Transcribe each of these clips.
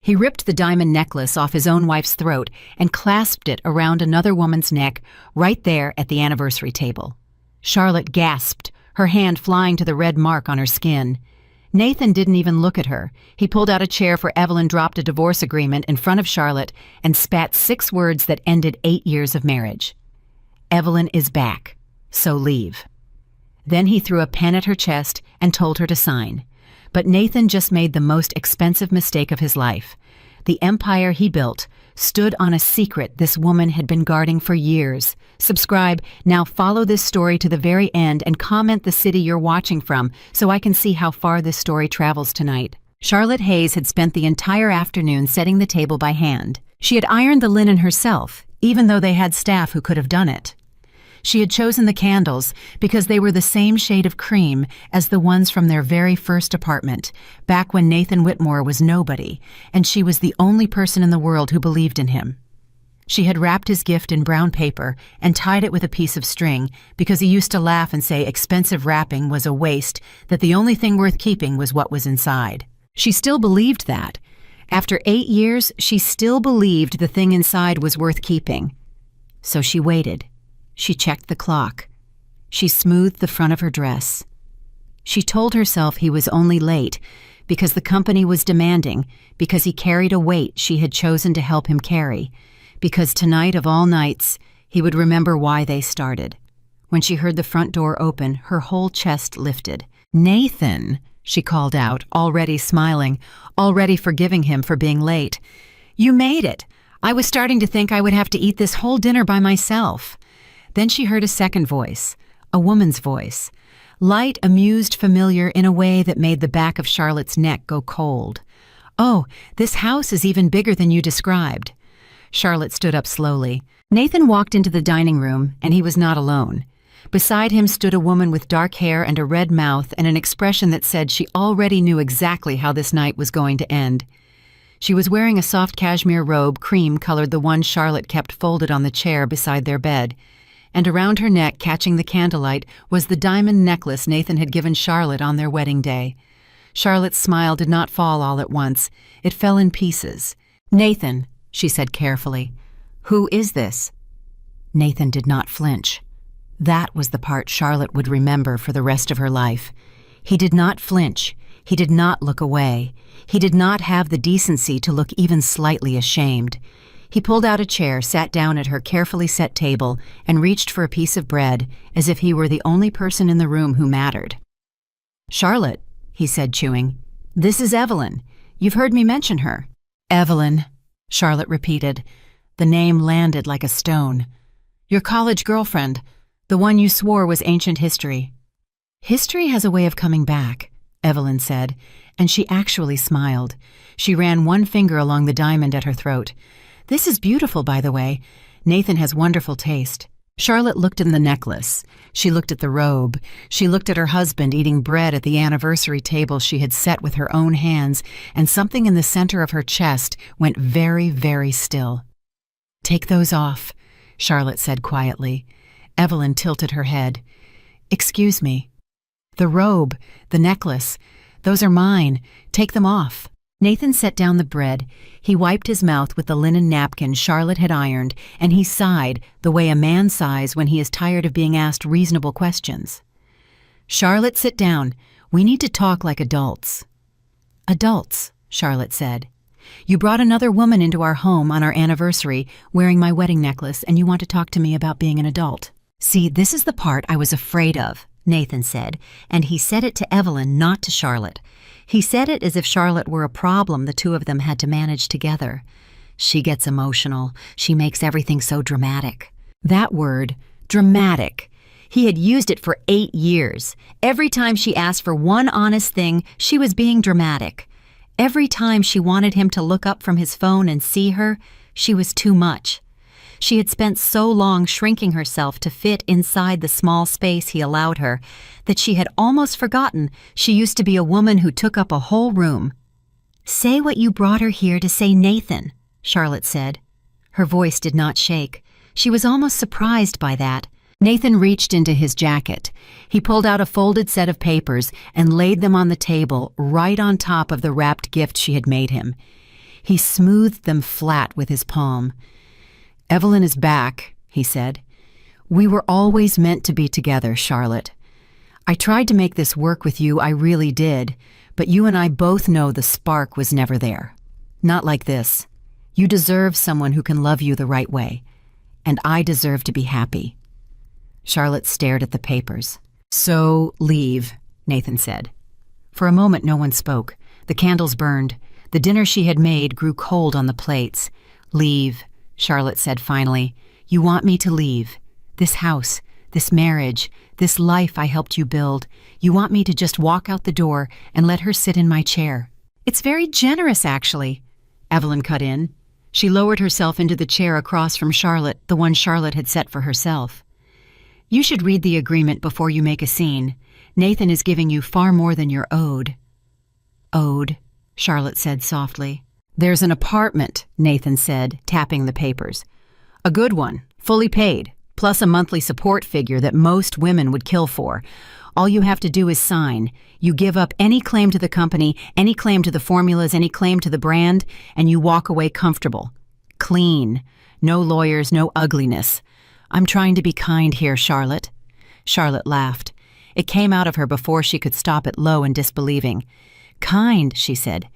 He ripped the diamond necklace off his own wife's throat and clasped it around another woman's neck right there at the anniversary table. Charlotte gasped, her hand flying to the red mark on her skin. Nathan didn't even look at her. He pulled out a chair for Evelyn, dropped a divorce agreement in front of Charlotte, and spat 6 words that ended 8 years of marriage. "Evelyn is back, so leave." Then he threw a pen at her chest and told her to sign. But Nathan just made the most expensive mistake of his life. The empire he built stood on a secret this woman had been guarding for years. Subscribe, now follow this story to the very end and comment the city you're watching from so I can see how far this story travels tonight. Charlotte Hayes had spent the entire afternoon setting the table by hand. She had ironed the linen herself, even though they had staff who could have done it. She had chosen the candles because they were the same shade of cream as the ones from their very first apartment, back when Nathan Whitmore was nobody, and she was the only person in the world who believed in him. She had wrapped his gift in brown paper and tied it with a piece of string because he used to laugh and say expensive wrapping was a waste, that the only thing worth keeping was what was inside. She still believed that. After 8 years, she still believed the thing inside was worth keeping. So she waited. She checked the clock. She smoothed the front of her dress. She told herself he was only late because the company was demanding, because he carried a weight she had chosen to help him carry, because tonight of all nights, he would remember why they started. When she heard the front door open, her whole chest lifted. "Nathan," she called out, already smiling, already forgiving him for being late. "You made it. I was starting to think I would have to eat this whole dinner by myself." Then she heard a second voice, a woman's voice, light, amused, familiar in a way that made the back of Charlotte's neck go cold. "Oh, this house is even bigger than you described." Charlotte stood up slowly. Nathan walked into the dining room, and he was not alone. Beside him stood a woman with dark hair and a red mouth and an expression that said she already knew exactly how this night was going to end. She was wearing a soft cashmere robe, cream-colored, the one Charlotte kept folded on the chair beside their bed. And around her neck, catching the candlelight, was the diamond necklace Nathan had given Charlotte on their wedding day. Charlotte's smile did not fall all at once. It fell in pieces. "Nathan," she said carefully, "who is this?" Nathan did not flinch. That was the part Charlotte would remember for the rest of her life. He did not flinch. He did not look away. He did not have the decency to look even slightly ashamed. He pulled out a chair, sat down at her carefully set table, and reached for a piece of bread, as if he were the only person in the room who mattered. "Charlotte," he said, chewing, "this is Evelyn. You've heard me mention her." "Evelyn," Charlotte repeated. The name landed like a stone. "Your college girlfriend, the one you swore was ancient history." "History has a way of coming back," Evelyn said, and she actually smiled. She ran one finger along the diamond at her throat. "This is beautiful, by the way. Nathan has wonderful taste." Charlotte looked at the necklace. She looked at the robe. She looked at her husband eating bread at the anniversary table she had set with her own hands, and something in the center of her chest went very, very still. "Take those off," Charlotte said quietly. Evelyn tilted her head. "Excuse me." "The robe, the necklace, those are mine. Take them off." Nathan set down the bread. He wiped his mouth with the linen napkin Charlotte had ironed, and he sighed the way a man sighs when he is tired of being asked reasonable questions. "Charlotte, sit down. We need to talk like adults." "Adults," Charlotte said. "You brought another woman into our home on our anniversary wearing my wedding necklace, and you want to talk to me about being an adult." "See, this is the part I was afraid of," Nathan said, and he said it to Evelyn, not to Charlotte. He said it as if Charlotte were a problem the two of them had to manage together. "She gets emotional. She makes everything so dramatic." That word, dramatic. He had used it for 8 years. Every time she asked for one honest thing, she was being dramatic. Every time she wanted him to look up from his phone and see her, she was too much. She had spent so long shrinking herself to fit inside the small space he allowed her that she had almost forgotten she used to be a woman who took up a whole room. "Say what you brought her here to say, Nathan," Charlotte said. Her voice did not shake. She was almost surprised by that. Nathan reached into his jacket. He pulled out a folded set of papers and laid them on the table right on top of the wrapped gift she had made him. He smoothed them flat with his palm. "Evelyn is back," he said. "We were always meant to be together, Charlotte. I tried to make this work with you, I really did, but you and I both know the spark was never there. Not like this. You deserve someone who can love you the right way, and I deserve to be happy." Charlotte stared at the papers. "So, leave," Nathan said. For a moment no one spoke. The candles burned. The dinner she had made grew cold on the plates. "Leave," Charlotte said finally. "You want me to leave. This house, this marriage, this life I helped you build. You want me to just walk out the door and let her sit in my chair." "It's very generous, actually," Evelyn cut in. She lowered herself into the chair across from Charlotte, the one Charlotte had set for herself. "You should read the agreement before you make a scene. Nathan is giving you far more than you're owed." "Owed," Charlotte said softly. "There's an apartment," Nathan said, tapping the papers. "A good one, fully paid, plus a monthly support figure that most women would kill for. All you have to do is sign. You give up any claim to the company, any claim to the formulas, any claim to the brand, and you walk away comfortable. Clean. No lawyers, no ugliness. I'm trying to be kind here, Charlotte." Charlotte laughed. It came out of her before she could stop it low and disbelieving. "Kind," she said.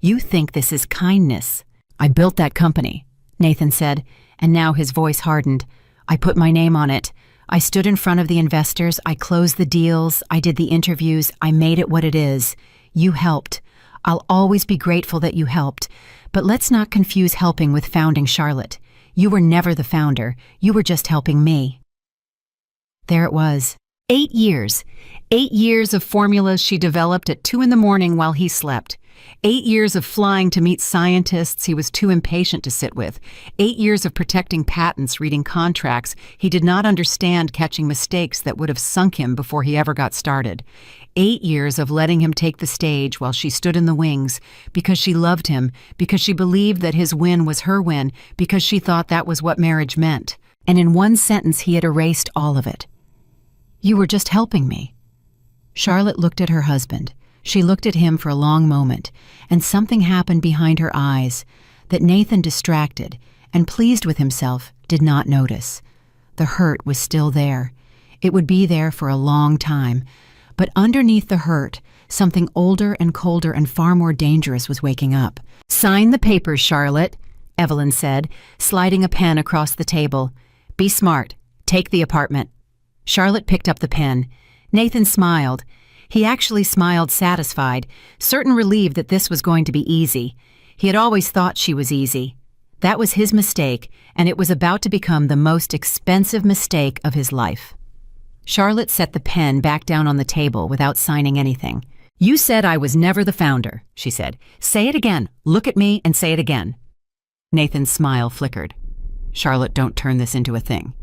"You think this is kindness." "I built that company," Nathan said, and now his voice hardened. "I put my name on it. I stood in front of the investors, I closed the deals, I did the interviews, I made it what it is. You helped. I'll always be grateful that you helped. But let's not confuse helping with founding Charlotte. You were never the founder. You were just helping me." There it was. 8 years. 8 years of formulas she developed at 2 a.m. while he slept. 8 years of flying to meet scientists he was too impatient to sit with. 8 years of protecting patents, reading contracts he did not understand, catching mistakes that would have sunk him before he ever got started. 8 years of letting him take the stage while she stood in the wings, because she loved him, because she believed that his win was her win, because she thought that was what marriage meant. And in one sentence he had erased all of it. "You were just helping me." Charlotte looked at her husband. She looked at him for a long moment, and something happened behind her eyes that Nathan, distracted and pleased with himself, did not notice. The hurt was still there. It would be there for a long time. But underneath the hurt, something older and colder and far more dangerous was waking up. "Sign the papers, Charlotte," Evelyn said, sliding a pen across the table. "Be smart. Take the apartment." Charlotte picked up the pen. Nathan smiled. He actually smiled satisfied, certain relieved that this was going to be easy. He had always thought she was easy. That was his mistake, and it was about to become the most expensive mistake of his life. Charlotte set the pen back down on the table without signing anything. "You said I was never the founder," she said. "Say it again. Look at me and say it again." Nathan's smile flickered. "Charlotte, don't turn this into a thing.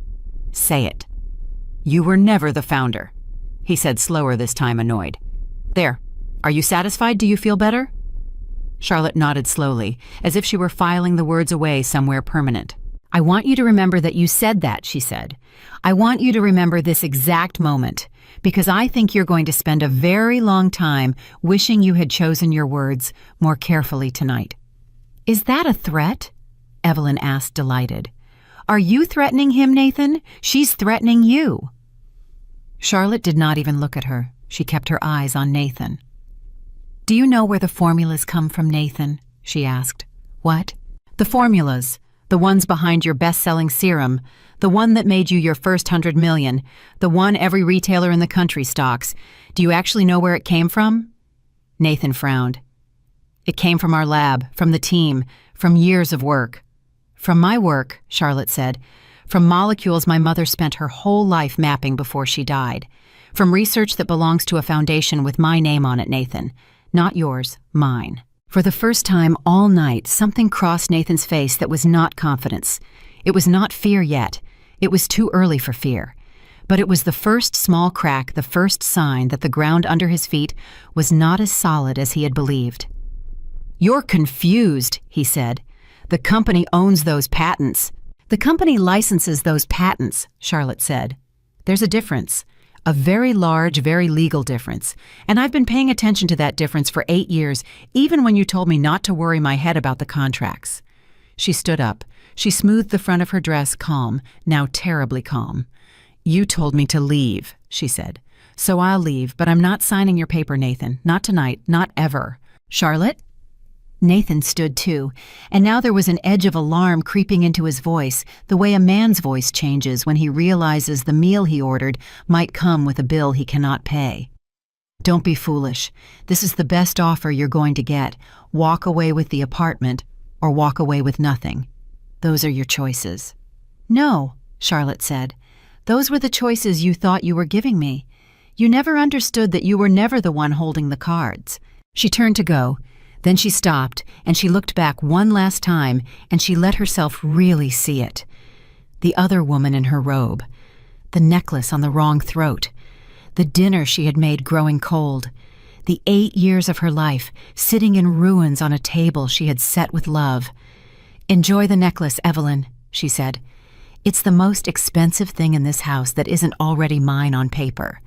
Say it." "You were never the founder," he said slower this time, annoyed. "There. Are you satisfied? Do you feel better?" Charlotte nodded slowly, as if she were filing the words away somewhere permanent. "I want you to remember that you said that," she said. "I want you to remember this exact moment, because I think you're going to spend a very long time wishing you had chosen your words more carefully tonight." "Is that a threat?" Evelyn asked, delighted. "Are you threatening him, Nathan? She's threatening you." Charlotte did not even look at her. She kept her eyes on Nathan. "Do you know where the formulas come from, Nathan?" she asked. "What?" "The formulas. The ones behind your best-selling serum. The one that made you your first 100 million. The one every retailer in the country stocks. Do you actually know where it came from?" Nathan frowned. "It came from our lab, from the team, from years of work." "From my work," Charlotte said. "From molecules my mother spent her whole life mapping before she died. From research that belongs to a foundation with my name on it, Nathan. Not yours, mine." For the first time all night, something crossed Nathan's face that was not confidence. It was not fear yet. It was too early for fear. But it was the first small crack, the first sign that the ground under his feet was not as solid as he had believed. "You're confused," he said. "The company owns those patents." "The company licenses those patents," Charlotte said. "There's a difference. A very large, very legal difference. And I've been paying attention to that difference for 8 years, even when you told me not to worry my head about the contracts. She stood up. She smoothed the front of her dress, calm, now terribly calm. You told me to leave, she said. So I'll leave, but I'm not signing your paper, Nathan. Not tonight, not ever. Charlotte? Nathan stood too, and now there was an edge of alarm creeping into his voice, the way a man's voice changes when he realizes the meal he ordered might come with a bill he cannot pay. Don't be foolish. This is the best offer you're going to get. Walk away with the apartment, or walk away with nothing. Those are your choices. No, Charlotte said. Those were the choices you thought you were giving me. You never understood that you were never the one holding the cards. She turned to go. Then she stopped, and she looked back one last time, and she let herself really see it. The other woman in her robe. The necklace on the wrong throat. The dinner she had made growing cold. The 8 years of her life, sitting in ruins on a table she had set with love. Enjoy the necklace, Evelyn, she said. It's the most expensive thing in this house that isn't already mine on paper.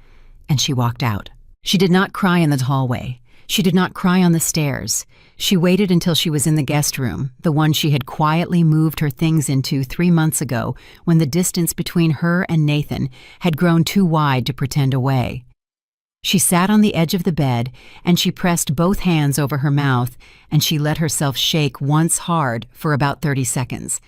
And she walked out. She did not cry in the hallway. She did not cry on the stairs. She waited until she was in the guest room, the one she had quietly moved her things into 3 months ago when the distance between her and Nathan had grown too wide to pretend away. She sat on the edge of the bed, and she pressed both hands over her mouth, and she let herself shake once hard for about 30 seconds.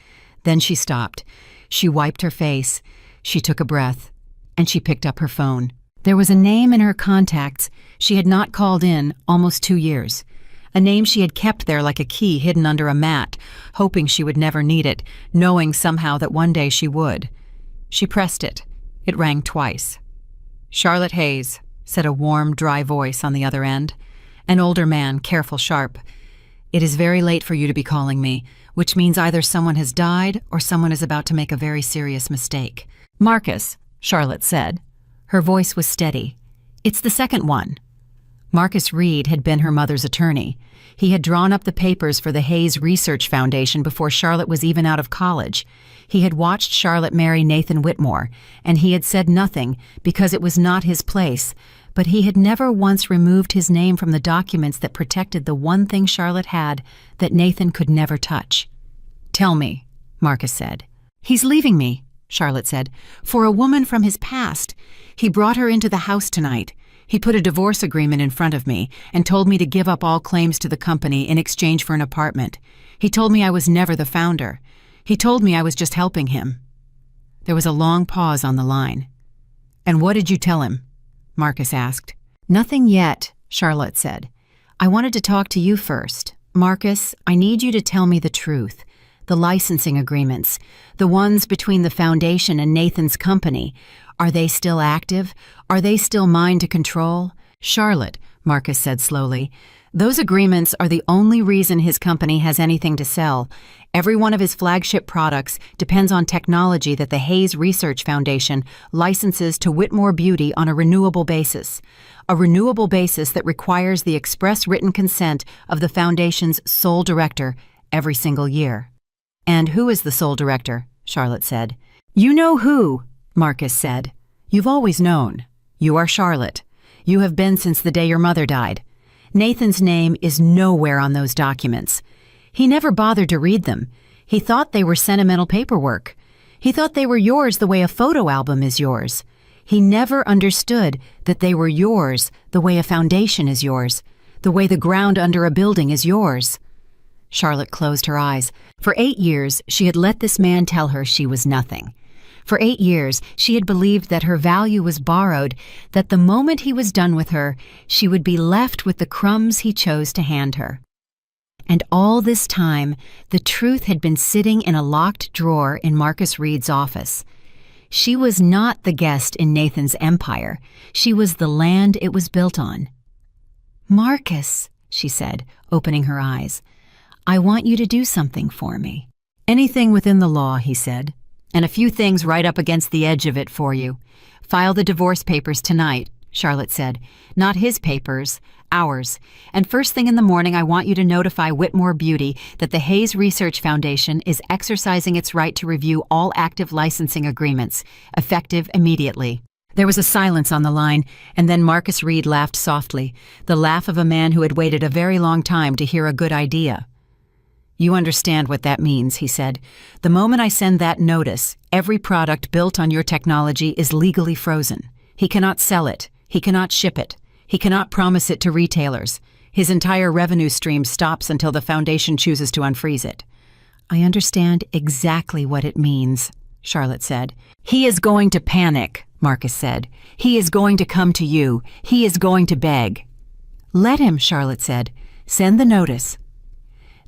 Then she stopped. She wiped her face. She took a breath, and she picked up her phone. There was a name in her contacts she had not called in almost 2 years. A name she had kept there like a key hidden under a mat, hoping she would never need it, knowing somehow that one day she would. She pressed it. It rang twice. Charlotte Hayes, said a warm, dry voice on the other end. An older man, careful, sharp. It is very late for you to be calling me, which means either someone has died or someone is about to make a very serious mistake. Marcus, Charlotte said. Her voice was steady. It's the second one. Marcus Reed had been her mother's attorney. He had drawn up the papers for the Hayes Research Foundation before Charlotte was even out of college. He had watched Charlotte marry Nathan Whitmore, and he had said nothing because it was not his place, but he had never once removed his name from the documents that protected the one thing Charlotte had that Nathan could never touch. Tell me, Marcus said. He's leaving me, Charlotte said, for a woman from his past. He brought her into the house tonight. He put a divorce agreement in front of me and told me to give up all claims to the company in exchange for an apartment. He told me I was never the founder. He told me I was just helping him. There was a long pause on the line. And what did you tell him? Marcus asked. Nothing yet, Charlotte said. I wanted to talk to you first. Marcus, I need you to tell me the truth. The licensing agreements, the ones between the foundation and Nathan's company, are they still active? Are they still mine to control? Charlotte, Marcus said slowly, those agreements are the only reason his company has anything to sell. Every one of his flagship products depends on technology that the Hayes Research Foundation licenses to Whitmore Beauty on a renewable basis that requires the express written consent of the foundation's sole director every single year. And who is the sole director? Charlotte said. You know who, Marcus said. You've always known. You are Charlotte. You have been since the day your mother died. Nathan's name is nowhere on those documents. He never bothered to read them. He thought they were sentimental paperwork. He thought they were yours the way a photo album is yours. He never understood that they were yours the way a foundation is yours, the way the ground under a building is yours. Charlotte closed her eyes. For 8 years, she had let this man tell her she was nothing. For 8 years, she had believed that her value was borrowed, that the moment he was done with her, she would be left with the crumbs he chose to hand her. And all this time, the truth had been sitting in a locked drawer in Marcus Reed's office. She was not the guest in Nathan's empire. She was the land it was built on. Marcus, she said, opening her eyes, I want you to do something for me. Anything within the law, he said, and a few things right up against the edge of it for you. File the divorce papers tonight, Charlotte said. Not his papers, ours. And first thing in the morning, I want you to notify Whitmore Beauty that the Hayes Research Foundation is exercising its right to review all active licensing agreements, effective immediately. There was a silence on the line, and then Marcus Reed laughed softly, the laugh of a man who had waited a very long time to hear a good idea. "You understand what that means," he said. "The moment I send that notice, every product built on your technology is legally frozen. He cannot sell it. He cannot ship it. He cannot promise it to retailers. His entire revenue stream stops until the Foundation chooses to unfreeze it." "I understand exactly what it means," Charlotte said. "He is going to panic," Marcus said. "He is going to come to you. He is going to beg." "Let him," Charlotte said. "Send the notice."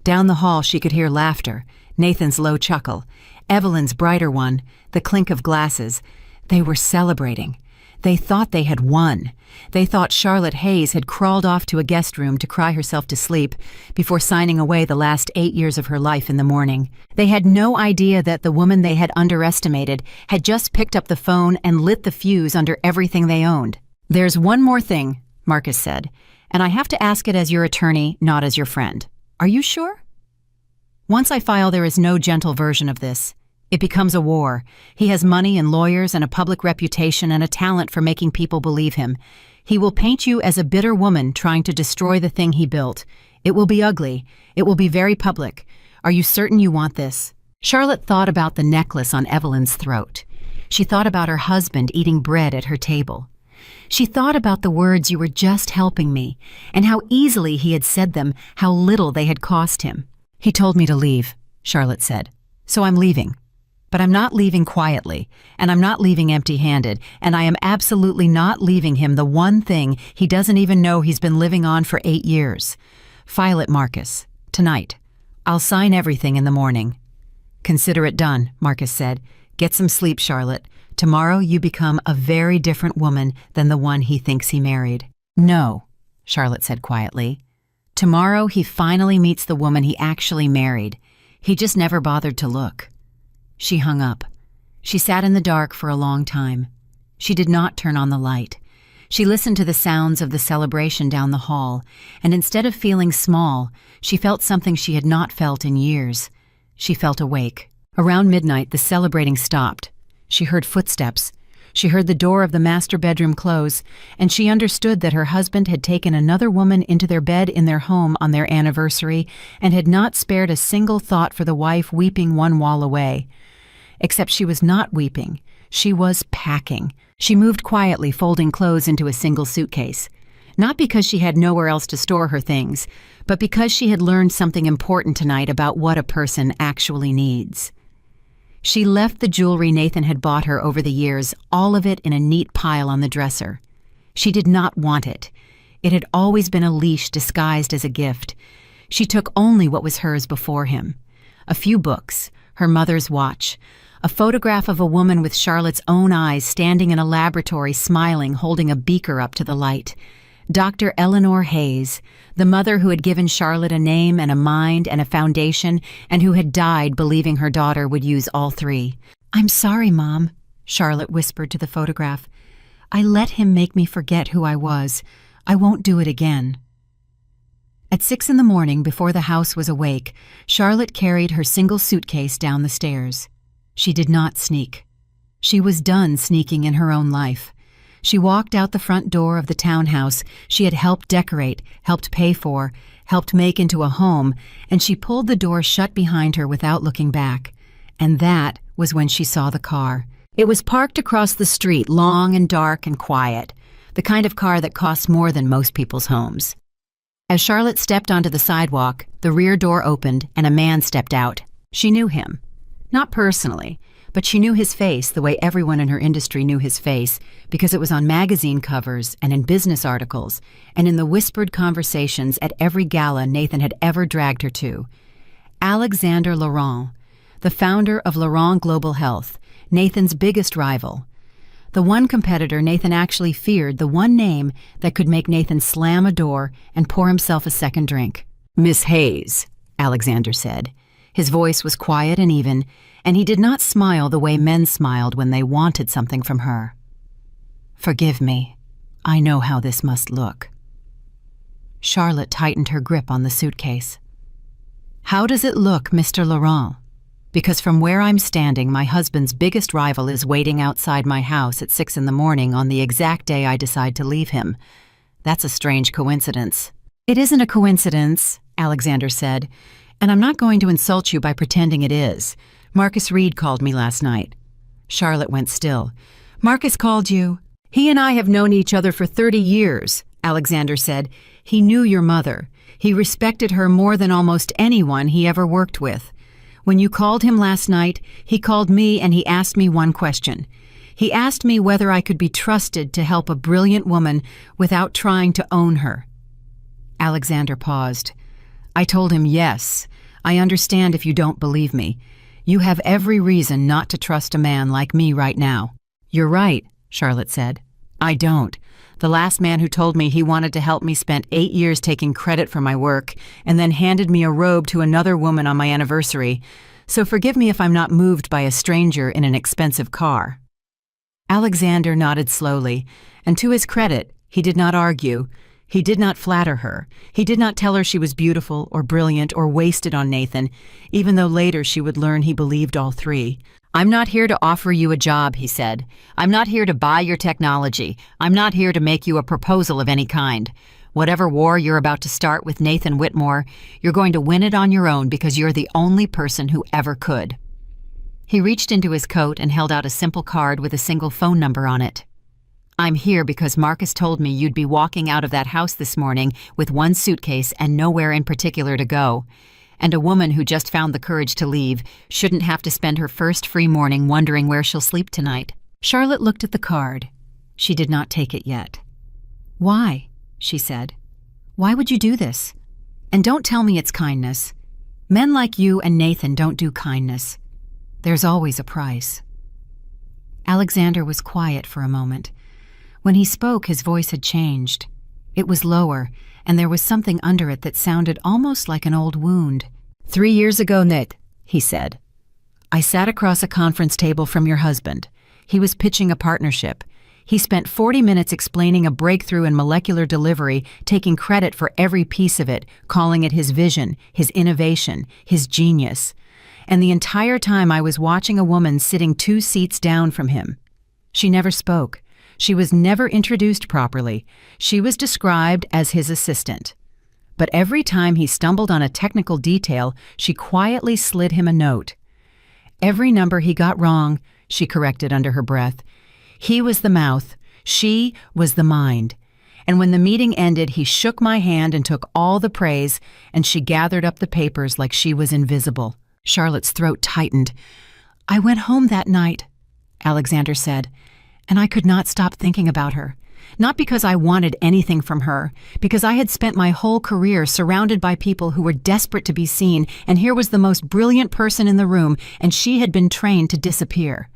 Down the hall she could hear laughter, Nathan's low chuckle, Evelyn's brighter one, the clink of glasses. They were celebrating. They thought they had won. They thought Charlotte Hayes had crawled off to a guest room to cry herself to sleep before signing away the last 8 years of her life in the morning. They had no idea that the woman they had underestimated had just picked up the phone and lit the fuse under everything they owned. "There's one more thing," Marcus said, "and I have to ask it as your attorney, not as your friend. Are you sure? Once I file, there is no gentle version of this. It becomes a war. He has money and lawyers and a public reputation and a talent for making people believe him. He will paint you as a bitter woman trying to destroy the thing he built. It will be ugly. It will be very public. Are you certain you want this?" Charlotte thought about the necklace on Evelyn's throat. She thought about her husband eating bread at her table. She thought about the words, "You were just helping me," and how easily he had said them, how little they had cost him. "He told me to leave," Charlotte said. "So I'm leaving. But I'm not leaving quietly, and I'm not leaving empty-handed, and I am absolutely not leaving him the one thing he doesn't even know he's been living on for 8 years. File it, Marcus. Tonight. I'll sign everything in the morning." "Consider it done," Marcus said. "Get some sleep, Charlotte. Tomorrow you become a very different woman than the one he thinks he married." "No," Charlotte said quietly. "Tomorrow he finally meets the woman he actually married. He just never bothered to look." She hung up. She sat in the dark for a long time. She did not turn on the light. She listened to the sounds of the celebration down the hall, and instead of feeling small, she felt something she had not felt in years. She felt awake. Around midnight, the celebrating stopped. She heard footsteps. She heard the door of the master bedroom close, and she understood that her husband had taken another woman into their bed in their home on their anniversary and had not spared a single thought for the wife weeping one wall away. Except she was not weeping. She was packing. She moved quietly, folding clothes into a single suitcase. Not because she had nowhere else to store her things, but because she had learned something important tonight about what a person actually needs. She left the jewelry Nathan had bought her over the years, all of it in a neat pile on the dresser. She did not want it. It had always been a leash disguised as a gift. She took only what was hers before him. A few books, her mother's watch, a photograph of a woman with Charlotte's own eyes standing in a laboratory smiling, holding a beaker up to the light. Dr. Eleanor Hayes, the mother who had given Charlotte a name and a mind and a foundation, and who had died believing her daughter would use all three. "I'm sorry, Mom," Charlotte whispered to the photograph. "I let him make me forget who I was. I won't do it again." At 6 a.m, before the house was awake, Charlotte carried her single suitcase down the stairs. She did not sneak. She was done sneaking in her own life. She walked out the front door of the townhouse she had helped decorate, helped pay for, helped make into a home, and she pulled the door shut behind her without looking back. And that was when she saw the car. It was parked across the street, long and dark and quiet, the kind of car that costs more than most people's homes. As Charlotte stepped onto the sidewalk, the rear door opened and a man stepped out. She knew him. Not personally, but she knew his face the way everyone in her industry knew his face, because it was on magazine covers and in business articles and in the whispered conversations at every gala Nathan had ever dragged her to. Alexander Laurent, the founder of Laurent Global Health, Nathan's biggest rival. The one competitor Nathan actually feared, the one name that could make Nathan slam a door and pour himself a second drink. "Miss Hayes," Alexander said. His voice was quiet and even, and he did not smile the way men smiled when they wanted something from her. "Forgive me. I know how this must look." Charlotte tightened her grip on the suitcase. "How does it look, Mr. Laurent?" Because from where I'm standing, my husband's biggest rival is waiting outside my house at 6 in the morning on the exact day I decide to leave him. That's a strange coincidence." "It isn't a coincidence," Alexander said, "and I'm not going to insult you by pretending it is. Marcus Reed called me last night." Charlotte went still. "Marcus called you?" "He and I have known each other for 30 years, Alexander said. "He knew your mother. He respected her more than almost anyone he ever worked with. When you called him last night, he called me and he asked me one question. He asked me whether I could be trusted to help a brilliant woman without trying to own her." Alexander paused. "I told him yes. I understand if you don't believe me. You have every reason not to trust a man like me right now." "You're right," Charlotte said. "I don't. The last man who told me he wanted to help me spent 8 years taking credit for my work and then handed me a robe to another woman on my anniversary. So forgive me if I'm not moved by a stranger in an expensive car." Alexander nodded slowly, and to his credit, he did not argue. He did not flatter her. He did not tell her she was beautiful or brilliant or wasted on Nathan, even though later she would learn he believed all three. "I'm not here to offer you a job," he said. "I'm not here to buy your technology. I'm not here to make you a proposal of any kind. Whatever war you're about to start with Nathan Whitmore, you're going to win it on your own because you're the only person who ever could." He reached into his coat and held out a simple card with a single phone number on it. "I'm here because Marcus told me you'd be walking out of that house this morning with one suitcase and nowhere in particular to go. And a woman who just found the courage to leave shouldn't have to spend her first free morning wondering where she'll sleep tonight." Charlotte looked at the card. She did not take it yet. "Why?" she said. "Why would you do this? And don't tell me it's kindness. Men like you and Nathan don't do kindness. There's always a price." Alexander was quiet for a moment. When he spoke, his voice had changed. It was lower, and there was something under it that sounded almost like an old wound. 3 years ago, Nate," he said, "I sat across a conference table from your husband. He was pitching a partnership. He spent 40 minutes explaining a breakthrough in molecular delivery, taking credit for every piece of it, calling it his vision, his innovation, his genius. And the entire time I was watching a woman sitting 2 seats down from him. She never spoke. She was never introduced properly. She was described as his assistant. But every time he stumbled on a technical detail, she quietly slid him a note. Every number he got wrong, she corrected under her breath. He was the mouth. She was the mind. And when the meeting ended, he shook my hand and took all the praise, and she gathered up the papers like she was invisible." Charlotte's throat tightened. "I went home that night," Alexander said, "and I could not stop thinking about her. Not because I wanted anything from her, because I had spent my whole career surrounded by people who were desperate to be seen, and here was the most brilliant person in the room, and she had been trained to disappear.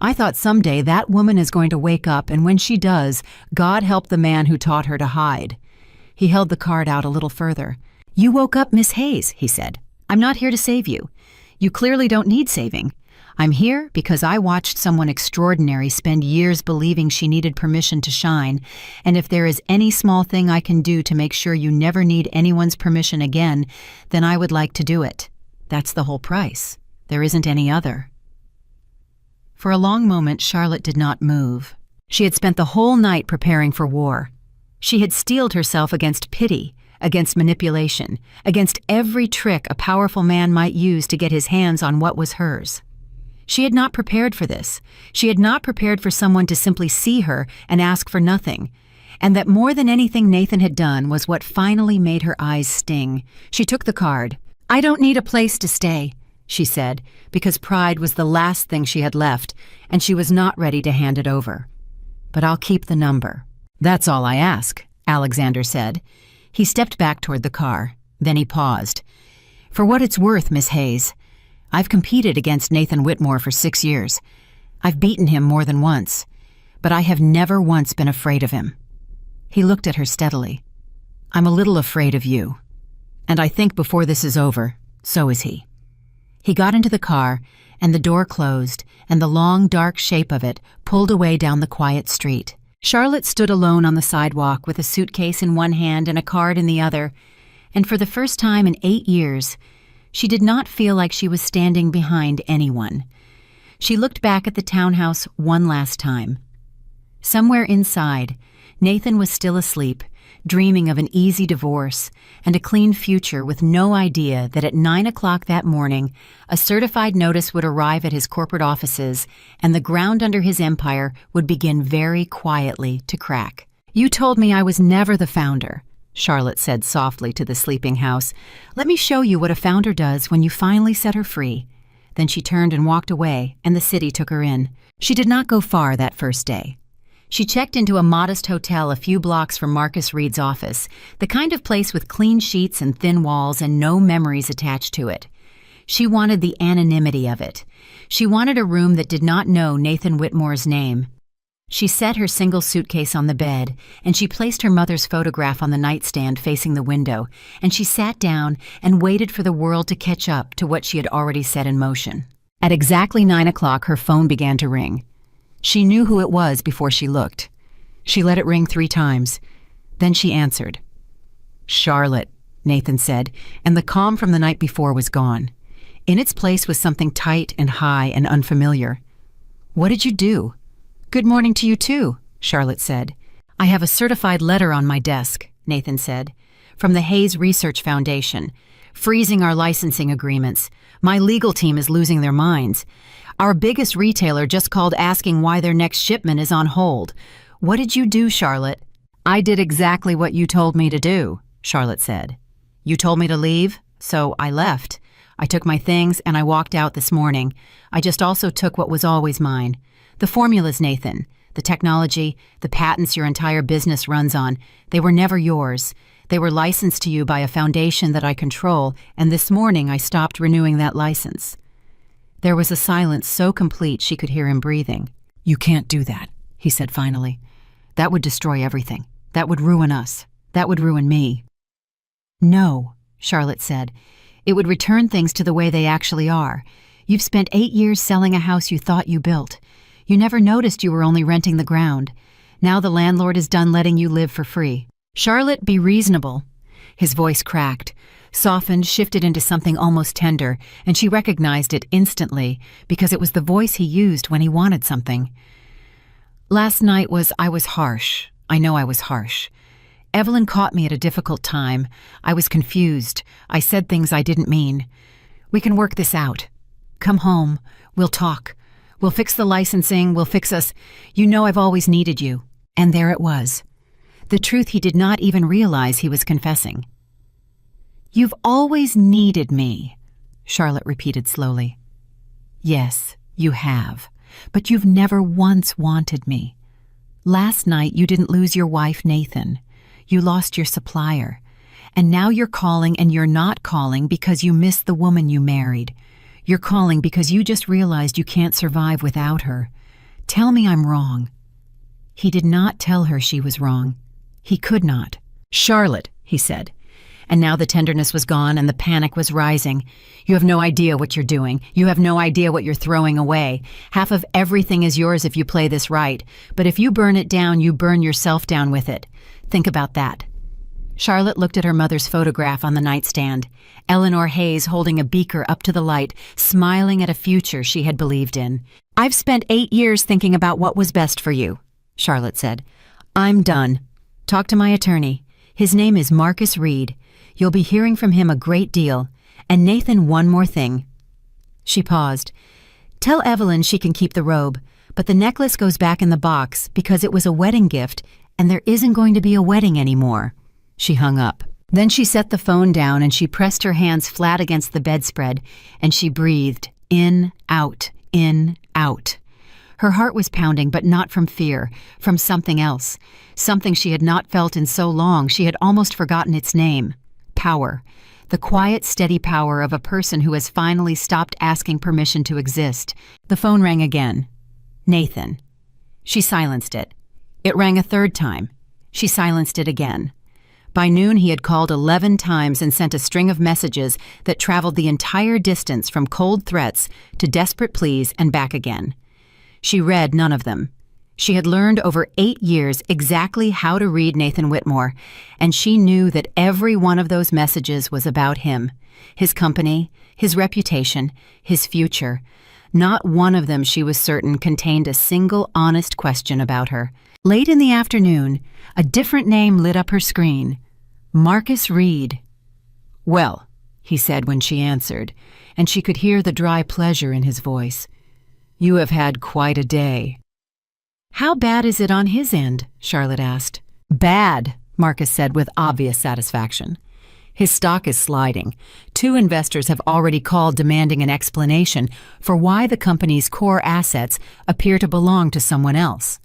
I thought someday that woman is going to wake up, and when she does, God help the man who taught her to hide." He held the card out a little further. "You woke up Miss Hayes," he said. "I'm not here to save you. You clearly don't need saving. I'm here because I watched someone extraordinary spend years believing she needed permission to shine, and if there is any small thing I can do to make sure you never need anyone's permission again, then I would like to do it. That's the whole price. There isn't any other." For a long moment, Charlotte did not move. She had spent the whole night preparing for war. She had steeled herself against pity, against manipulation, against every trick a powerful man might use to get his hands on what was hers. She had not prepared for this. She had not prepared for someone to simply see her and ask for nothing. And that more than anything Nathan had done was what finally made her eyes sting. She took the card. "I don't need a place to stay," she said, because pride was the last thing she had left, and she was not ready to hand it over. "But I'll keep the number." "That's all I ask," Alexander said. He stepped back toward the car. Then he paused. "For what it's worth, Miss Hayes, I've competed against Nathan Whitmore for 6 years. I've beaten him more than once, but I have never once been afraid of him." He looked at her steadily. "I'm a little afraid of you. And I think before this is over, so is he." He got into the car, and the door closed, and the long, dark shape of it pulled away down the quiet street. Charlotte stood alone on the sidewalk with a suitcase in one hand and a card in the other, and for the first time in 8 years, She did not feel like she was standing behind anyone. She looked back at the townhouse one last time. Somewhere inside, Nathan was still asleep, dreaming of an easy divorce and a clean future, with no idea that at 9 o'clock that morning, a certified notice would arrive at his corporate offices and the ground under his empire would begin very quietly to crack. "You told me I was never the founder," Charlotte said softly to the sleeping house. "Let me show you what a founder does when you finally set her free." Then she turned and walked away, and the city took her in. She did not go far that first day. She checked into a modest hotel a few blocks from Marcus Reed's office, the kind of place with clean sheets and thin walls and no memories attached to it. She wanted the anonymity of it. She wanted a room that did not know Nathan Whitmore's name. She set her single suitcase on the bed, and she placed her mother's photograph on the nightstand facing the window, and she sat down and waited for the world to catch up to what she had already set in motion. At exactly 9 o'clock, her phone began to ring. She knew who it was before she looked. She let it ring 3 times. Then she answered. "Charlotte," Nathan said, and the calm from the night before was gone. In its place was something tight and high and unfamiliar. "What did you do?" "Good morning to you too," Charlotte said. "I have a certified letter on my desk," Nathan said, "from the Hayes Research Foundation, freezing our licensing agreements. My legal team is losing their minds. Our biggest retailer just called asking why their next shipment is on hold. What did you do, Charlotte?" "I did exactly what you told me to do," Charlotte said. "You told me to leave, so I left. I took my things and I walked out this morning. I just also took what was always mine. The formulas, Nathan, the technology, the patents your entire business runs on, they were never yours. They were licensed to you by a foundation that I control, and this morning I stopped renewing that license." There was a silence so complete she could hear him breathing. "You can't do that," he said finally. "That would destroy everything. That would ruin us. That would ruin me." "No," Charlotte said. "It would return things to the way they actually are. You've spent 8 years selling a house you thought you built. You never noticed you were only renting the ground. Now the landlord is done letting you live for free. Charlotte, be reasonable." His voice cracked, softened, shifted into something almost tender, and she recognized it instantly because it was the voice he used when he wanted something. "Last night I was harsh. I know I was harsh. Evelyn caught me at a difficult time. I was confused. I said things I didn't mean. We can work this out. Come home. We'll talk. We'll fix the licensing. We'll fix us. You know I've always needed you." And there it was. The truth he did not even realize he was confessing. "You've always needed me," Charlotte repeated slowly. "Yes, you have, but you've never once wanted me. Last night you didn't lose your wife, Nathan. You lost your supplier. And now you're calling, and you're not calling because you miss the woman you married. You're calling because you just realized you can't survive without her. Tell me I'm wrong." He did not tell her she was wrong. He could not. "Charlotte," he said. And now the tenderness was gone and the panic was rising. "You have no idea what you're doing. You have no idea what you're throwing away. Half of everything is yours if you play this right. But if you burn it down, you burn yourself down with it. Think about that." Charlotte looked at her mother's photograph on the nightstand, Eleanor Hayes holding a beaker up to the light, smiling at a future she had believed in. "I've spent 8 years thinking about what was best for you," Charlotte said. "I'm done. Talk to my attorney. His name is Marcus Reed. You'll be hearing from him a great deal. And Nathan, one more thing." She paused. "Tell Evelyn she can keep the robe, but the necklace goes back in the box because it was a wedding gift, and there isn't going to be a wedding anymore." She hung up. Then she set the phone down and she pressed her hands flat against the bedspread, and she breathed in, out, in, out. Her heart was pounding, but not from fear, from something else, something she had not felt in so long she had almost forgotten its name. Power. The quiet, steady power of a person who has finally stopped asking permission to exist. The phone rang again. Nathan. She silenced it. It rang a third time. She silenced it again. By noon, he had called 11 times and sent a string of messages that traveled the entire distance from cold threats to desperate pleas and back again. She read none of them. She had learned over 8 years exactly how to read Nathan Whitmore, and she knew that every one of those messages was about him, his company, his reputation, his future. Not one of them, she was certain, contained a single honest question about her. Late in the afternoon, a different name lit up her screen. Marcus Reed. "Well," he said when she answered, and she could hear the dry pleasure in his voice. "You have had quite a day." "How bad is it on his end?" Charlotte asked. "Bad," Marcus said with obvious satisfaction. "His stock is sliding. 2 investors have already called demanding an explanation for why the company's core assets appear to belong to someone else.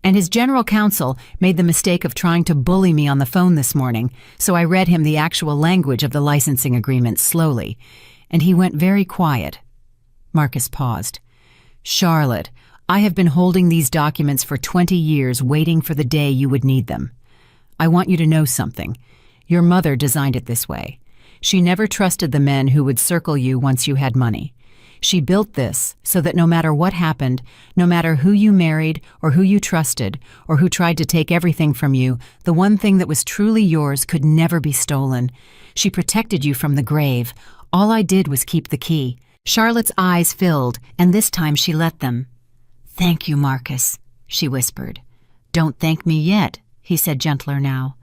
And his general counsel made the mistake of trying to bully me on the phone this morning, so I read him the actual language of the licensing agreement slowly, and he went very quiet." Marcus paused. "Charlotte, I have been holding these documents for 20 years waiting for the day you would need them. I want you to know something. Your mother designed it this way. She never trusted the men who would circle you once you had money. She built this so that no matter what happened, no matter who you married or who you trusted or who tried to take everything from you, the one thing that was truly yours could never be stolen. She protected you from the grave. All I did was keep the key." Charlotte's eyes filled, and this time she let them. "Thank you, Marcus," she whispered. "Don't thank me yet," he said gentler now.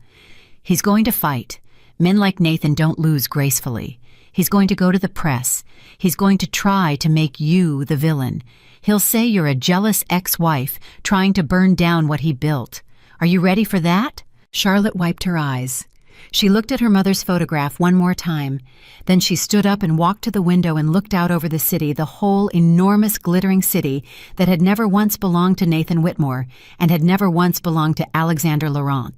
"He's going to fight. Men like Nathan don't lose gracefully. He's going to go to the press. He's going to try to make you the villain. He'll say you're a jealous ex-wife trying to burn down what he built. Are you ready for that?" Charlotte wiped her eyes. She looked at her mother's photograph one more time. Then she stood up and walked to the window and looked out over the city, the whole enormous glittering city that had never once belonged to Nathan Whitmore and had never once belonged to Alexander Laurent,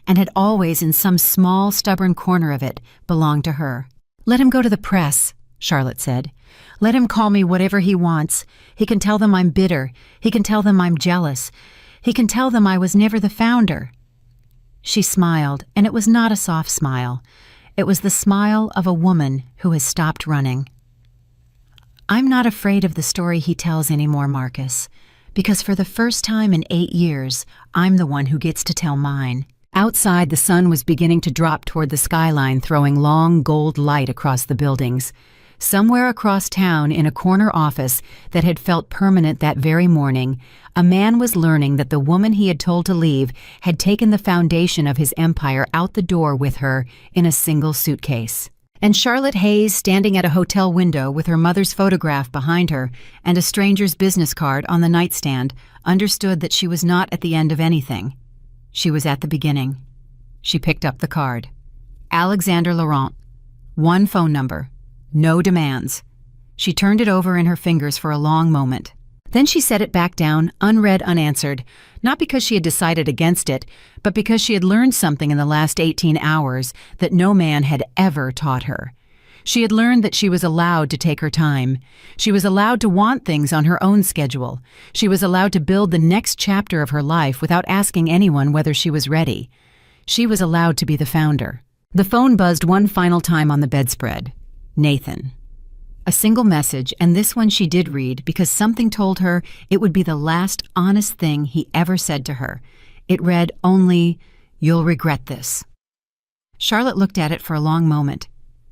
and had always, in some small, stubborn corner of it, belonged to her. "Let him go to the press," Charlotte said. "Let him call me whatever he wants. He can tell them I'm bitter. He can tell them I'm jealous. He can tell them I was never the founder." She smiled, and it was not a soft smile. It was the smile of a woman who has stopped running. "I'm not afraid of the story he tells anymore, Marcus, because for the first time in 8 years, I'm the one who gets to tell mine." Outside, the sun was beginning to drop toward the skyline, throwing long gold light across the buildings. Somewhere across town, in a corner office that had felt permanent that very morning, a man was learning that the woman he had told to leave had taken the foundation of his empire out the door with her in a single suitcase. And Charlotte Hayes, standing at a hotel window with her mother's photograph behind her and a stranger's business card on the nightstand, understood that she was not at the end of anything. She was at the beginning. She picked up the card. Alexander Laurent. 1 phone number. No demands. She turned it over in her fingers for a long moment. Then she set it back down, unread, unanswered, not because she had decided against it, but because she had learned something in the last 18 hours that no man had ever taught her. She had learned that she was allowed to take her time. She was allowed to want things on her own schedule. She was allowed to build the next chapter of her life without asking anyone whether she was ready. She was allowed to be the founder. The phone buzzed one final time on the bedspread. Nathan. A single message, and this one she did read because something told her it would be the last honest thing he ever said to her. It read only, "You'll regret this." Charlotte looked at it for a long moment.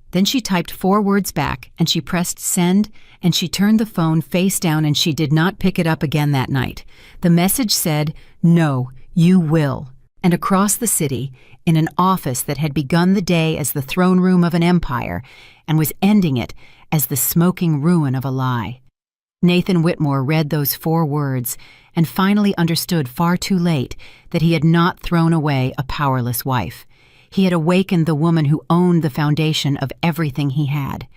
Then she typed 4 words back, and she pressed send, and she turned the phone face down, and she did not pick it up again that night. The message said, "No, you will." And across the city, in an office that had begun the day as the throne room of an empire and was ending it as the smoking ruin of a lie. Nathan Whitmore read those 4 words and finally understood far too late that he had not thrown away a powerless wife. He had awakened the woman who owned the foundation of everything he had.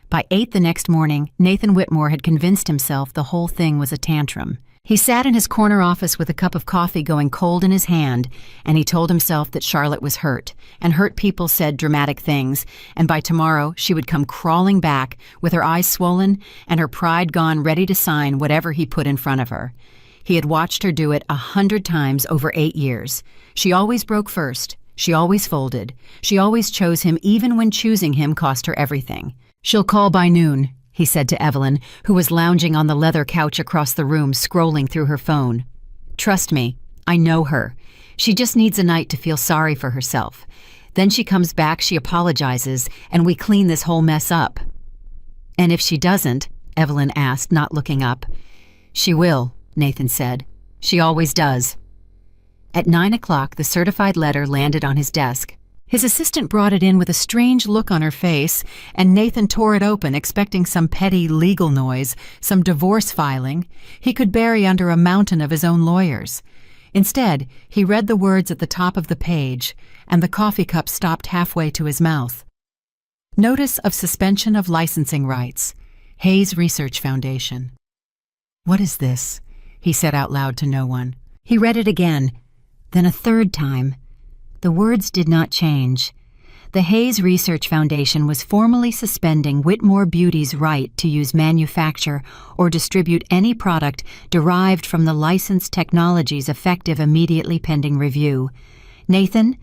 By 8 the next morning, Nathan Whitmore had convinced himself the whole thing was a tantrum. He sat in his corner office with a cup of coffee going cold in his hand, and he told himself that Charlotte was hurt, and hurt people said dramatic things, and by tomorrow she would come crawling back with her eyes swollen and her pride gone, ready to sign whatever he put in front of her. He had watched her do it 100 times over 8 years. She always broke first. She always folded. She always chose him even when choosing him cost her everything. "She'll call by noon," he said to Evelyn, who was lounging on the leather couch across the room, scrolling through her phone. Trust me, I know her. She just needs a night to feel sorry for herself. Then she comes back, she apologizes, and we clean this whole mess up." "And if she doesn't?" Evelyn asked, not looking up. "She will," Nathan said. "She always does." At 9 o'clock, the certified letter landed on his desk. His assistant brought it in with a strange look on her face, and Nathan tore it open, expecting some petty legal noise, some divorce filing he could bury under a mountain of his own lawyers. Instead, he read the words at the top of the page, and the coffee cup stopped halfway to his mouth. "Notice of suspension of licensing rights. Hayes Research Foundation." "What is this?" he said out loud to no one. He read it again, then a third time. The words did not change. The Hayes Research Foundation was formally suspending Whitmore Beauty's right to use, manufacture, or distribute any product derived from the licensed technologies effective immediately pending review. "Nathan?"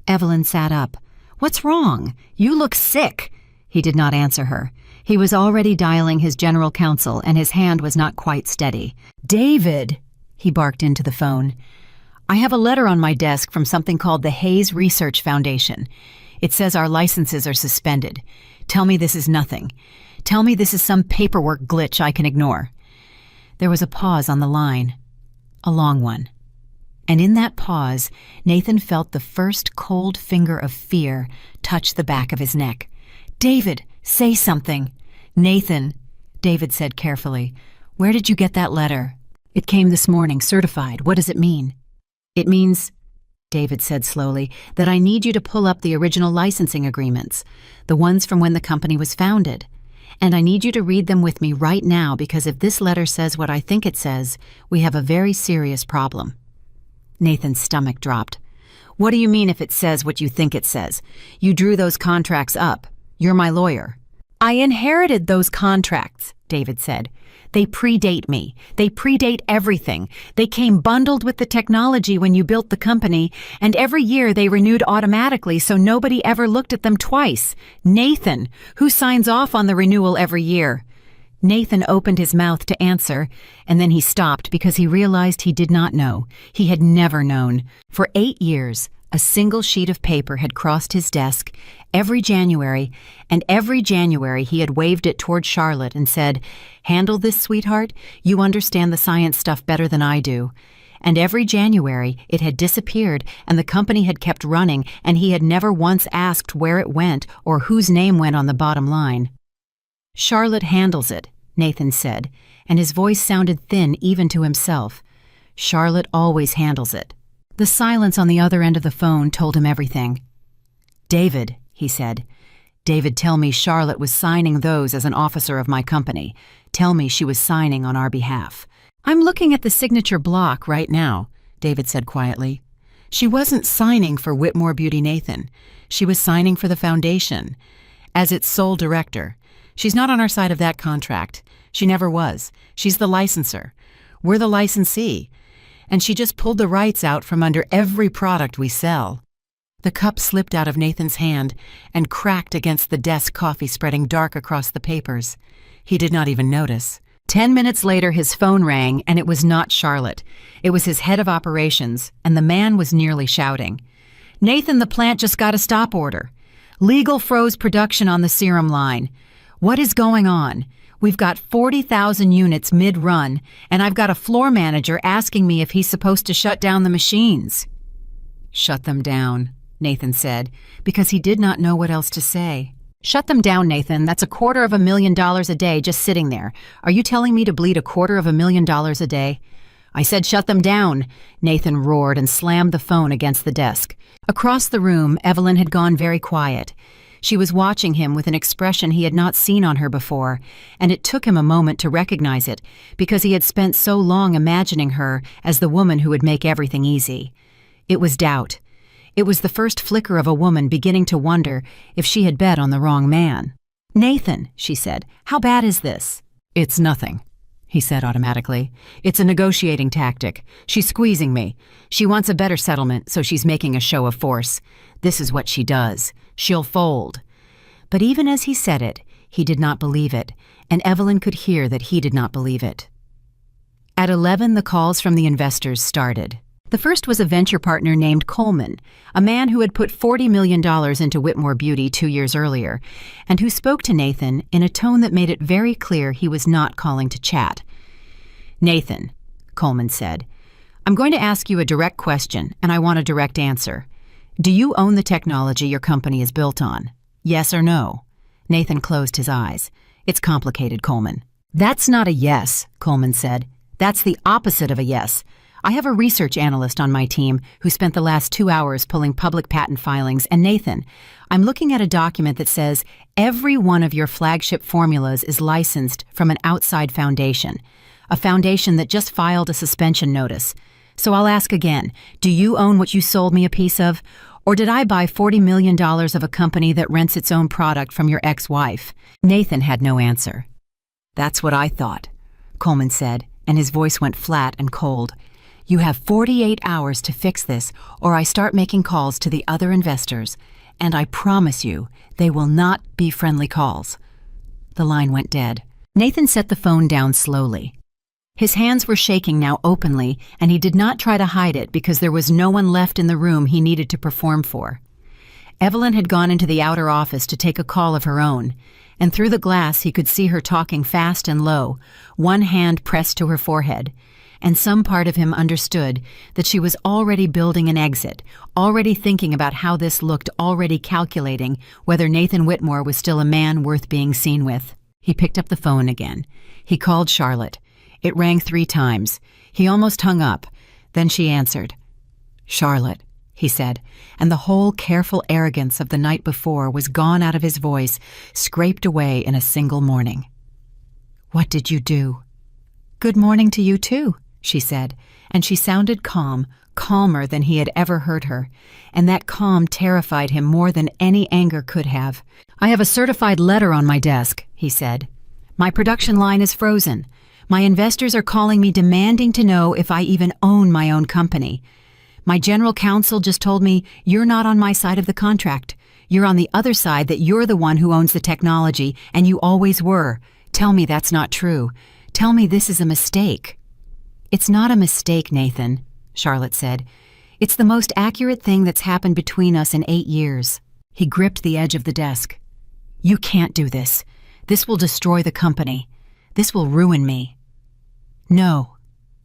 Evelyn sat up. "What's wrong? You look sick." He did not answer her. He was already dialing his general counsel, and his hand was not quite steady. "David!" he barked into the phone. "I have a letter on my desk from something called the Hayes Research Foundation. It says our licenses are suspended. Tell me this is nothing. Tell me this is some paperwork glitch I can ignore." There was a pause on the line, a long one. And in that pause, Nathan felt the first cold finger of fear touch the back of his neck. "David, say something." "Nathan," David said carefully, "where did you get that letter?" "It came this morning, certified. What does it mean?" "It means," David said slowly, "that I need you to pull up the original licensing agreements, the ones from when the company was founded. And I need you to read them with me right now, because if this letter says what I think it says, we have a very serious problem." Nathan's stomach dropped. "What do you mean if it says what you think it says? You drew those contracts up. You're my lawyer." "I inherited those contracts," David said. "They predate me. They predate everything. They came bundled with the technology when you built the company, and every year they renewed automatically so nobody ever looked at them twice. Nathan, who signs off on the renewal every year?" Nathan opened his mouth to answer, and then he stopped because he realized he did not know. He had never known. For 8 years, a single sheet of paper had crossed his desk every January, and every January he had waved it toward Charlotte and said, "Handle this, sweetheart. You understand the science stuff better than I do." And every January it had disappeared, and the company had kept running, and he had never once asked where it went or whose name went on the bottom line. "Charlotte handles it," Nathan said, and his voice sounded thin even to himself. "Charlotte always handles it." The silence on the other end of the phone told him everything. "David," he said. "David, tell me Charlotte was signing those as an officer of my company. Tell me she was signing on our behalf." "I'm looking at the signature block right now," David said quietly. "She wasn't signing for Whitmore Beauty Nathan. She was signing for the foundation, as its sole director. She's not on our side of that contract. She never was. She's the licenser. We're the licensee. And she just pulled the rights out from under every product we sell." The cup slipped out of Nathan's hand and cracked against the desk, coffee spreading dark across the papers. He did not even notice. 10 minutes later, his phone rang, and it was not Charlotte. It was his head of operations, and the man was nearly shouting. "Nathan, the plant just got a stop order. Legal froze production on the serum line. What is going on? We've got 40,000 units mid-run, and I've got a floor manager asking me if he's supposed to shut down the machines." "Shut them down," Nathan said, because he did not know what else to say. "Shut them down, Nathan. That's $250,000 a day just sitting there. Are you telling me to bleed $250,000 a day?" "I said shut them down," Nathan roared and slammed the phone against the desk. Across the room, Evelyn had gone very quiet. She was watching him with an expression he had not seen on her before, and it took him a moment to recognize it, because he had spent so long imagining her as the woman who would make everything easy. It was doubt. It was the first flicker of a woman beginning to wonder if she had bet on the wrong man. "Nathan," she said, "how bad is this?" "It's nothing," he said automatically. "It's a negotiating tactic. She's squeezing me. She wants a better settlement, so she's making a show of force. This is what she does. She'll fold." But even as he said it, he did not believe it, and Evelyn could hear that he did not believe it. At 11, the calls from the investors started. The first was a venture partner named Coleman, a man who had put $40 million into Whitmore Beauty 2 years earlier, and who spoke to Nathan in a tone that made it very clear he was not calling to chat. "Nathan," Coleman said, "I'm going to ask you a direct question, and I want a direct answer. Do you own the technology your company is built on? Yes or no?" Nathan closed his eyes. "It's complicated, Coleman." "That's not a yes," Coleman said. "That's the opposite of a yes. I have a research analyst on my team who spent the last 2 hours pulling public patent filings, and Nathan, I'm looking at a document that says every one of your flagship formulas is licensed from an outside foundation, a foundation that just filed a suspension notice. So I'll ask again, do you own what you sold me a piece of? Or did I buy $40 million of a company that rents its own product from your ex-wife?" Nathan had no answer. "That's what I thought," Coleman said, and his voice went flat and cold. "You have 48 hours to fix this, or I start making calls to the other investors, and I promise you, they will not be friendly calls." The line went dead. Nathan set the phone down slowly. His hands were shaking now openly, and he did not try to hide it because there was no one left in the room he needed to perform for. Evelyn had gone into the outer office to take a call of her own, and through the glass he could see her talking fast and low, one hand pressed to her forehead. And some part of him understood that she was already building an exit, already thinking about how this looked, already calculating whether Nathan Whitmore was still a man worth being seen with. He picked up the phone again. He called Charlotte. It rang 3 times. He almost hung up. Then she answered. "Charlotte," he said, and the whole careful arrogance of the night before was gone out of his voice, scraped away in a single morning. "What did you do?" "Good morning to you too," she said, and she sounded calm, calmer than he had ever heard her, and that calm terrified him more than any anger could have. "I have a certified letter on my desk," he said. "My production line is frozen. My investors are calling me demanding to know if I even own my own company. My general counsel just told me you're not on my side of the contract. You're on the other side, that you're the one who owns the technology, and you always were. Tell me that's not true. Tell me this is a mistake." "It's not a mistake, Nathan," Charlotte said. "It's the most accurate thing that's happened between us in 8 years." He gripped the edge of the desk. "You can't do this. This will destroy the company. This will ruin me." "No,"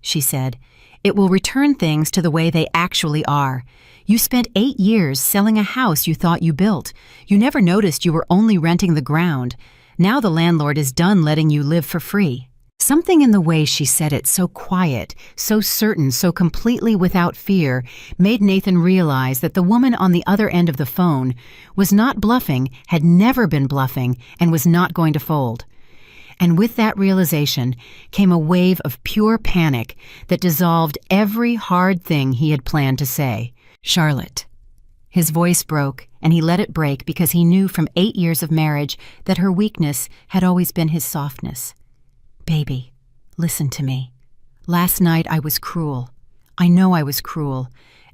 she said. "It will return things to the way they actually are. You spent 8 years selling a house you thought you built. You never noticed you were only renting the ground. Now the landlord is done letting you live for free." Something in the way she said it, so quiet, so certain, so completely without fear, made Nathan realize that the woman on the other end of the phone was not bluffing, had never been bluffing, and was not going to fold. And with that realization came a wave of pure panic that dissolved every hard thing he had planned to say. "Charlotte." His voice broke, and he let it break because he knew from 8 years of marriage that her weakness had always been his softness. "Baby, listen to me. Last night I was cruel. I know I was cruel.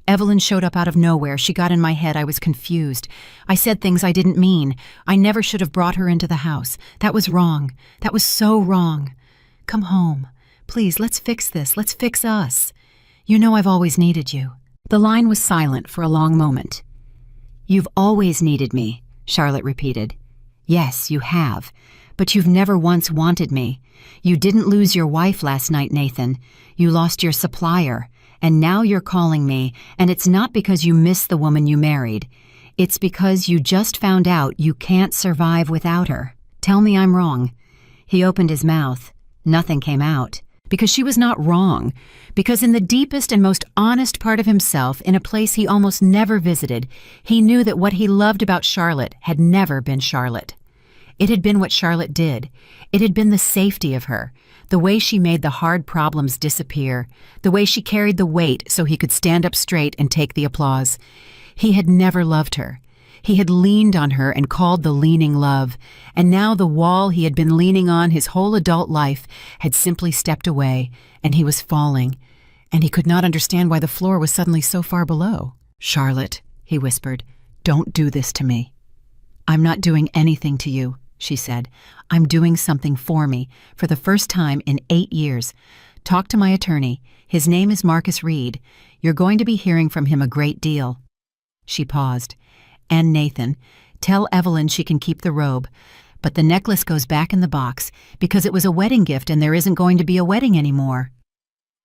Evelyn showed up out of nowhere. She got in my head. I was confused. I said things I didn't mean. I never should have brought her into the house. That was wrong. That was so wrong. Come home. Please, let's fix this. Let's fix us. You know I've always needed you." The line was silent for a long moment. "You've always needed me," Charlotte repeated. "Yes, you have. But you've never once wanted me. You didn't lose your wife last night, Nathan. You lost your supplier. And now you're calling me, and it's not because you miss the woman you married. It's because you just found out you can't survive without her. Tell me I'm wrong." He opened his mouth. Nothing came out. Because she was not wrong. Because in the deepest and most honest part of himself, in a place he almost never visited, he knew that what he loved about Charlotte had never been Charlotte. It had been what Charlotte did. It had been the safety of her, the way she made the hard problems disappear, the way she carried the weight so he could stand up straight and take the applause. He had never loved her. He had leaned on her and called the leaning love, and now the wall he had been leaning on his whole adult life had simply stepped away, and he was falling, and he could not understand why the floor was suddenly so far below. "Charlotte," he whispered, "don't do this to me." "I'm not doing anything to you," she said. "I'm doing something for me, for the first time in 8 years. Talk to my attorney. His name is Marcus Reed. You're going to be hearing from him a great deal." She paused. "And Nathan, tell Evelyn she can keep the robe, but the necklace goes back in the box because it was a wedding gift and there isn't going to be a wedding anymore."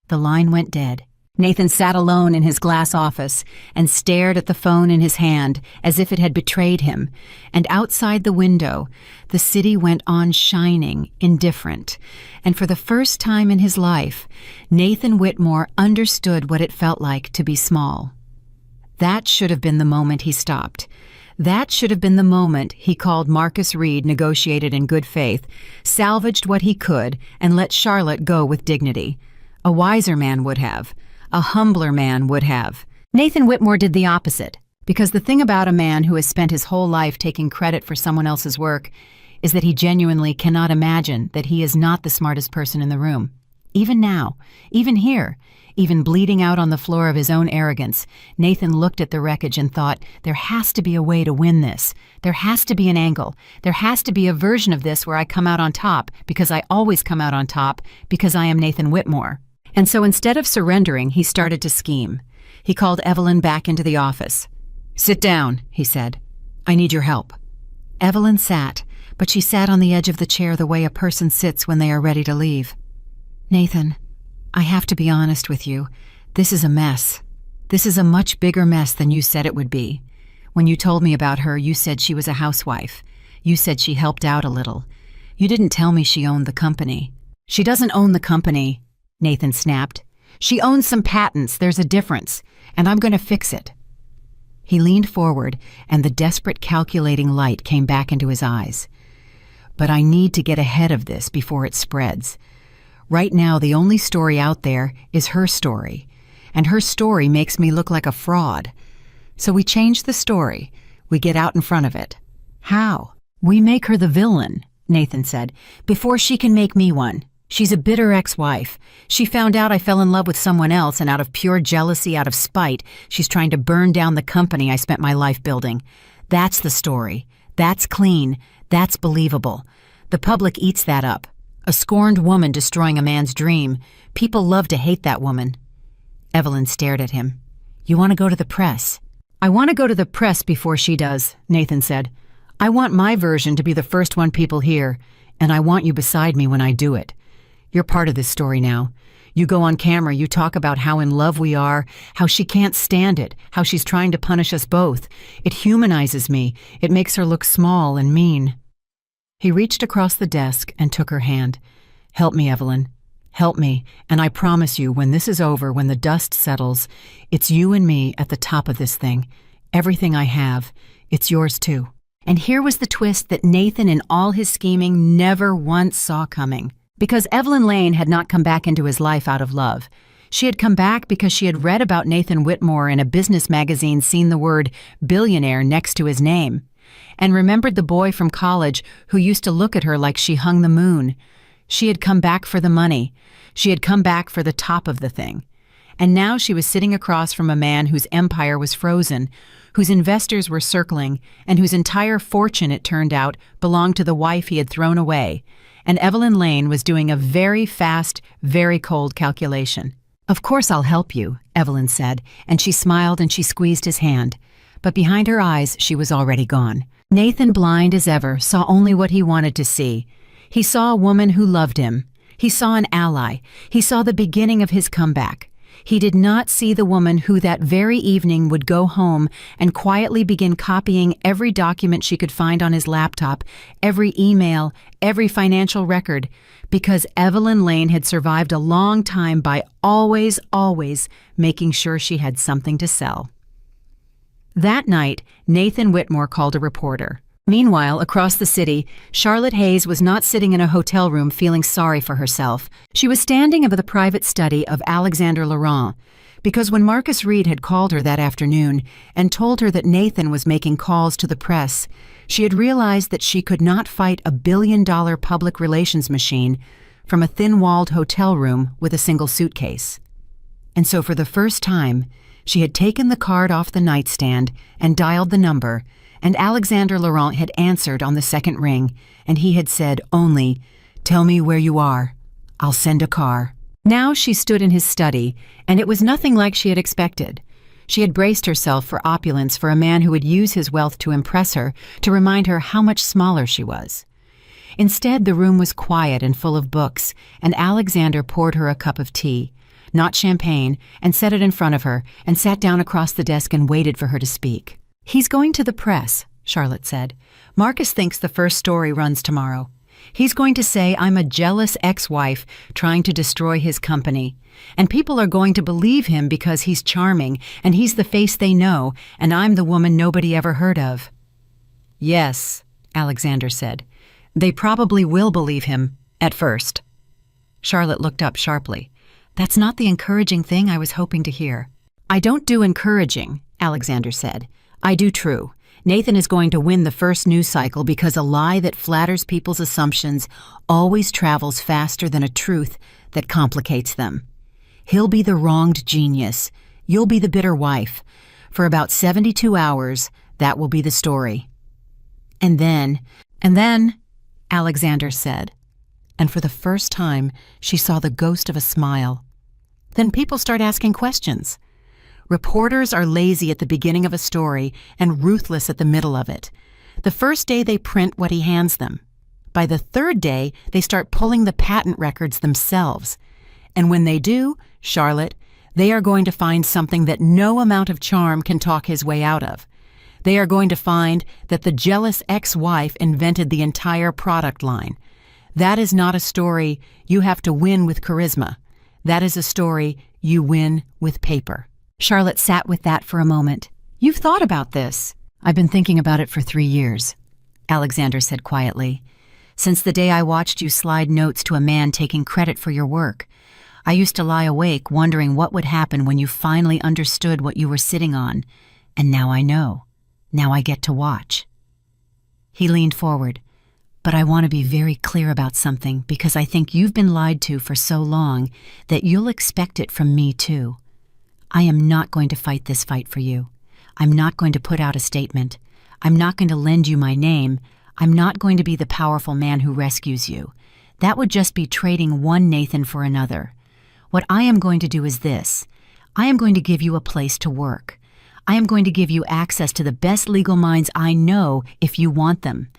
The line went dead. Nathan sat alone in his glass office and stared at the phone in his hand as if it had betrayed him, and outside the window, the city went on shining, indifferent, and for the first time in his life, Nathan Whitmore understood what it felt like to be small. That should have been the moment he stopped. That should have been the moment he called Marcus Reed, negotiated in good faith, salvaged what he could, and let Charlotte go with dignity. A wiser man would have. A humbler man would have. Nathan Whitmore did the opposite, because the thing about a man who has spent his whole life taking credit for someone else's work is that he genuinely cannot imagine that he is not the smartest person in the room. Even now, even here, even bleeding out on the floor of his own arrogance, Nathan looked at the wreckage and thought, there has to be a way to win this. There has to be an angle. There has to be a version of this where I come out on top, because I always come out on top, because I am Nathan Whitmore. And so instead of surrendering, he started to scheme. He called Evelyn back into the office. "Sit down," he said. "I need your help." Evelyn sat, but she sat on the edge of the chair the way a person sits when they are ready to leave. "Nathan, I have to be honest with you. This is a mess. This is a much bigger mess than you said it would be. When you told me about her, you said she was a housewife. You said she helped out a little. You didn't tell me she owned the company." "She doesn't own the company," Nathan snapped. "She owns some patents, there's a difference, and I'm going to fix it." He leaned forward, and the desperate calculating light came back into his eyes. "But I need to get ahead of this before it spreads. Right now, the only story out there is her story, and her story makes me look like a fraud. So we change the story. We get out in front of it." "How?" "We make her the villain," Nathan said, "before she can make me one. She's a bitter ex-wife. She found out I fell in love with someone else, and out of pure jealousy, out of spite, she's trying to burn down the company I spent my life building. That's the story. That's clean. That's believable. The public eats that up. A scorned woman destroying a man's dream. People love to hate that woman." Evelyn stared at him. "You want to go to the press?" "I want to go to the press before she does," Nathan said. "I want my version to be the first one people hear, and I want you beside me when I do it. You're part of this story now. You go on camera, you talk about how in love we are, how she can't stand it, how she's trying to punish us both. It humanizes me. It makes her look small and mean." He reached across the desk and took her hand. "Help me, Evelyn. Help me, and I promise you, when this is over, when the dust settles, it's you and me at the top of this thing. Everything I have, it's yours too." And here was the twist that Nathan, in all his scheming, never once saw coming. Because Evelyn Lane had not come back into his life out of love. She had come back because she had read about Nathan Whitmore in a business magazine, seen the word billionaire next to his name, and remembered the boy from college who used to look at her like she hung the moon. She had come back for the money. She had come back for the top of the thing. And now she was sitting across from a man whose empire was frozen, whose investors were circling, and whose entire fortune, it turned out, belonged to the wife he had thrown away. And Evelyn Lane was doing a very fast, very cold calculation. "Of course I'll help you," Evelyn said, and she smiled and she squeezed his hand. But behind her eyes, she was already gone. Nathan, blind as ever, saw only what he wanted to see. He saw a woman who loved him. He saw an ally. He saw the beginning of his comeback. He did not see the woman who that very evening would go home and quietly begin copying every document she could find on his laptop, every email, every financial record, because Evelyn Lane had survived a long time by always making sure she had something to sell. That night, Nathan Whitmore called a reporter. Meanwhile, across the city, Charlotte Hayes was not sitting in a hotel room feeling sorry for herself. She was standing in the private study of Alexander Laurent, because when Marcus Reed had called her that afternoon and told her that Nathan was making calls to the press, she had realized that she could not fight a billion-dollar public relations machine from a thin-walled hotel room with a single suitcase. And so for the first time, she had taken the card off the nightstand and dialed the number, and Alexander Laurent had answered on the second ring, and he had said only, "Tell me where you are. I'll send a car." Now she stood in his study, and it was nothing like she had expected. She had braced herself for opulence for a man who would use his wealth to impress her, to remind her how much smaller she was. Instead, the room was quiet and full of books, and Alexander poured her a cup of tea, not champagne, and set it in front of her, and sat down across the desk and waited for her to speak. "He's going to the press," Charlotte said. "Marcus thinks the first story runs tomorrow. He's going to say I'm a jealous ex-wife trying to destroy his company. And people are going to believe him because he's charming, and he's the face they know, and I'm the woman nobody ever heard of." "Yes," Alexander said. "They probably will believe him, at first." Charlotte looked up sharply. "That's not the encouraging thing I was hoping to hear." "I don't do encouraging," Alexander said. "I do true. Nathan is going to win the first news cycle because a lie that flatters people's assumptions always travels faster than a truth that complicates them. He'll be the wronged genius. You'll be the bitter wife. For about 72 hours, that will be the story." And then, Alexander said, and for the first time, she saw the ghost of a smile. "Then people start asking questions. Reporters are lazy at the beginning of a story and ruthless at the middle of it. The first day they print what he hands them. By the third day, they start pulling the patent records themselves. And when they do, Charlotte, they are going to find something that no amount of charm can talk his way out of. They are going to find that the jealous ex-wife invented the entire product line. That is not a story you have to win with charisma. That is a story you win with paper." Charlotte sat with that for a moment. "You've thought about this." "I've been thinking about it for 3 years," Alexander said quietly. "Since the day I watched you slide notes to a man taking credit for your work. I used to lie awake wondering what would happen when you finally understood what you were sitting on. And now I know. Now I get to watch." He leaned forward. "But I want to be very clear about something because I think you've been lied to for so long that you'll expect it from me too. I am not going to fight this fight for you. I'm not going to put out a statement. I'm not going to lend you my name. I'm not going to be the powerful man who rescues you. That would just be trading one Nathan for another. What I am going to do is this. I am going to give you a place to work. I am going to give you access to the best legal minds I know if you want them.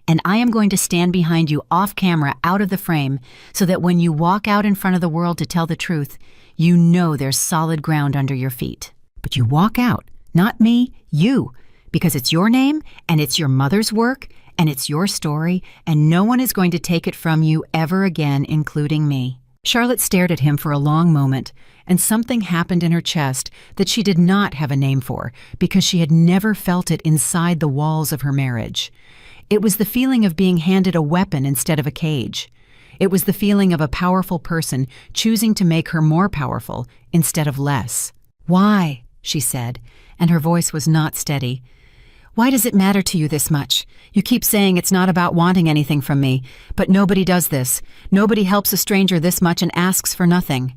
And I am going to stand behind you off camera, out of the frame, so that when you walk out in front of the world to tell the truth, you know there's solid ground under your feet. But you walk out, not me, you, because it's your name, and it's your mother's work, and it's your story, and no one is going to take it from you ever again, including me." Charlotte stared at him for a long moment, and something happened in her chest that she did not have a name for because she had never felt it inside the walls of her marriage. It was the feeling of being handed a weapon instead of a cage. It was the feeling of a powerful person choosing to make her more powerful instead of less. "Why?" she said, and her voice was not steady. "Why does it matter to you this much? You keep saying it's not about wanting anything from me, but nobody does this. Nobody helps a stranger this much and asks for nothing."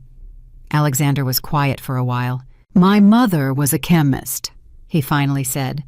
Alexander was quiet for a while. "My mother was a chemist," he finally said.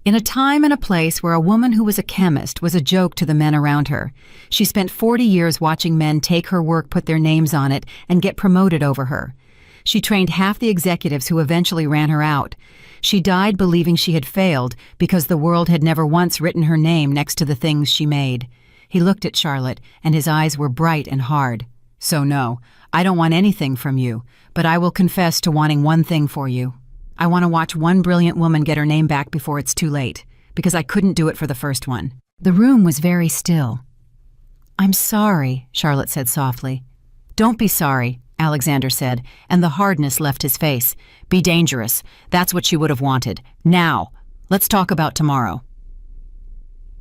"In a time and a place where a woman who was a chemist was a joke to the men around her. She spent 40 years watching men take her work, put their names on it, and get promoted over her. She trained half the executives who eventually ran her out. She died believing she had failed because the world had never once written her name next to the things she made." He looked at Charlotte, and his eyes were bright and hard. "So no, I don't want anything from you, but I will confess to wanting one thing for you. I want to watch one brilliant woman get her name back before it's too late, because I couldn't do it for the first one." The room was very still. "I'm sorry," Charlotte said softly. "Don't be sorry," Alexander said, and the hardness left his face. "Be dangerous. That's what she would have wanted. Now, let's talk about tomorrow."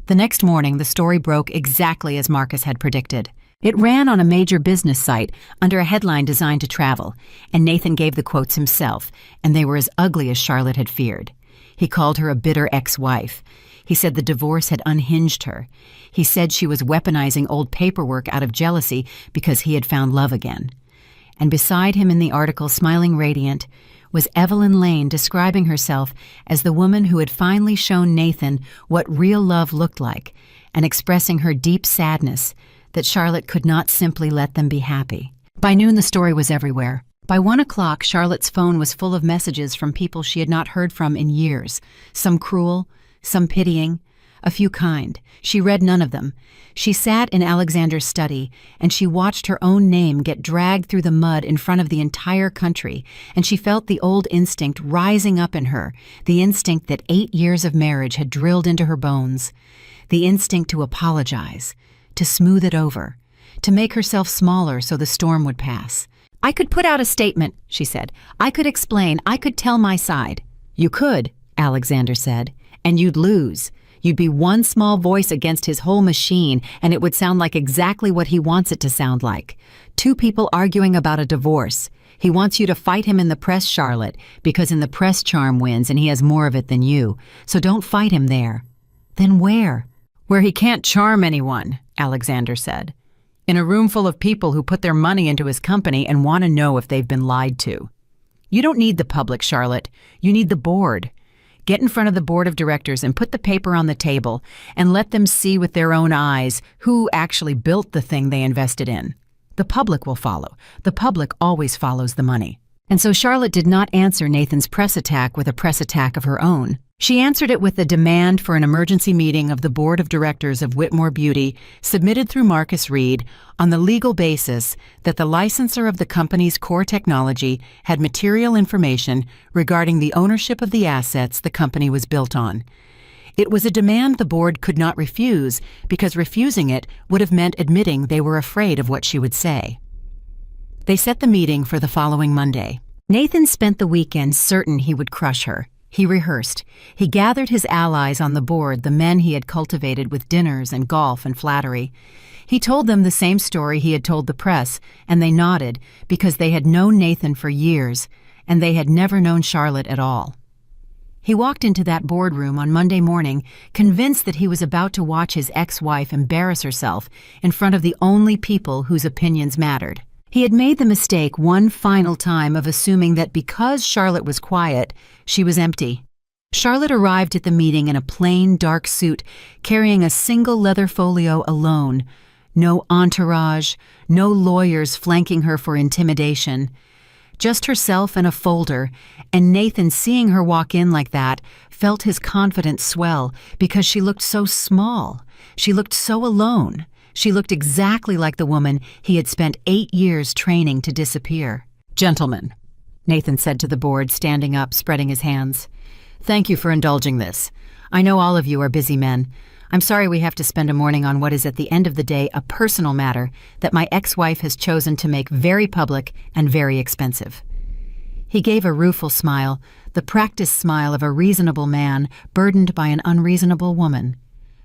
The next morning, the story broke exactly as Marcus had predicted. It ran on a major business site under a headline designed to travel, and Nathan gave the quotes himself, and they were as ugly as Charlotte had feared. He called her a bitter ex-wife. He said the divorce had unhinged her. He said she was weaponizing old paperwork out of jealousy because he had found love again. And beside him in the article, smiling radiant, was Evelyn Lane describing herself as the woman who had finally shown Nathan what real love looked like, and expressing her deep sadness that Charlotte could not simply let them be happy. By noon, the story was everywhere. By 1 o'clock, Charlotte's phone was full of messages from people she had not heard from in years, some cruel, some pitying, a few kind. She read none of them. She sat in Alexander's study, and she watched her own name get dragged through the mud in front of the entire country, and she felt the old instinct rising up in her, the instinct that 8 years of marriage had drilled into her bones, the instinct to apologize, to smooth it over, to make herself smaller so the storm would pass. "I could put out a statement," she said. "I could explain. I could tell my side." "You could," Alexander said, "and you'd lose. You'd be one small voice against his whole machine, and it would sound like exactly what he wants it to sound like. Two people arguing about a divorce. He wants you to fight him in the press, Charlotte, because in the press charm wins and he has more of it than you. So don't fight him there." "Then where?" "Where he can't charm anyone," Alexander said. "In a room full of people who put their money into his company and want to know if they've been lied to. You don't need the public, Charlotte. You need the board. Get in front of the board of directors and put the paper on the table and let them see with their own eyes who actually built the thing they invested in. The public will follow. The public always follows the money." And so Charlotte did not answer Nathan's press attack with a press attack of her own. She answered it with a demand for an emergency meeting of the board of directors of Whitmore Beauty, submitted through Marcus Reed, on the legal basis that the licensor of the company's core technology had material information regarding the ownership of the assets the company was built on. It was a demand the board could not refuse, because refusing it would have meant admitting they were afraid of what she would say. They set the meeting for the following Monday. Nathan spent the weekend certain he would crush her. He rehearsed. He gathered his allies on the board, the men he had cultivated with dinners and golf and flattery. He told them the same story he had told the press, and they nodded because they had known Nathan for years, and they had never known Charlotte at all. He walked into that boardroom on Monday morning, convinced that he was about to watch his ex-wife embarrass herself in front of the only people whose opinions mattered. He had made the mistake one final time of assuming that because Charlotte was quiet, she was empty. Charlotte arrived at the meeting in a plain, dark suit, carrying a single leather folio alone. No entourage, no lawyers flanking her for intimidation. Just herself and a folder, and Nathan, seeing her walk in like that, felt his confidence swell because she looked so small. She looked so alone. She looked exactly like the woman he had spent 8 years training to disappear. "Gentlemen," Nathan said to the board, standing up, spreading his hands. "Thank you for indulging this. I know all of you are busy men. I'm sorry we have to spend a morning on what is at the end of the day a personal matter that my ex-wife has chosen to make very public and very expensive." He gave a rueful smile, the practiced smile of a reasonable man burdened by an unreasonable woman.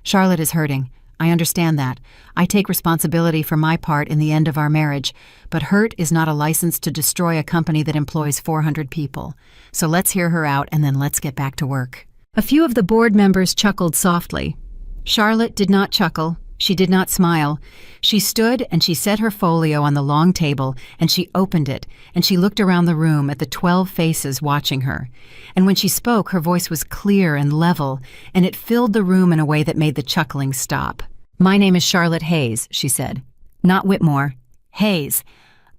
"Charlotte is hurting. I understand that. I take responsibility for my part in the end of our marriage, but hurt is not a license to destroy a company that employs 400 people. So let's hear her out and then let's get back to work." A few of the board members chuckled softly. Charlotte did not chuckle. She did not smile. She stood and she set her folio on the long table and she opened it and she looked around the room at the 12 faces watching her. And when she spoke, her voice was clear and level, and it filled the room in a way that made the chuckling stop. "My name is Charlotte Hayes," she said. "Not Whitmore. Hayes.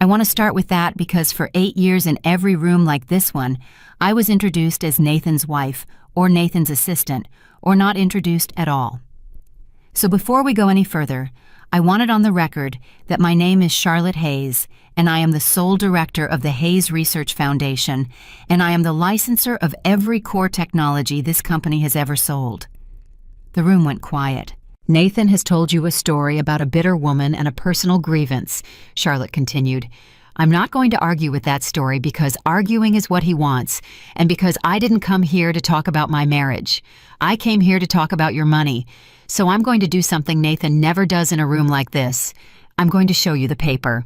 I want to start with that because for 8 years in every room like this one, I was introduced as Nathan's wife or Nathan's assistant, or not introduced at all. So before we go any further, I want it on the record that my name is Charlotte Hayes, and I am the sole director of the Hayes Research Foundation, and I am the licensor of every core technology this company has ever sold." The room went quiet. "Nathan has told you a story about a bitter woman and a personal grievance," Charlotte continued. "I'm not going to argue with that story because arguing is what he wants, and because I didn't come here to talk about my marriage. I came here to talk about your money. So I'm going to do something Nathan never does in a room like this. I'm going to show you the paper."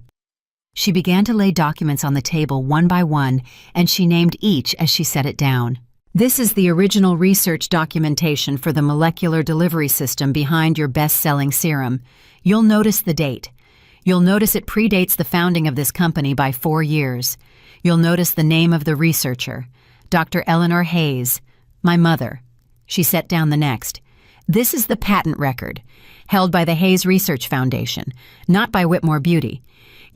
She began to lay documents on the table one by one, and she named each as she set it down. "This is the original research documentation for the molecular delivery system behind your best-selling serum. You'll notice the date. You'll notice it predates the founding of this company by 4 years. You'll notice the name of the researcher, Dr. Eleanor Hayes, my mother." She set down the next. "This is the patent record, held by the Hayes Research Foundation, not by Whitmore Beauty.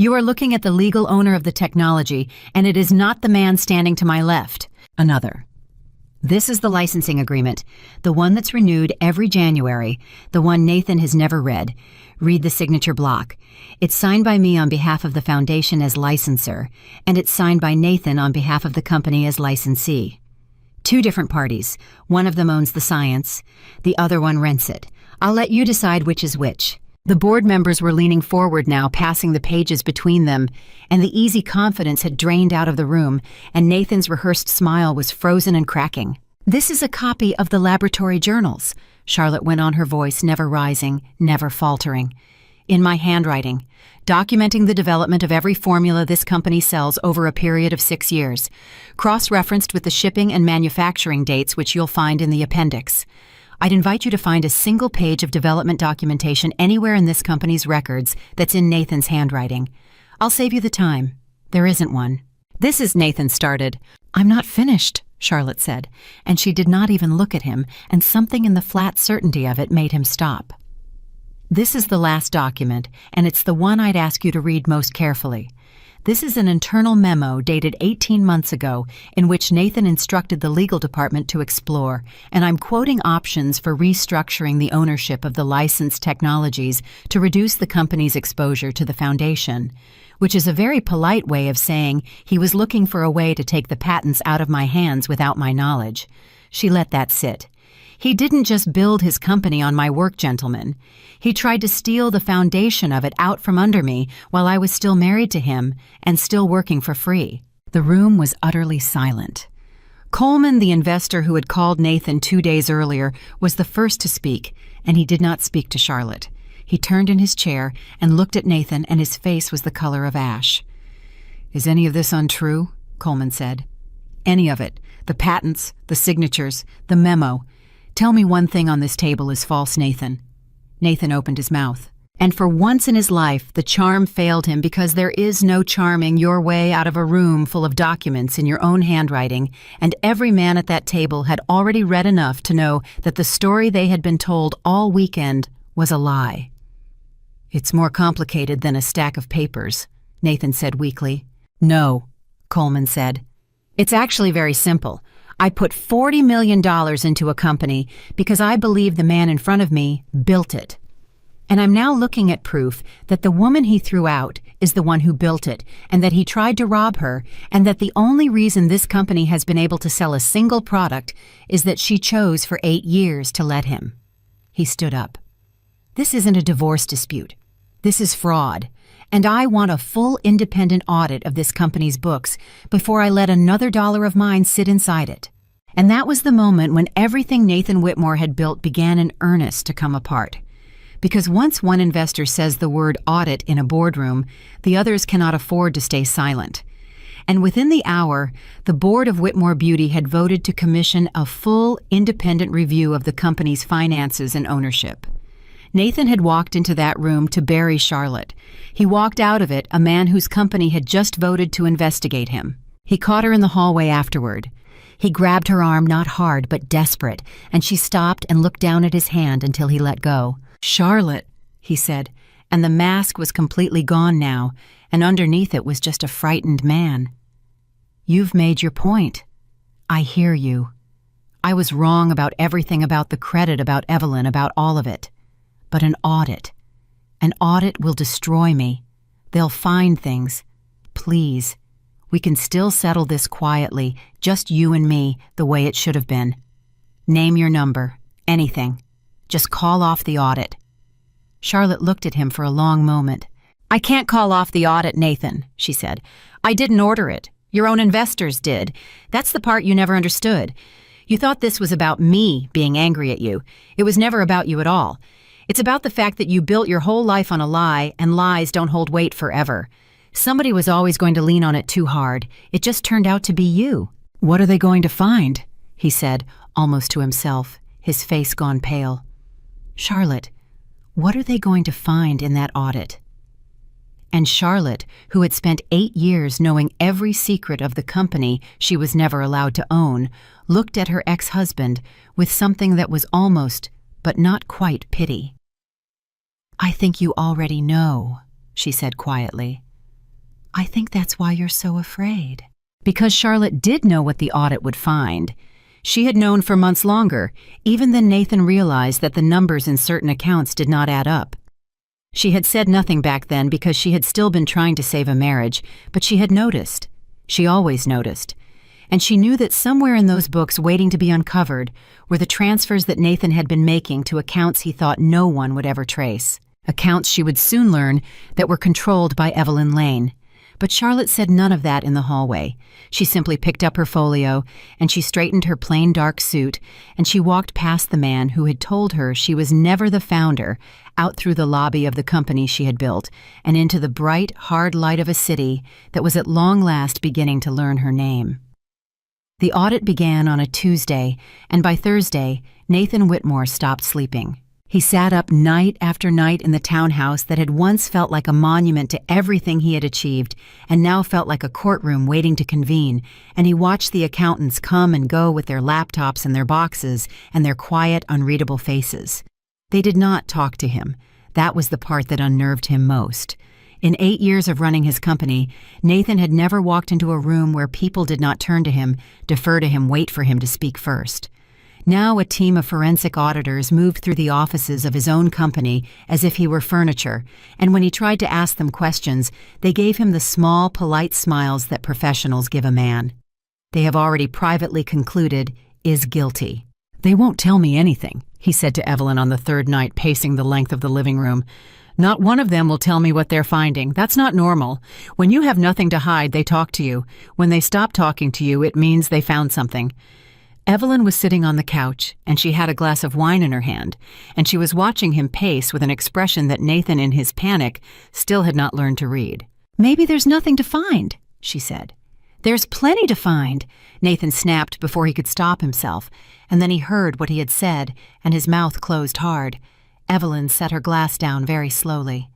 You are looking at the legal owner of the technology, and it is not the man standing to my left. Another. This is the licensing agreement, the one that's renewed every January, the one Nathan has never read. Read the signature block. It's signed by me on behalf of the foundation as licensor, and it's signed by Nathan on behalf of the company as licensee. 2 different parties. One of them owns the science, the other one rents it. I'll let you decide which is which. The board members were leaning forward now, passing the pages between them, and the easy confidence had drained out of the room, and Nathan's rehearsed smile was frozen and cracking. This is a copy of the laboratory journals, Charlotte went on, her voice never rising, never faltering. In my handwriting, documenting the development of every formula this company sells over a period of 6 years, cross-referenced with the shipping and manufacturing dates which you'll find in the appendix. I'd invite you to find a single page of development documentation anywhere in this company's records that's in Nathan's handwriting. I'll save you the time. There isn't one. This is Nathan started. I'm not finished, Charlotte said, and she did not even look at him, and something in the flat certainty of it made him stop. This is the last document, and it's the one I'd ask you to read most carefully. This is an internal memo dated 18 months ago in which Nathan instructed the legal department to explore, and I'm quoting options for restructuring the ownership of the licensed technologies to reduce the company's exposure to the foundation, which is a very polite way of saying he was looking for a way to take the patents out of my hands without my knowledge. She let that sit. He didn't just build his company on my work, gentlemen. He tried to steal the foundation of it out from under me while I was still married to him and still working for free. The room was utterly silent. Coleman, the investor who had called Nathan 2 days earlier, was the first to speak, and he did not speak to Charlotte. He turned in his chair and looked at Nathan, and his face was the color of ash. "Is any of this untrue?" Coleman said. "Any of it. The patents, the signatures, the memo. Tell me one thing on this table is false, Nathan." Nathan opened his mouth. And for once in his life, the charm failed him, because there is no charming your way out of a room full of documents in your own handwriting, and every man at that table had already read enough to know that the story they had been told all weekend was a lie. "It's more complicated than a stack of papers," Nathan said weakly. "No," Coleman said. "It's actually very simple. I put $40 million into a company because I believe the man in front of me built it. And I'm now looking at proof that the woman he threw out is the one who built it, and that he tried to rob her, and that the only reason this company has been able to sell a single product is that she chose for 8 years to let him." He stood up. "This isn't a divorce dispute. This is fraud. And I want a full independent audit of this company's books before I let another dollar of mine sit inside it." And that was the moment when everything Nathan Whitmore had built began in earnest to come apart. Because once one investor says the word audit in a boardroom, the others cannot afford to stay silent. And within the hour, the board of Whitmore Beauty had voted to commission a full independent review of the company's finances and ownership. Nathan had walked into that room to bury Charlotte. He walked out of it a man whose company had just voted to investigate him. He caught her in the hallway afterward. He grabbed her arm, not hard but desperate, and she stopped and looked down at his hand until he let go. "Charlotte," he said, and the mask was completely gone now, and underneath it was just a frightened man. "You've made your point. I hear you. I was wrong about everything, about the credit, about Evelyn, about all of it. But an audit will destroy me. They'll find things. Please, we can still settle this quietly, just you and me, the way it should have been. Name your number, anything. Just call off the audit." Charlotte looked at him for a long moment. "I can't call off the audit, Nathan," she said. "I didn't order it. Your own investors did. That's the part you never understood. You thought this was about me being angry at you. It was never about you at all. It's about the fact that you built your whole life on a lie, and lies don't hold weight forever. Somebody was always going to lean on it too hard. It just turned out to be you." "What are they going to find?" he said, almost to himself, his face gone pale. "Charlotte, what are they going to find in that audit?" And Charlotte, who had spent 8 years knowing every secret of the company she was never allowed to own, looked at her ex-husband with something that was almost, but not quite, pity. "I think you already know," she said quietly. I think that's why you're so afraid. Because Charlotte did know what the audit would find. She had known for months longer, even then Nathan realized that the numbers in certain accounts did not add up. She had said nothing back then because she had still been trying to save a marriage, but she had noticed. She always noticed. And she knew that somewhere in those books waiting to be uncovered were the transfers that Nathan had been making to accounts he thought no one would ever trace. Accounts she would soon learn that were controlled by Evelyn Lane. But Charlotte said none of that in the hallway. She simply picked up her folio, and she straightened her plain dark suit, and she walked past the man who had told her she was never the founder, out through the lobby of the company she had built, and into the bright, hard light of a city that was at long last beginning to learn her name. The audit began on a Tuesday, and by Thursday, Nathan Whitmore stopped sleeping. He sat up night after night in the townhouse that had once felt like a monument to everything he had achieved and now felt like a courtroom waiting to convene, and he watched the accountants come and go with their laptops and their boxes and their quiet, unreadable faces. They did not talk to him. That was the part that unnerved him most. In 8 years of running his company, Nathan had never walked into a room where people did not turn to him, defer to him, wait for him to speak first. Now a team of forensic auditors moved through the offices of his own company as if he were furniture, and when he tried to ask them questions, they gave him the small, polite smiles that professionals give a man. They have already privately concluded, is guilty. They won't tell me anything, he said to Evelyn on the third night, pacing the length of the living room. Not one of them will tell me what they're finding. That's not normal. When you have nothing to hide, they talk to you. When they stop talking to you, it means they found something. Evelyn was sitting on the couch, and she had a glass of wine in her hand, and she was watching him pace with an expression that Nathan, in his panic, still had not learned to read. Maybe there's nothing to find, she said. There's plenty to find, Nathan snapped before he could stop himself, and then he heard what he had said, and his mouth closed hard. Evelyn set her glass down very slowly.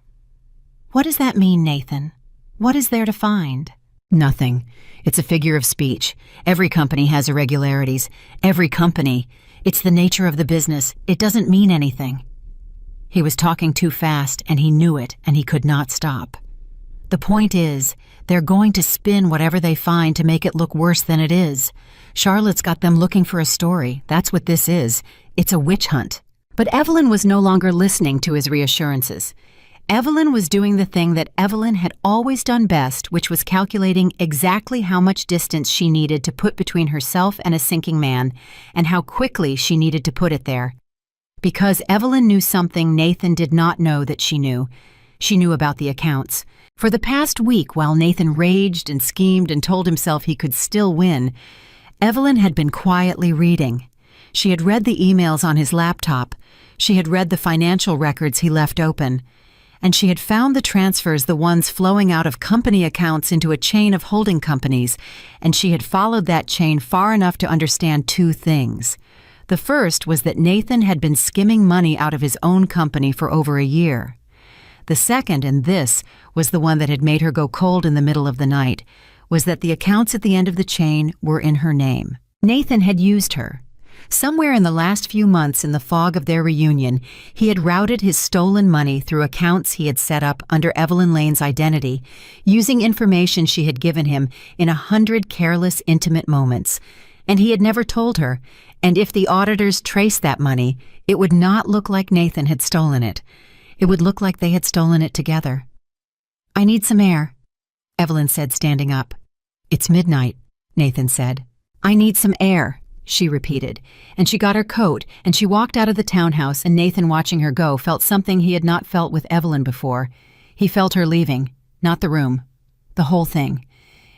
What does that mean, Nathan? What is there to find? Nothing. It's a figure of speech. Every company has irregularities. Every company. It's the nature of the business. It doesn't mean anything. He was talking too fast, and he knew it, and he could not stop. The point is, they're going to spin whatever they find to make it look worse than it is. Charlotte's got them looking for a story. That's what this is. It's a witch hunt. But Evelyn was no longer listening to his reassurances. Evelyn was doing the thing that Evelyn had always done best, which was calculating exactly how much distance she needed to put between herself and a sinking man, and how quickly she needed to put it there. Because Evelyn knew something Nathan did not know that she knew. She knew about the accounts. For the past week, while Nathan raged and schemed and told himself he could still win, Evelyn had been quietly reading. She had read the emails on his laptop. She had read the financial records he left open. And she had found the transfers, the ones flowing out of company accounts into a chain of holding companies, and she had followed that chain far enough to understand two things. The first was that Nathan had been skimming money out of his own company for over a year. The second, and this was the one that had made her go cold in the middle of the night, was that the accounts at the end of the chain were in her name. Nathan had used her. Somewhere in the last few months in the fog of their reunion, he had routed his stolen money through accounts he had set up under Evelyn Lane's identity, using information she had given him in 100 careless, intimate moments. And he had never told her, and if the auditors traced that money, it would not look like Nathan had stolen it. It would look like they had stolen it together. I need some air, Evelyn said, standing up. It's midnight, Nathan said. I need some air, she repeated, and she got her coat, and she walked out of the townhouse, and Nathan, watching her go, felt something he had not felt with Evelyn before. He felt her leaving, not the room, the whole thing.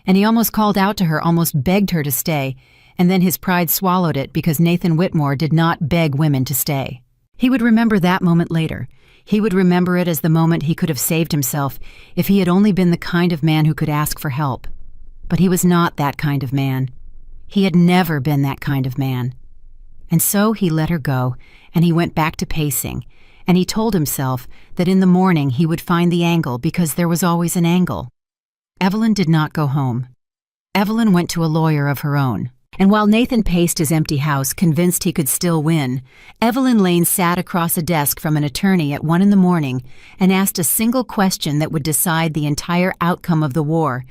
And he almost called out to her, almost begged her to stay, and then his pride swallowed it because Nathan Whitmore did not beg women to stay. He would remember that moment later. He would remember it as the moment he could have saved himself if he had only been the kind of man who could ask for help. But he was not that kind of man. He had never been that kind of man. And so he let her go, and he went back to pacing, and he told himself that in the morning he would find the angle because there was always an angle. Evelyn did not go home. Evelyn went to a lawyer of her own. And while Nathan paced his empty house, convinced he could still win, Evelyn Lane sat across a desk from an attorney at 1 a.m. and asked a single question that would decide the entire outcome of the war.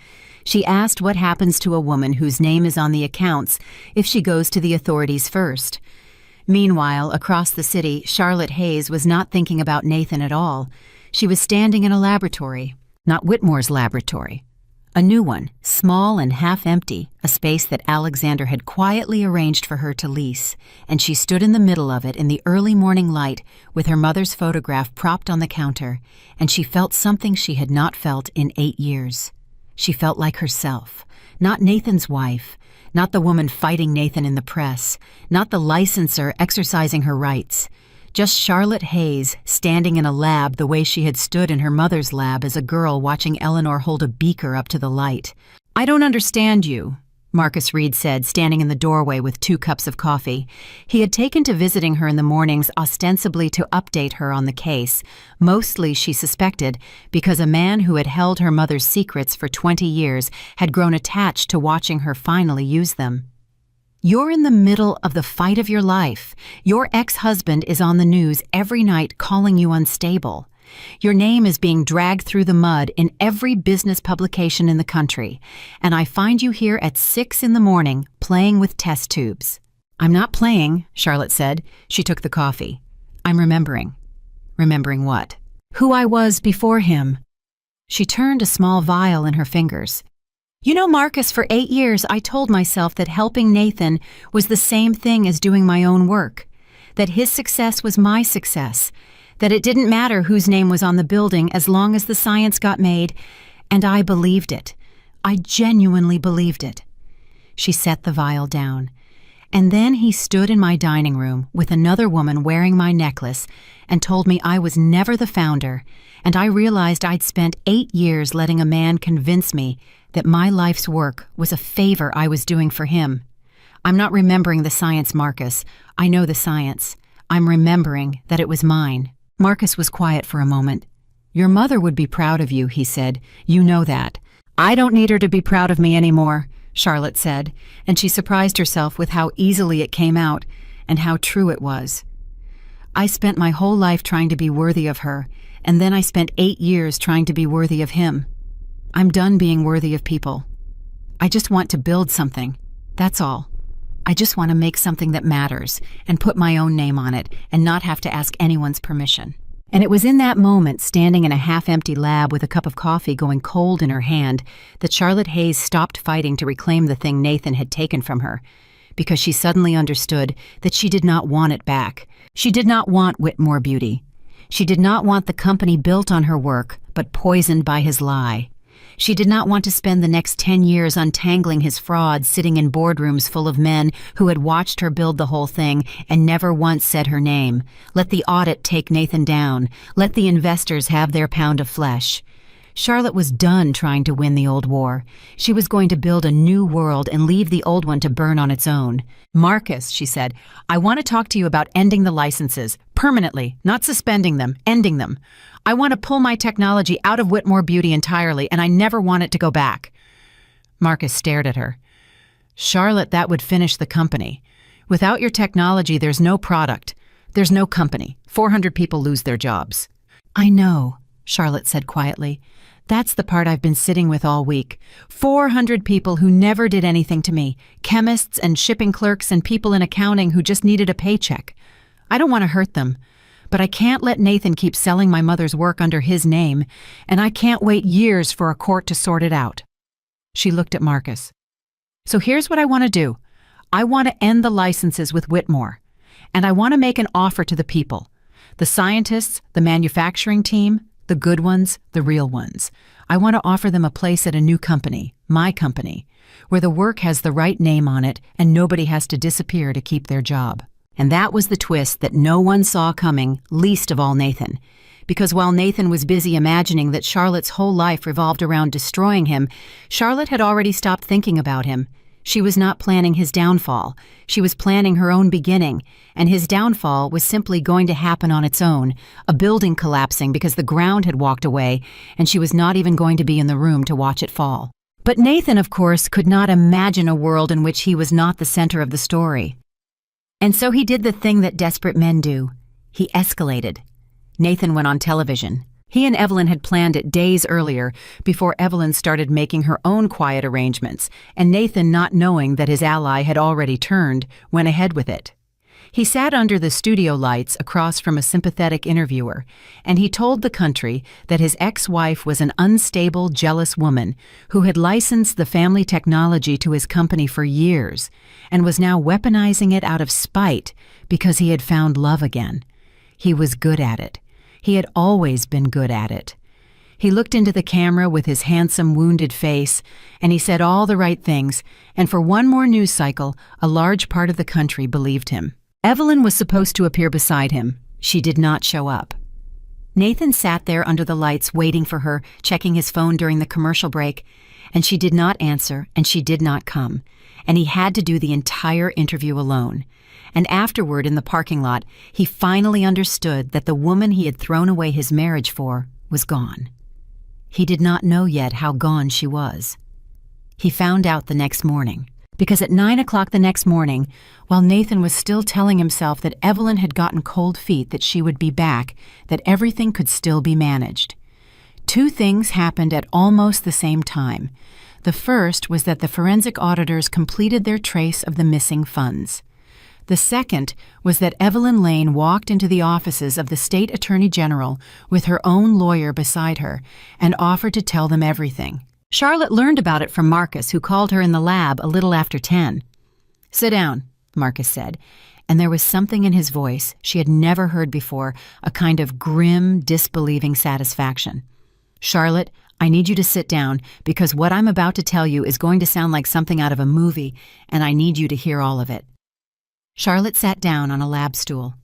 She asked what happens to a woman whose name is on the accounts if she goes to the authorities first. Meanwhile, across the city, Charlotte Hayes was not thinking about Nathan at all. She was standing in a laboratory, not Whitmore's laboratory. A new one, small and half-empty, a space that Alexander had quietly arranged for her to lease, and she stood in the middle of it in the early morning light with her mother's photograph propped on the counter, and she felt something she had not felt in 8 years. She felt like herself, not Nathan's wife, not the woman fighting Nathan in the press, not the licensor exercising her rights. Just Charlotte Hayes standing in a lab the way she had stood in her mother's lab as a girl watching Eleanor hold a beaker up to the light. "I don't understand you," Marcus Reed said, standing in the doorway with 2 cups of coffee. He had taken to visiting her in the mornings ostensibly to update her on the case, mostly, she suspected, because a man who had held her mother's secrets for 20 years had grown attached to watching her finally use them. "You're in the middle of the fight of your life. Your ex-husband is on the news every night calling you unstable. Your name is being dragged through the mud in every business publication in the country, and I find you here at 6 a.m. playing with test tubes." "I'm not playing," Charlotte said. She took the coffee. "I'm remembering." "Remembering what?" "Who I was before him." She turned a small vial in her fingers. "You know, Marcus, for 8 years I told myself that helping Nathan was the same thing as doing my own work, that his success was my success, that it didn't matter whose name was on the building as long as the science got made, and I believed it. I genuinely believed it." She set the vial down. "And then he stood in my dining room with another woman wearing my necklace and told me I was never the founder, and I realized I'd spent 8 years letting a man convince me that my life's work was a favor I was doing for him. I'm not remembering the science, Marcus. I know the science. I'm remembering that it was mine." Marcus was quiet for a moment. "Your mother would be proud of you," he said. "You know that." "I don't need her to be proud of me anymore," Charlotte said, and she surprised herself with how easily it came out and how true it was. "I spent my whole life trying to be worthy of her, and then I spent 8 years trying to be worthy of him. I'm done being worthy of people. I just want to build something. That's all. I just want to make something that matters and put my own name on it and not have to ask anyone's permission." And it was in that moment, standing in a half-empty lab with a cup of coffee going cold in her hand, that Charlotte Hayes stopped fighting to reclaim the thing Nathan had taken from her, because she suddenly understood that she did not want it back. She did not want Whitmore Beauty. She did not want the company built on her work, but poisoned by his lie. She did not want to spend the next 10 years untangling his fraud, sitting in boardrooms full of men who had watched her build the whole thing and never once said her name. Let the audit take Nathan down. Let the investors have their pound of flesh. Charlotte was done trying to win the old war. She was going to build a new world and leave the old one to burn on its own. "Marcus," she said, "I want to talk to you about ending the licenses. Permanently, not suspending them, ending them. I want to pull my technology out of Whitmore Beauty entirely, and I never want it to go back." Marcus stared at her. "Charlotte, that would finish the company. Without your technology, there's no product. There's no company. 400 people lose their jobs." "I know," Charlotte said quietly. "That's the part I've been sitting with all week. 400 people who never did anything to me. Chemists and shipping clerks and people in accounting who just needed a paycheck. I don't want to hurt them. But I can't let Nathan keep selling my mother's work under his name, and I can't wait years for a court to sort it out." She looked at Marcus. "So here's what I want to do. I want to end the licenses with Whitmore, and I want to make an offer to the people, the scientists, the manufacturing team, the good ones, the real ones. I want to offer them a place at a new company, my company, where the work has the right name on it and nobody has to disappear to keep their job." And that was the twist that no one saw coming, least of all Nathan. Because while Nathan was busy imagining that Charlotte's whole life revolved around destroying him, Charlotte had already stopped thinking about him. She was not planning his downfall. She was planning her own beginning, and his downfall was simply going to happen on its own, a building collapsing because the ground had walked away, and she was not even going to be in the room to watch it fall. But Nathan, of course, could not imagine a world in which he was not the center of the story. And so he did the thing that desperate men do. He escalated. Nathan went on television. He and Evelyn had planned it days earlier, before Evelyn started making her own quiet arrangements, and Nathan, not knowing that his ally had already turned, went ahead with it. He sat under the studio lights across from a sympathetic interviewer, and he told the country that his ex-wife was an unstable, jealous woman who had licensed the family technology to his company for years and was now weaponizing it out of spite because he had found love again. He was good at it. He had always been good at it. He looked into the camera with his handsome, wounded face, and he said all the right things, and for one more news cycle, a large part of the country believed him. Evelyn was supposed to appear beside him. She did not show up. Nathan sat there under the lights waiting for her, checking his phone during the commercial break, and she did not answer, and she did not come, and he had to do the entire interview alone. And afterward, in the parking lot, he finally understood that the woman he had thrown away his marriage for was gone. He did not know yet how gone she was. He found out the next morning, because at 9 o'clock the next morning, while Nathan was still telling himself that Evelyn had gotten cold feet, that she would be back, that everything could still be managed. Two things happened at almost the same time. The first was that the forensic auditors completed their trace of the missing funds. The second was that Evelyn Lane walked into the offices of the state attorney general with her own lawyer beside her and offered to tell them everything. Charlotte learned about it from Marcus, who called her in the lab a little after 10. "Sit down," Marcus said, and there was something in his voice she had never heard before, a kind of grim, disbelieving satisfaction. "Charlotte, I need you to sit down because what I'm about to tell you is going to sound like something out of a movie, and I need you to hear all of it." Charlotte sat down on a lab stool.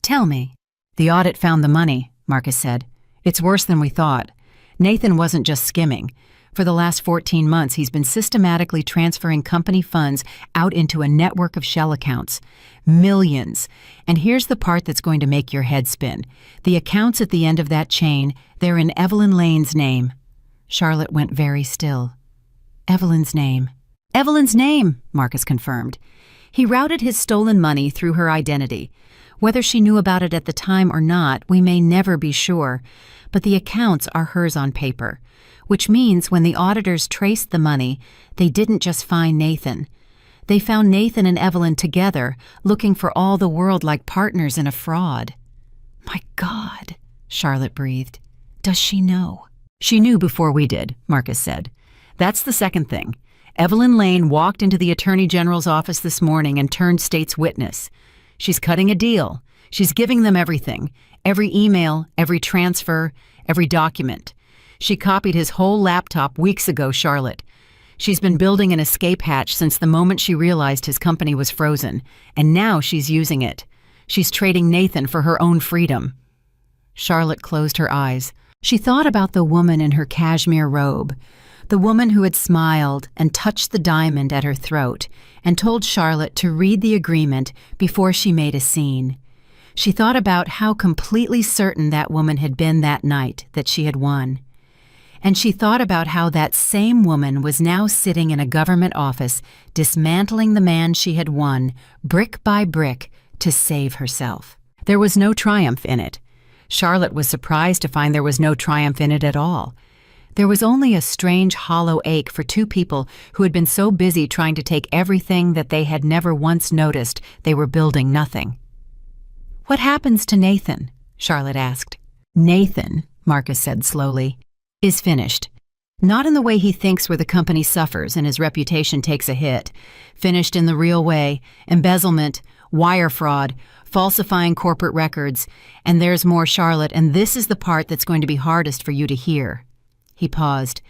"Tell me." "The audit found the money," Marcus said. "It's worse than we thought. Nathan wasn't just skimming. For the last 14 months, he's been systematically transferring company funds out into a network of shell accounts. Millions. And here's the part that's going to make your head spin. The accounts at the end of that chain, they're in Evelyn Lane's name." Charlotte went very still. "Evelyn's name." "Evelyn's name," Marcus confirmed. He routed his stolen money through her identity. Whether she knew about it at the time or not, we may never be sure, but the accounts are hers on paper, which means when the auditors traced the money, they didn't just find Nathan. They found Nathan and Evelyn together, looking for all the world like partners in a fraud. "My God," Charlotte breathed. "Does she know?" "She knew before we did," Marcus said. "That's the second thing. Evelyn Lane walked into the Attorney General's office this morning and turned state's witness. She's cutting a deal. She's giving them everything. Every email, every transfer, every document. She copied his whole laptop weeks ago, Charlotte. She's been building an escape hatch since the moment she realized his company was frozen, and now she's using it. She's trading Nathan for her own freedom." Charlotte closed her eyes. She thought about the woman in her cashmere robe, the woman who had smiled and touched the diamond at her throat and told Charlotte to read the agreement before she made a scene. She thought about how completely certain that woman had been that night that she had won. And she thought about how that same woman was now sitting in a government office dismantling the man she had won, brick by brick, to save herself. There was no triumph in it. Charlotte was surprised to find there was no triumph in it at all. There was only a strange hollow ache for two people who had been so busy trying to take everything that they had never once noticed they were building nothing. "What happens to Nathan?" Charlotte asked. "Nathan," Marcus said slowly, "is finished. Not in the way he thinks, where the company suffers and his reputation takes a hit. Finished in the real way: embezzlement, wire fraud, falsifying corporate records. And there's more, Charlotte, and this is the part that's going to be hardest for you to hear." He paused.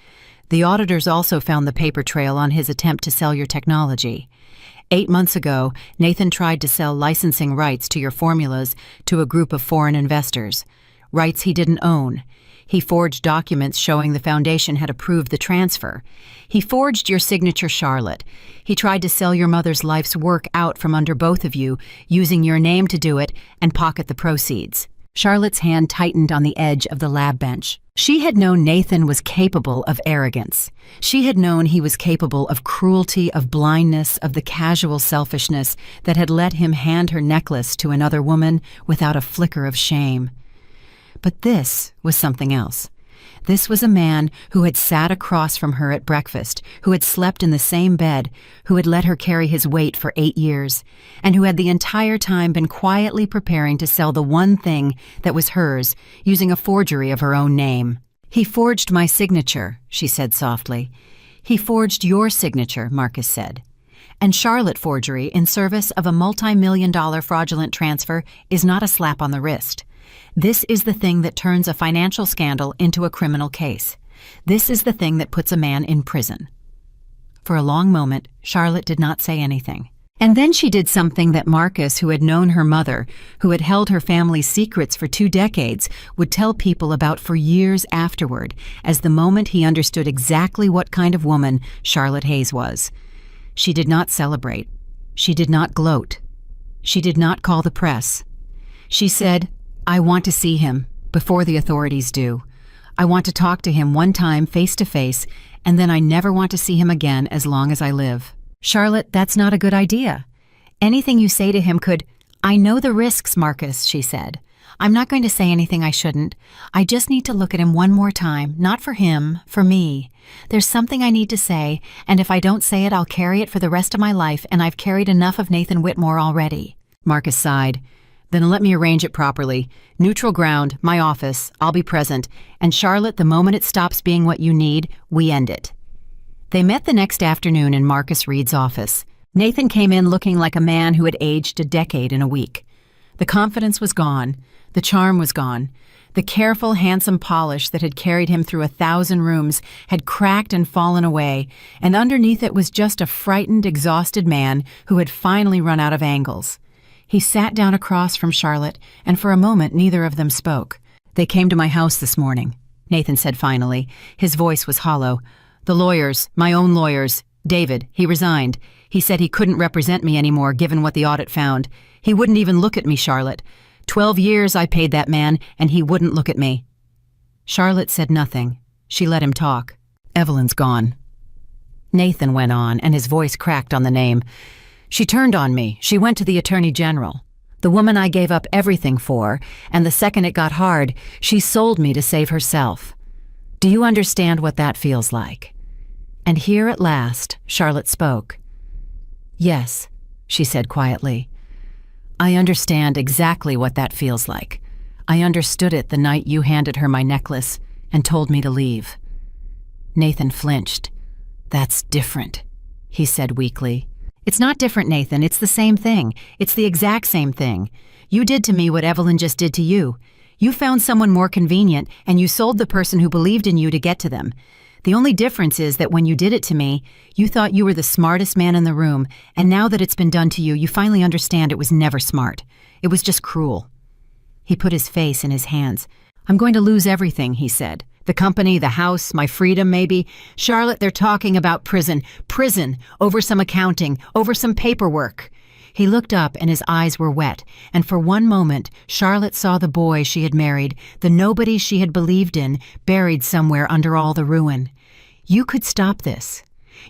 "The auditors also found the paper trail on his attempt to sell your technology. 8 months ago, Nathan tried to sell licensing rights to your formulas to a group of foreign investors, rights he didn't own. He forged documents showing the foundation had approved the transfer. He forged your signature, Charlotte. He tried to sell your mother's life's work out from under both of you, using your name to do it and pocket the proceeds. Charlotte's hand tightened on the edge of the lab bench. She had known Nathan was capable of arrogance. She had known he was capable of cruelty, of blindness, of the casual selfishness that had let him hand her necklace to another woman without a flicker of shame. But this was something else. This was a man who had sat across from her at breakfast, who had slept in the same bed, who had let her carry his weight for 8 years, and who had the entire time been quietly preparing to sell the one thing that was hers, using a forgery of her own name. "He forged my signature," she said softly. "He forged your signature," Marcus said. "And Charlotte forgery in service of a multi-million-dollar fraudulent transfer is not a slap on the wrist. This is the thing that turns a financial scandal into a criminal case. This is the thing that puts a man in prison." For a long moment, Charlotte did not say anything. And then she did something that Marcus, who had known her mother, who had held her family's secrets for 2 decades, would tell people about for years afterward, as the moment he understood exactly what kind of woman Charlotte Hayes was. She did not celebrate. She did not gloat. She did not call the press. She said, "I want to see him, before the authorities do. I want to talk to him one time face to face, and then I never want to see him again as long as I live." "Charlotte, that's not a good idea. Anything you say to him could—" "I know the risks, Marcus," she said. "I'm not going to say anything I shouldn't. I just need to look at him one more time, not for him, for me. There's something I need to say, and if I don't say it, I'll carry it for the rest of my life, and I've carried enough of Nathan Whitmore already." Marcus sighed. "Then let me arrange it properly. Neutral ground, my office, I'll be present. And Charlotte, the moment it stops being what you need, we end it." They met the next afternoon in Marcus Reed's office. Nathan came in looking like a man who had aged a decade in a week. The confidence was gone. The charm was gone. The careful, handsome polish that had carried him through 1,000 rooms had cracked and fallen away, and underneath it was just a frightened, exhausted man who had finally run out of angles. He sat down across from Charlotte, and for a moment neither of them spoke. "They came to my house this morning," Nathan said finally. His voice was hollow. "The lawyers, my own lawyers. David, he resigned. He said he couldn't represent me anymore given what the audit found. He wouldn't even look at me, Charlotte. 12 years I paid that man, and he wouldn't look at me." Charlotte said nothing. She let him talk. "Evelyn's gone," Nathan went on, and his voice cracked on the name. "She turned on me. She went to the Attorney General. The woman I gave up everything for, and the second it got hard, she sold me to save herself. Do you understand what that feels like?" And here at last, Charlotte spoke. "Yes," she said quietly. "I understand exactly what that feels like. I understood it the night you handed her my necklace and told me to leave." Nathan flinched. "That's different," he said weakly. "It's not different, Nathan. It's the same thing. It's the exact same thing. You did to me what Evelyn just did to you. You found someone more convenient, and you sold the person who believed in you to get to them. The only difference is that when you did it to me, you thought you were the smartest man in the room, and now that it's been done to you, you finally understand it was never smart. It was just cruel." He put his face in his hands. "I'm going to lose everything," he said. "The company, the house, my freedom, maybe. Charlotte, they're talking about prison. Prison, over some accounting, over some paperwork." He looked up and his eyes were wet, and for one moment Charlotte saw the boy she had married, the nobody she had believed in, buried somewhere under all the ruin. "You could stop this.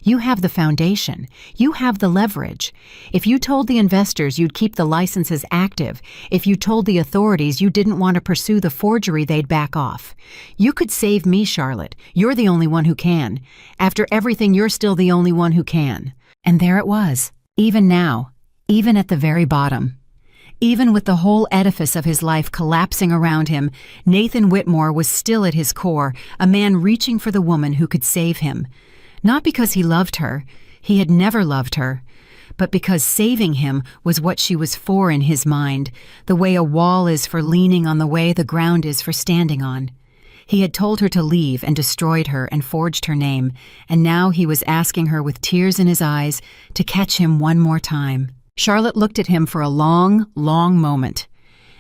You have the foundation. You have the leverage. If you told the investors you'd keep the licenses active, if you told the authorities you didn't want to pursue the forgery, they'd back off. You could save me, Charlotte. You're the only one who can. After everything, you're still the only one who can." And there it was, even now, even at the very bottom. Even with the whole edifice of his life collapsing around him, Nathan Whitmore was still at his core, a man reaching for the woman who could save him. Not because he loved her, he had never loved her, but because saving him was what she was for in his mind, the way a wall is for leaning on the way the ground is for standing on. He had told her to leave and destroyed her and forged her name, and now he was asking her with tears in his eyes to catch him one more time. Charlotte looked at him for a long, long moment,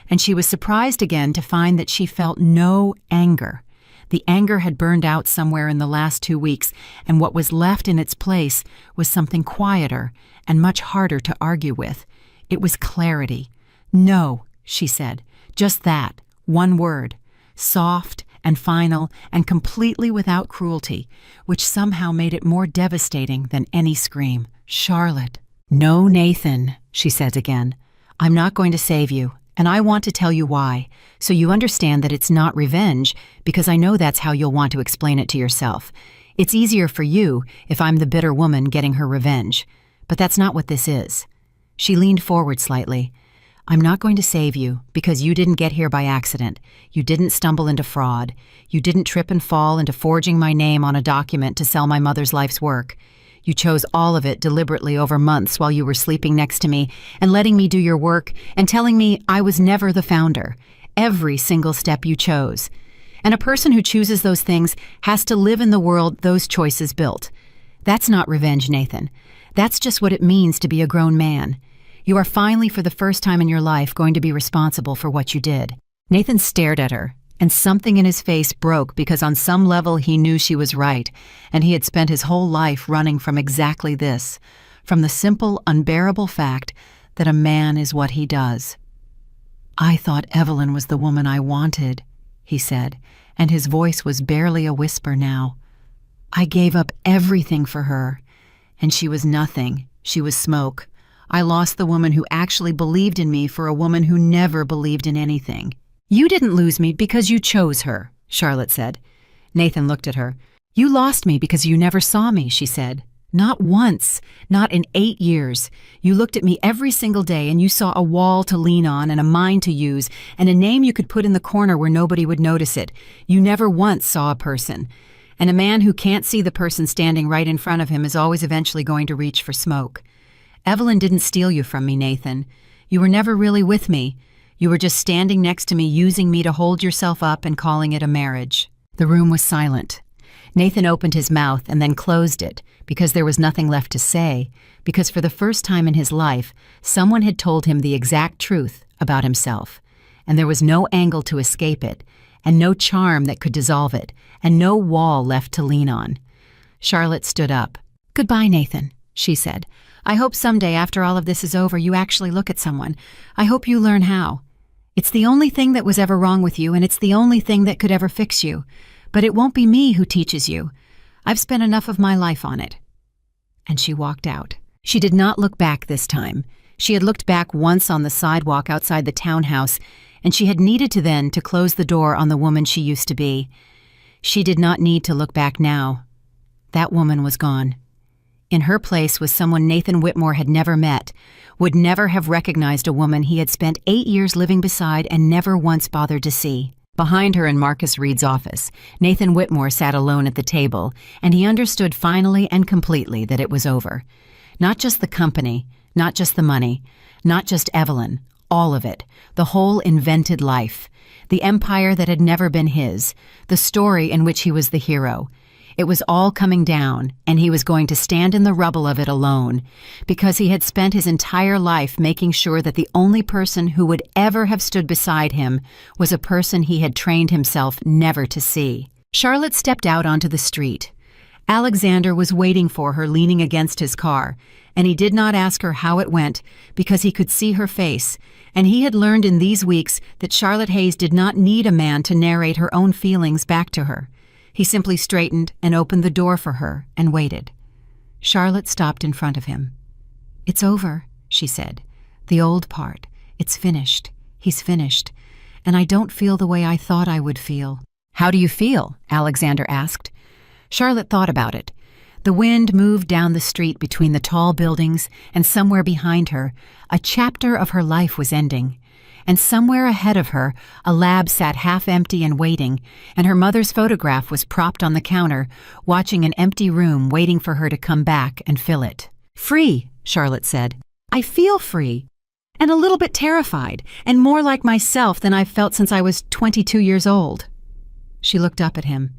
and she was surprised again to find that she felt no anger. The anger had burned out somewhere in the last 2 weeks, and what was left in its place was something quieter and much harder to argue with. It was clarity. "No," she said, "just that. One word, soft and final and completely without cruelty, which somehow made it more devastating than any scream. Charlotte. No, Nathan, she says again. I'm not going to save you, and I want to tell you why, so you understand that it's not revenge, because I know that's how you'll want to explain it to yourself. It's easier for you if I'm the bitter woman getting her revenge, but that's not what this is. She leaned forward slightly. I'm not going to save you because you didn't get here by accident. You didn't stumble into fraud. You didn't trip and fall into forging my name on a document to sell my mother's life's work. You chose all of it deliberately over months while you were sleeping next to me and letting me do your work and telling me I was never the founder. Every single step you chose. And a person who chooses those things has to live in the world those choices built. That's not revenge, Nathan. That's just what it means to be a grown man. You are finally, for the first time in your life, going to be responsible for what you did. Nathan stared at her, and something in his face broke because on some level he knew she was right, and he had spent his whole life running from exactly this, from the simple, unbearable fact that a man is what he does. I thought Evelyn was the woman I wanted, he said, and his voice was barely a whisper now. I gave up everything for her, and she was nothing. She was smoke. I lost the woman who actually believed in me for a woman who never believed in anything. You didn't lose me because you chose her, Charlotte said. Nathan looked at her. You lost me because you never saw me, she said. Not once, not in 8 years. You looked at me every single day and you saw a wall to lean on and a mind to use and a name you could put in the corner where nobody would notice it. You never once saw a person. And a man who can't see the person standing right in front of him is always eventually going to reach for smoke. Evelyn didn't steal you from me, Nathan. You were never really with me. You were just standing next to me, using me to hold yourself up and calling it a marriage. The room was silent. Nathan opened his mouth and then closed it, because there was nothing left to say, because for the first time in his life, someone had told him the exact truth about himself, and there was no angle to escape it, and no charm that could dissolve it, and no wall left to lean on. Charlotte stood up. Goodbye, Nathan, she said. I hope someday after all of this is over you actually look at someone. I hope you learn how. It's the only thing that was ever wrong with you, and it's the only thing that could ever fix you. But it won't be me who teaches you. I've spent enough of my life on it. And she walked out. She did not look back this time. She had looked back once on the sidewalk outside the townhouse, and she had needed to then to close the door on the woman she used to be. She did not need to look back now. That woman was gone. In her place was someone Nathan Whitmore had never met, would never have recognized a woman he had spent 8 years living beside and never once bothered to see. Behind her in Marcus Reed's office, Nathan Whitmore sat alone at the table, and he understood finally and completely that it was over. Not just the company, not just the money, not just Evelyn, all of it, the whole invented life, the empire that had never been his, the story in which he was the hero. It was all coming down, and he was going to stand in the rubble of it alone, because he had spent his entire life making sure that the only person who would ever have stood beside him was a person he had trained himself never to see. Charlotte stepped out onto the street. Alexander was waiting for her, leaning against his car, and he did not ask her how it went because he could see her face, and he had learned in these weeks that Charlotte Hayes did not need a man to narrate her own feelings back to her. He simply straightened and opened the door for her and waited. Charlotte stopped in front of him. "It's over," she said. "The old part. It's finished. He's finished. And I don't feel the way I thought I would feel." "How do you feel?" Alexander asked. Charlotte thought about it. The wind moved down the street between the tall buildings, and somewhere behind her, a chapter of her life was ending. And somewhere ahead of her, a lab sat half empty and waiting, and her mother's photograph was propped on the counter, watching an empty room waiting for her to come back and fill it. "Free," Charlotte said. "I feel free, and a little bit terrified, and more like myself than I've felt since I was 22 years old." She looked up at him.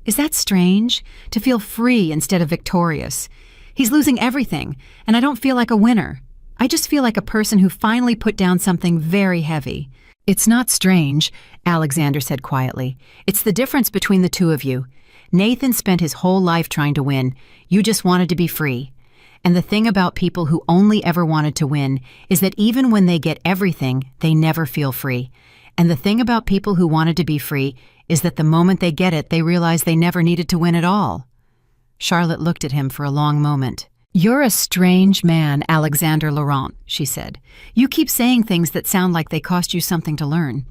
"Is that strange, to feel free instead of victorious? He's losing everything, and I don't feel like a winner. I just feel like a person who finally put down something very heavy." "It's not strange," Alexander said quietly. "It's the difference between the two of you. Nathan spent his whole life trying to win. You just wanted to be free. And the thing about people who only ever wanted to win is that even when they get everything, they never feel free. And the thing about people who wanted to be free is that the moment they get it, they realize they never needed to win at all. Charlotte looked at him for a long moment. "You're a strange man, Alexander Laurent," she said. "You keep saying things that sound like they cost you something to learn."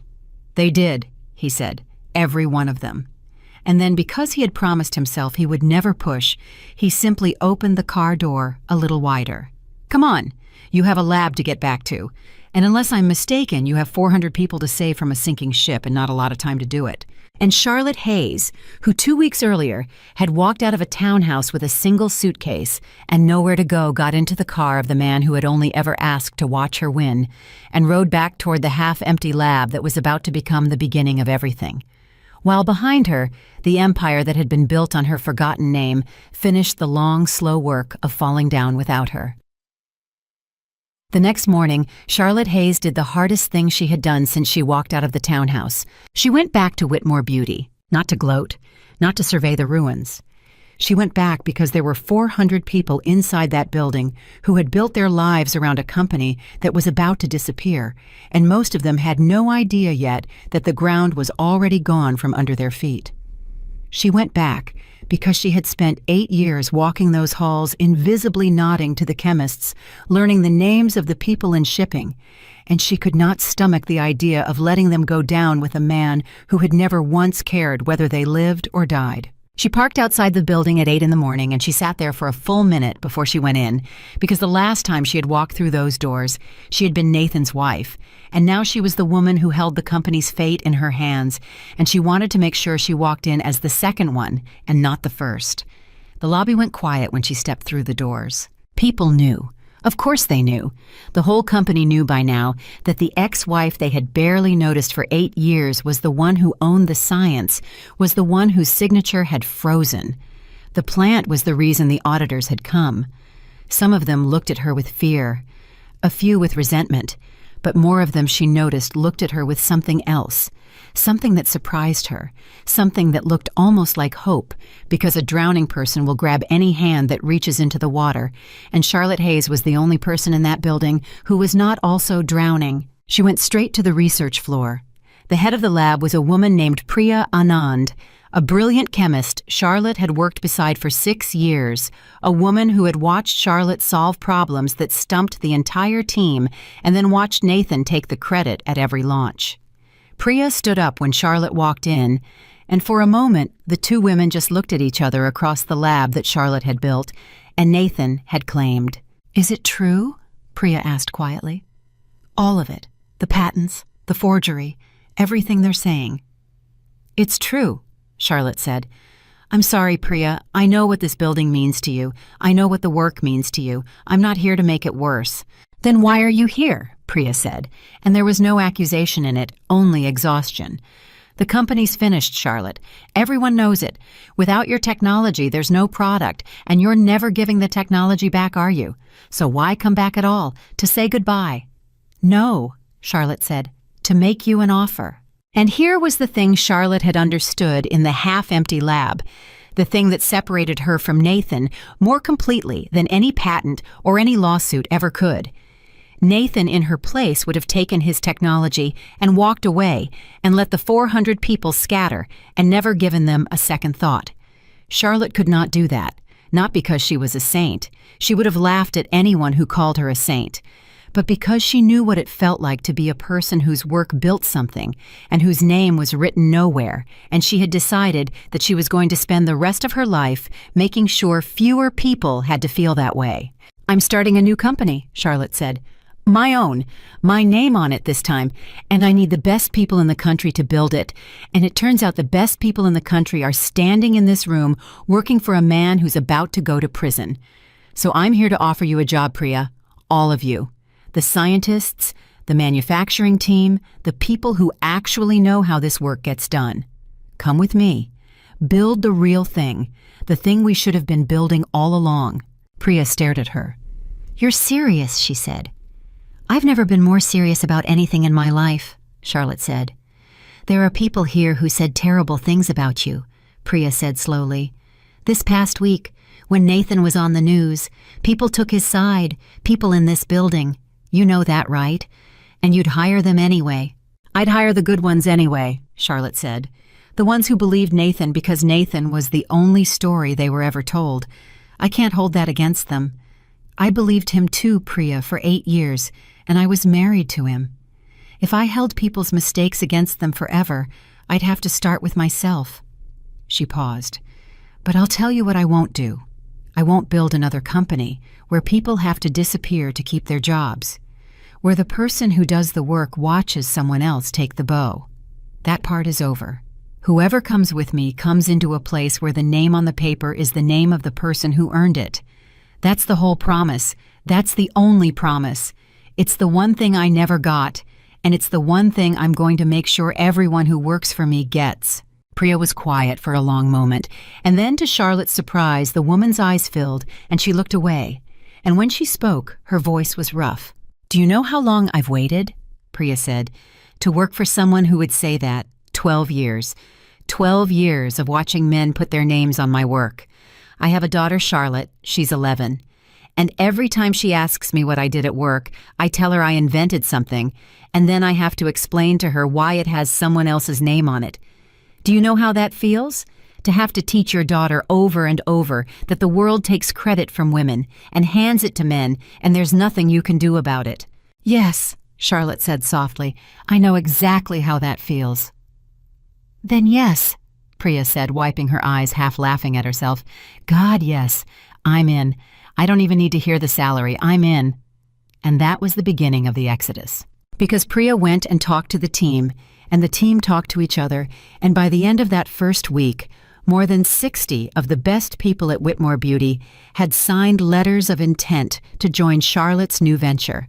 "They did," he said, "every one of them." And then, because he had promised himself he would never push, he simply opened the car door a little wider. "Come on, you have a lab to get back to. And unless I'm mistaken, you have 400 people to save from a sinking ship and not a lot of time to do it." And Charlotte Hayes, who 2 weeks earlier had walked out of a townhouse with a single suitcase and nowhere to go, got into the car of the man who had only ever asked to watch her win and rode back toward the half-empty lab that was about to become the beginning of everything. While behind her, the empire that had been built on her forgotten name finished the long, slow work of falling down without her. The next morning, Charlotte Hayes did the hardest thing she had done since she walked out of the townhouse. She went back to Whitmore Beauty, not to gloat, not to survey the ruins. She went back because there were 400 people inside that building who had built their lives around a company that was about to disappear, and most of them had no idea yet that the ground was already gone from under their feet. She went back because she had spent 8 years walking those halls, invisibly nodding to the chemists, learning the names of the people in shipping, and she could not stomach the idea of letting them go down with a man who had never once cared whether they lived or died. She parked outside the building at 8 in the morning, and she sat there for a full minute before she went in, because the last time she had walked through those doors, she had been Nathan's wife, and now she was the woman who held the company's fate in her hands, and she wanted to make sure she walked in as the second one and not the first. The lobby went quiet when she stepped through the doors. People knew. Of course they knew. The whole company knew by now that the ex-wife they had barely noticed for 8 years was the one who owned the science, was the one whose signature had frozen. The plant was the reason the auditors had come. Some of them looked at her with fear, a few with resentment, but more of them, she noticed, looked at her with something else, something that surprised her, something that looked almost like hope, because a drowning person will grab any hand that reaches into the water, and Charlotte Hayes was the only person in that building who was not also drowning. She went straight to the research floor. The head of the lab was a woman named Priya Anand, a brilliant chemist Charlotte had worked beside for 6 years, a woman who had watched Charlotte solve problems that stumped the entire team and then watched Nathan take the credit at every launch. Priya stood up when Charlotte walked in, and for a moment the two women just looked at each other across the lab that Charlotte had built and Nathan had claimed. "Is it true?" Priya asked quietly. "All of it. The patents, the forgery, everything they're saying." "It's true," Charlotte said. "I'm sorry, Priya. I know what this building means to you. I know what the work means to you. I'm not here to make it worse." "Then why are you here?" Priya said, and there was no accusation in it, only exhaustion. "The company's finished, Charlotte. Everyone knows it. Without your technology, there's no product, and you're never giving the technology back, are you? So why come back at all? To say goodbye?" "No," Charlotte said, "to make you an offer." And here was the thing Charlotte had understood in the half-empty lab, the thing that separated her from Nathan more completely than any patent or any lawsuit ever could. Nathan, in her place, would have taken his technology and walked away and let the 400 people scatter and never given them a second thought. Charlotte could not do that, not because she was a saint. She would have laughed at anyone who called her a saint, but because she knew what it felt like to be a person whose work built something and whose name was written nowhere, and she had decided that she was going to spend the rest of her life making sure fewer people had to feel that way. "I'm starting a new company," Charlotte said. "My own, my name on it this time, and I need the best people in the country to build it. And it turns out the best people in the country are standing in this room working for a man who's about to go to prison. So I'm here to offer you a job, Priya, all of you. The scientists, the manufacturing team, the people who actually know how this work gets done. Come with me. Build the real thing, the thing we should have been building all along." Priya stared at her. "You're serious," she said. "I've never been more serious about anything in my life," Charlotte said. "There are people here who said terrible things about you," Priya said slowly. "This past week, when Nathan was on the news, people took his side, people in this building. You know that, right? And you'd hire them anyway." I'd hire the good ones anyway, Charlotte said. The ones who believed Nathan because Nathan was the only story they were ever told. I can't hold that against them. I believed him too, Priya, for 8 years, and I was married to him. If I held people's mistakes against them forever, I'd have to start with myself. She paused. But I'll tell you what I won't do. I won't build another company where people have to disappear to keep their jobs, where the person who does the work watches someone else take the bow. That part is over. Whoever comes with me comes into a place where the name on the paper is the name of the person who earned it. That's the whole promise. That's the only promise. It's the one thing I never got, and it's the one thing I'm going to make sure everyone who works for me gets. Priya was quiet for a long moment, and then to Charlotte's surprise, the woman's eyes filled, and she looked away. And when she spoke, her voice was rough. "Do you know how long I've waited?" Priya said. "To work for someone who would say that. 12 years. 12 years of watching men put their names on my work. I have a daughter, Charlotte. She's 11. And every time she asks me what I did at work, I tell her I invented something, and then I have to explain to her why it has someone else's name on it. Do you know how that feels? To have to teach your daughter over and over that the world takes credit from women and hands it to men, and there's nothing you can do about it." "Yes," Charlotte said softly. "I know exactly how that feels." "Then yes," Priya said, wiping her eyes, half laughing at herself. "God, yes. I'm in. I don't even need to hear the salary. I'm in." And that was the beginning of the exodus. Because Priya went and talked to the team, and the team talked to each other, and by the end of that first week, more than 60 of the best people at Whitmore Beauty had signed letters of intent to join Charlotte's new venture.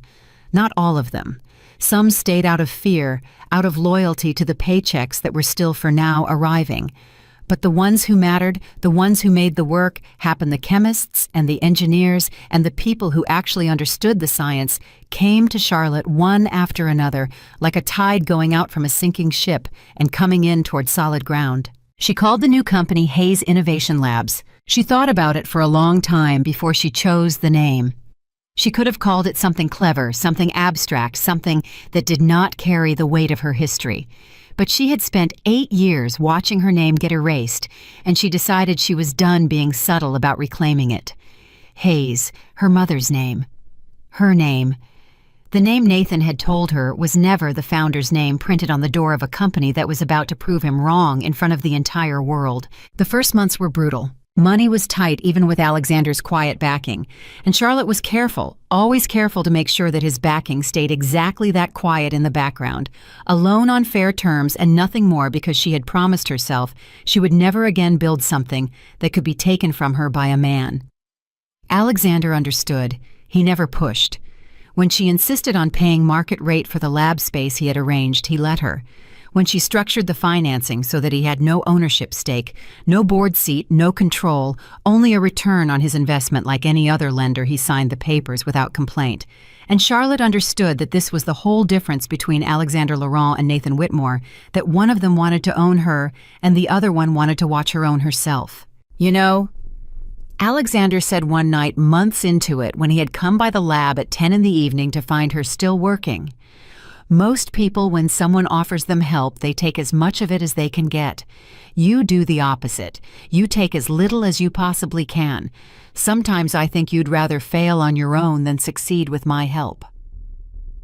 Not all of them. Some stayed out of fear, out of loyalty to the paychecks that were still for now arriving. But the ones who mattered, the ones who made the work, happen the chemists and the engineers and the people who actually understood the science, came to Charlotte one after another, like a tide going out from a sinking ship and coming in toward solid ground. She called the new company Hayes Innovation Labs. She thought about it for a long time before she chose the name. She could have called it something clever, something abstract, something that did not carry the weight of her history. But she had spent 8 years watching her name get erased, and she decided she was done being subtle about reclaiming it. Hayes, her mother's name. Her name. The name Nathan had told her was never the founder's name printed on the door of a company that was about to prove him wrong in front of the entire world. The first months were brutal. Money was tight even with Alexander's quiet backing, and Charlotte was careful, always careful to make sure that his backing stayed exactly that quiet in the background, alone on fair terms and nothing more because she had promised herself she would never again build something that could be taken from her by a man. Alexander understood. He never pushed. When she insisted on paying market rate for the lab space he had arranged, he let her. When she structured the financing so that he had no ownership stake, no board seat, no control, only a return on his investment like any other lender, he signed the papers without complaint. And Charlotte understood that this was the whole difference between Alexander Laurent and Nathan Whitmore, that one of them wanted to own her and the other one wanted to watch her own herself. "You know," Alexander said one night months into it when he had come by the lab at 10 in the evening to find her still working, "most people, when someone offers them help, they take as much of it as they can get. You do the opposite. You take as little as you possibly can. Sometimes I think you'd rather fail on your own than succeed with my help."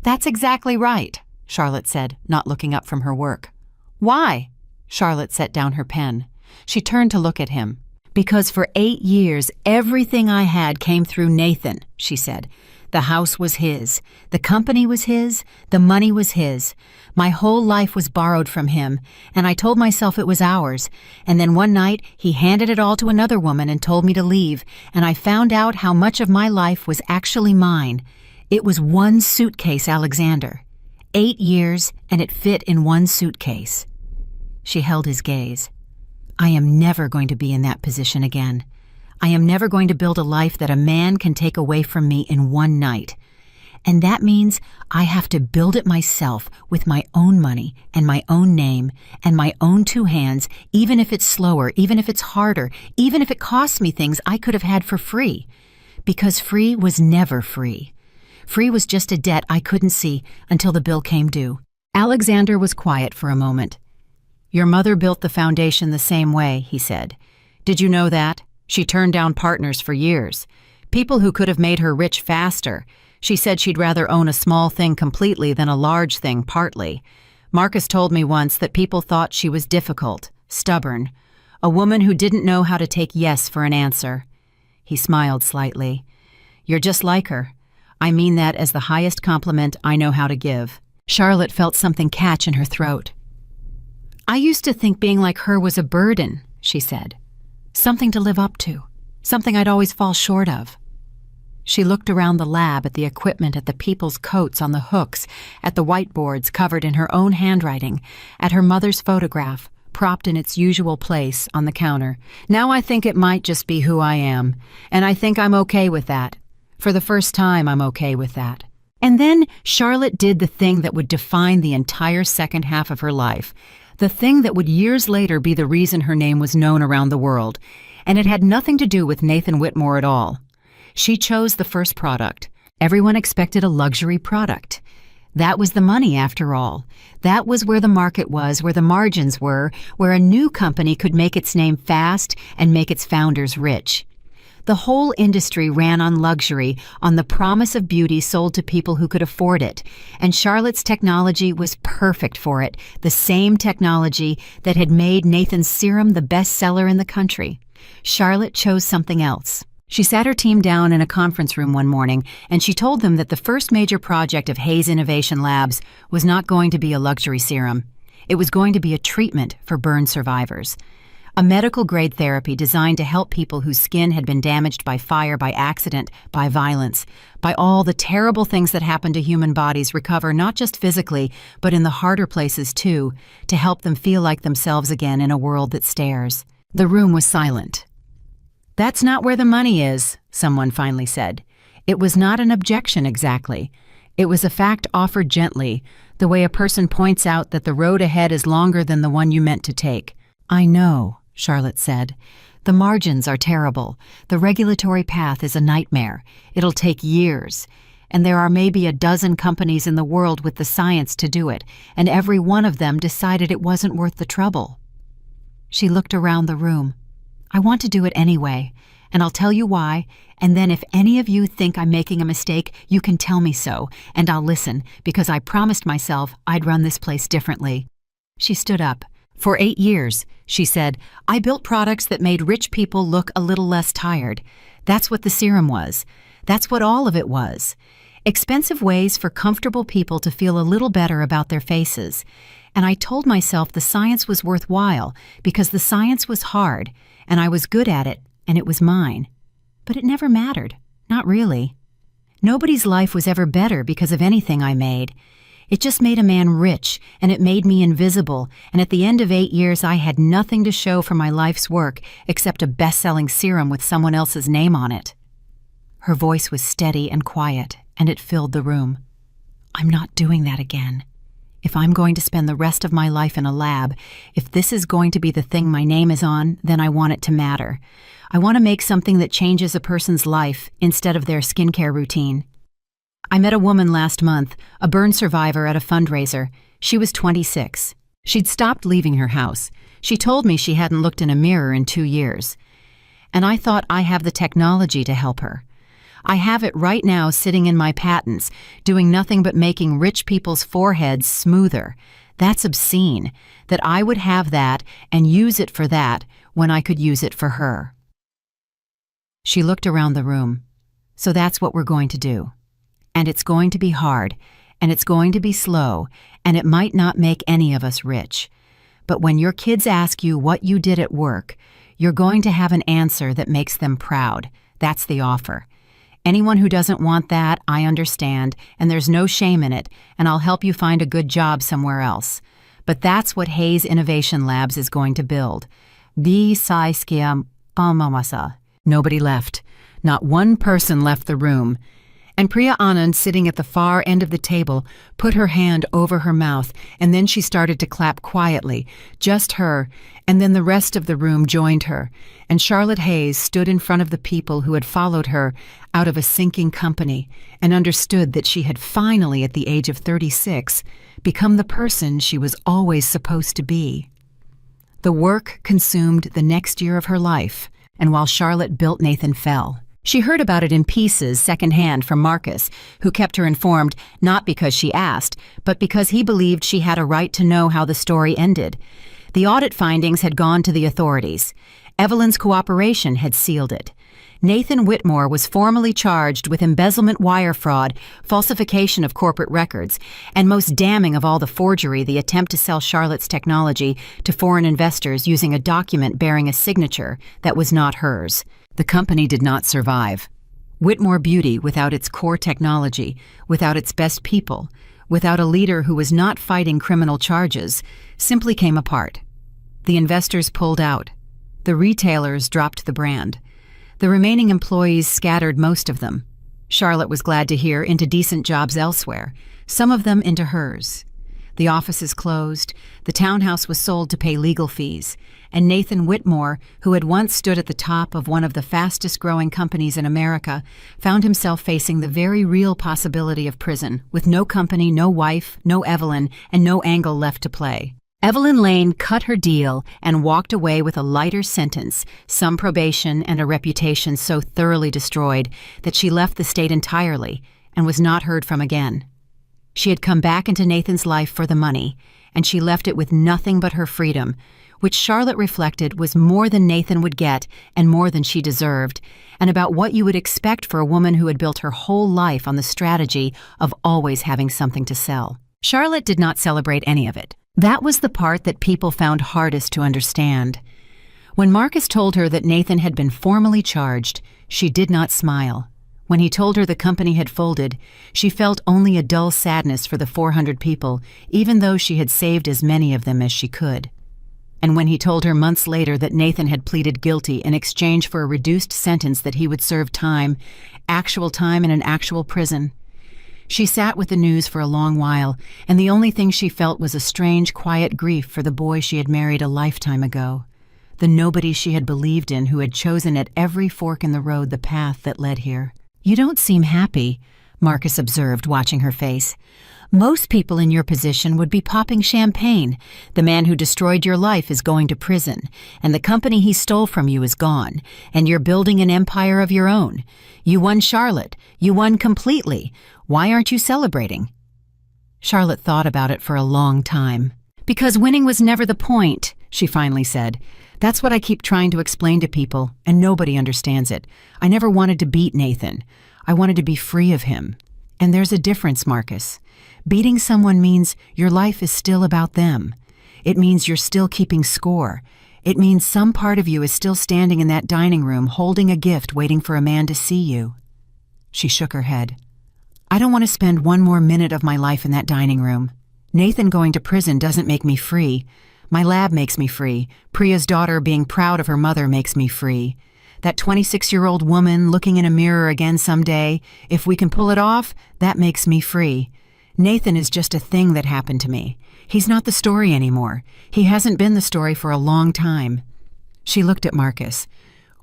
"That's exactly right," Charlotte said, not looking up from her work. "Why?" Charlotte set down her pen. She turned to look at him. "Because for 8 years, everything I had came through Nathan," she said. "The house was his. The company was his. The money was his. My whole life was borrowed from him, and I told myself it was ours. And then one night, he handed it all to another woman and told me to leave, and I found out how much of my life was actually mine. It was one suitcase, Alexander. 8 years, and it fit in one suitcase." She held his gaze. "I am never going to be in that position again. I am never going to build a life that a man can take away from me in one night. And that means I have to build it myself with my own money and my own name and my own 2 hands, even if it's slower, even if it's harder, even if it costs me things I could have had for free. Because free was never free. Free was just a debt I couldn't see until the bill came due. Alexander was quiet for a moment. "Your mother built the foundation the same way," he said. "Did you know that? She turned down partners for years. People who could have made her rich faster. She said she'd rather own a small thing completely than a large thing partly. Marcus told me once that people thought she was difficult, stubborn, a woman who didn't know how to take yes for an answer." He smiled slightly. "You're just like her. I mean that as the highest compliment I know how to give." Charlotte felt something catch in her throat. "I used to think being like her was a burden," she said. "Something to live up to, something I'd always fall short of." She looked around the lab at the equipment, at the people's coats on the hooks, at the whiteboards covered in her own handwriting, at her mother's photograph, propped in its usual place on the counter. "Now I think it might just be who I am, and I think I'm okay with that. For the first time, I'm okay with that." And then Charlotte did the thing that would define the entire second half of her life, the thing that would years later be the reason her name was known around the world, and it had nothing to do with Nathan Whitmore at all. She chose the first product. Everyone expected a luxury product. That was the money, after all. That was where the market was, where the margins were, where a new company could make its name fast and make its founders rich. The whole industry ran on luxury, on the promise of beauty sold to people who could afford it, and Charlotte's technology was perfect for it, the same technology that had made Nathan's serum the best seller in the country. Charlotte chose something else. She sat her team down in a conference room one morning, and she told them that the first major project of Hayes Innovation Labs was not going to be a luxury serum. It was going to be a treatment for burn survivors. A medical-grade therapy designed to help people whose skin had been damaged by fire, by accident, by violence, by all the terrible things that happen to human bodies recover not just physically, but in the harder places too, to help them feel like themselves again in a world that stares. The room was silent. "That's not where the money is," someone finally said. It was not an objection exactly. It was a fact offered gently, the way a person points out that the road ahead is longer than the one you meant to take. "I know," Charlotte said. "The margins are terrible. The regulatory path is a nightmare. It'll take years. And there are maybe a dozen companies in the world with the science to do it, and every one of them decided it wasn't worth the trouble." She looked around the room. "I want to do it anyway, and I'll tell you why, and then if any of you think I'm making a mistake, you can tell me so, and I'll listen, because I promised myself I'd run this place differently." She stood up. "For 8 years," she said, "I built products that made rich people look a little less tired. That's what the serum was. That's what all of it was. Expensive ways for comfortable people to feel a little better about their faces. And I told myself the science was worthwhile because the science was hard, and I was good at it, and it was mine. But it never mattered. Not really. Nobody's life was ever better because of anything I made. It just made a man rich, and it made me invisible, and at the end of 8 years I had nothing to show for my life's work except a best-selling serum with someone else's name on it." Her voice was steady and quiet, and it filled the room. "I'm not doing that again. If I'm going to spend the rest of my life in a lab, if this is going to be the thing my name is on, then I want it to matter. I want to make something that changes a person's life instead of their skincare routine." I met a woman last month, a burn survivor at a fundraiser. She was 26. She'd stopped leaving her house. She told me she hadn't looked in a mirror in 2 years. And I thought, I have the technology to help her. I have it right now sitting in my patents, doing nothing but making rich people's foreheads smoother. That's obscene, that I would have that and use it for that when I could use it for her. She looked around the room. "So that's what we're going to do. And it's going to be hard, and it's going to be slow, and it might not make any of us rich. But when your kids ask you what you did at work, you're going to have an answer that makes them proud. That's the offer. Anyone who doesn't want that, I understand, and there's no shame in it, and I'll help you find a good job somewhere else. But that's what Hayes Innovation Labs is going to build. Nobody left. Not one person left the room. And Priya Anand, sitting at the far end of the table, put her hand over her mouth, and then she started to clap quietly, just her, and then the rest of the room joined her, and Charlotte Hayes stood in front of the people who had followed her out of a sinking company and understood that she had finally, at the age of 36, become the person she was always supposed to be. The work consumed the next year of her life, and while Charlotte built, Nathan fell. She heard about it in pieces secondhand from Marcus, who kept her informed not because she asked, but because he believed she had a right to know how the story ended. The audit findings had gone to the authorities. Evelyn's cooperation had sealed it. Nathan Whitmore was formally charged with embezzlement, wire fraud, falsification of corporate records, and most damning of all, the forgery, the attempt to sell Charlotte's technology to foreign investors using a document bearing a signature that was not hers. The company did not survive. Whitmore Beauty, without its core technology, without its best people, without a leader who was not fighting criminal charges, simply came apart. The investors pulled out. The retailers dropped the brand. The remaining employees scattered, most of them. Charlotte was glad to hear, into decent jobs elsewhere, some of them into hers. The offices closed, the townhouse was sold to pay legal fees, and Nathan Whitmore, who had once stood at the top of one of the fastest-growing companies in America, found himself facing the very real possibility of prison, with no company, no wife, no Evelyn, and no angle left to play. Evelyn Lane cut her deal and walked away with a lighter sentence, some probation, and a reputation so thoroughly destroyed that she left the state entirely and was not heard from again. She had come back into Nathan's life for the money, and she left it with nothing but her freedom, which Charlotte reflected was more than Nathan would get and more than she deserved, and about what you would expect for a woman who had built her whole life on the strategy of always having something to sell. Charlotte did not celebrate any of it. That was the part that people found hardest to understand. When Marcus told her that Nathan had been formally charged, she did not smile. When he told her the company had folded, she felt only a dull sadness for the 400 people, even though she had saved as many of them as she could. And when he told her months later that Nathan had pleaded guilty in exchange for a reduced sentence that he would serve time, actual time in an actual prison, she sat with the news for a long while, and the only thing she felt was a strange, quiet grief for the boy she had married a lifetime ago, the nobody she had believed in who had chosen at every fork in the road the path that led here. "You don't seem happy," Marcus observed, watching her face. "Most people in your position would be popping champagne. The man who destroyed your life is going to prison, and the company he stole from you is gone, and you're building an empire of your own. You won, Charlotte. You won completely. Why aren't you celebrating?" Charlotte thought about it for a long time. "Because winning was never the point," she finally said. "That's what I keep trying to explain to people, and nobody understands it. I never wanted to beat Nathan. I wanted to be free of him. And there's a difference, Marcus. Beating someone means your life is still about them. It means you're still keeping score. It means some part of you is still standing in that dining room holding a gift waiting for a man to see you." She shook her head. "I don't want to spend one more minute of my life in that dining room. Nathan going to prison doesn't make me free. My lab makes me free. Priya's daughter being proud of her mother makes me free. That 26-year-old woman looking in a mirror again someday, if we can pull it off, that makes me free. Nathan is just a thing that happened to me. He's not the story anymore. He hasn't been the story for a long time." She looked at Marcus.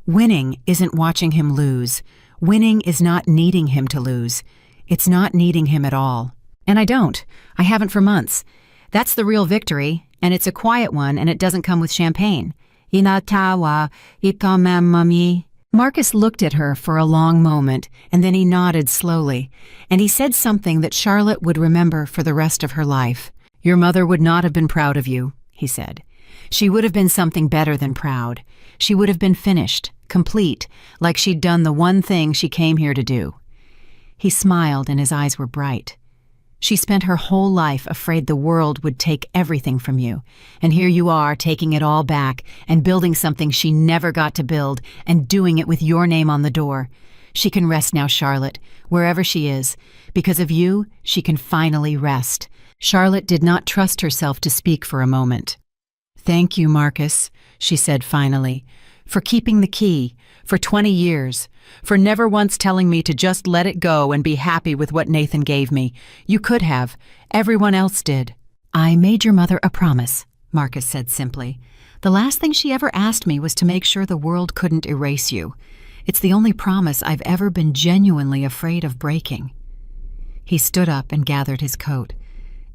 "Winning isn't watching him lose. Winning is not needing him to lose. It's not needing him at all. And I don't. I haven't for months. That's the real victory, and it's a quiet one, and it doesn't come with champagne." "Inatawa, ikamamami." Marcus looked at her for a long moment, and then he nodded slowly, and he said something that Charlotte would remember for the rest of her life. "Your mother would not have been proud of you," he said. "She would have been something better than proud. She would have been finished, complete, like she'd done the one thing she came here to do." He smiled, and his eyes were bright. "She spent her whole life afraid the world would take everything from you, and here you are taking it all back and building something she never got to build and doing it with your name on the door. She can rest now, Charlotte, wherever she is. Because of you, she can finally rest." Charlotte did not trust herself to speak for a moment. "Thank you, Marcus," she said finally. for keeping the key, for 20 years, for never once telling me to just let it go and be happy with what Nathan gave me. You could have. Everyone else did. I made your mother a promise, Marcus said simply. The last thing she ever asked me was to make sure the world couldn't erase you. It's the only promise I've ever been genuinely afraid of breaking. He stood up and gathered his coat.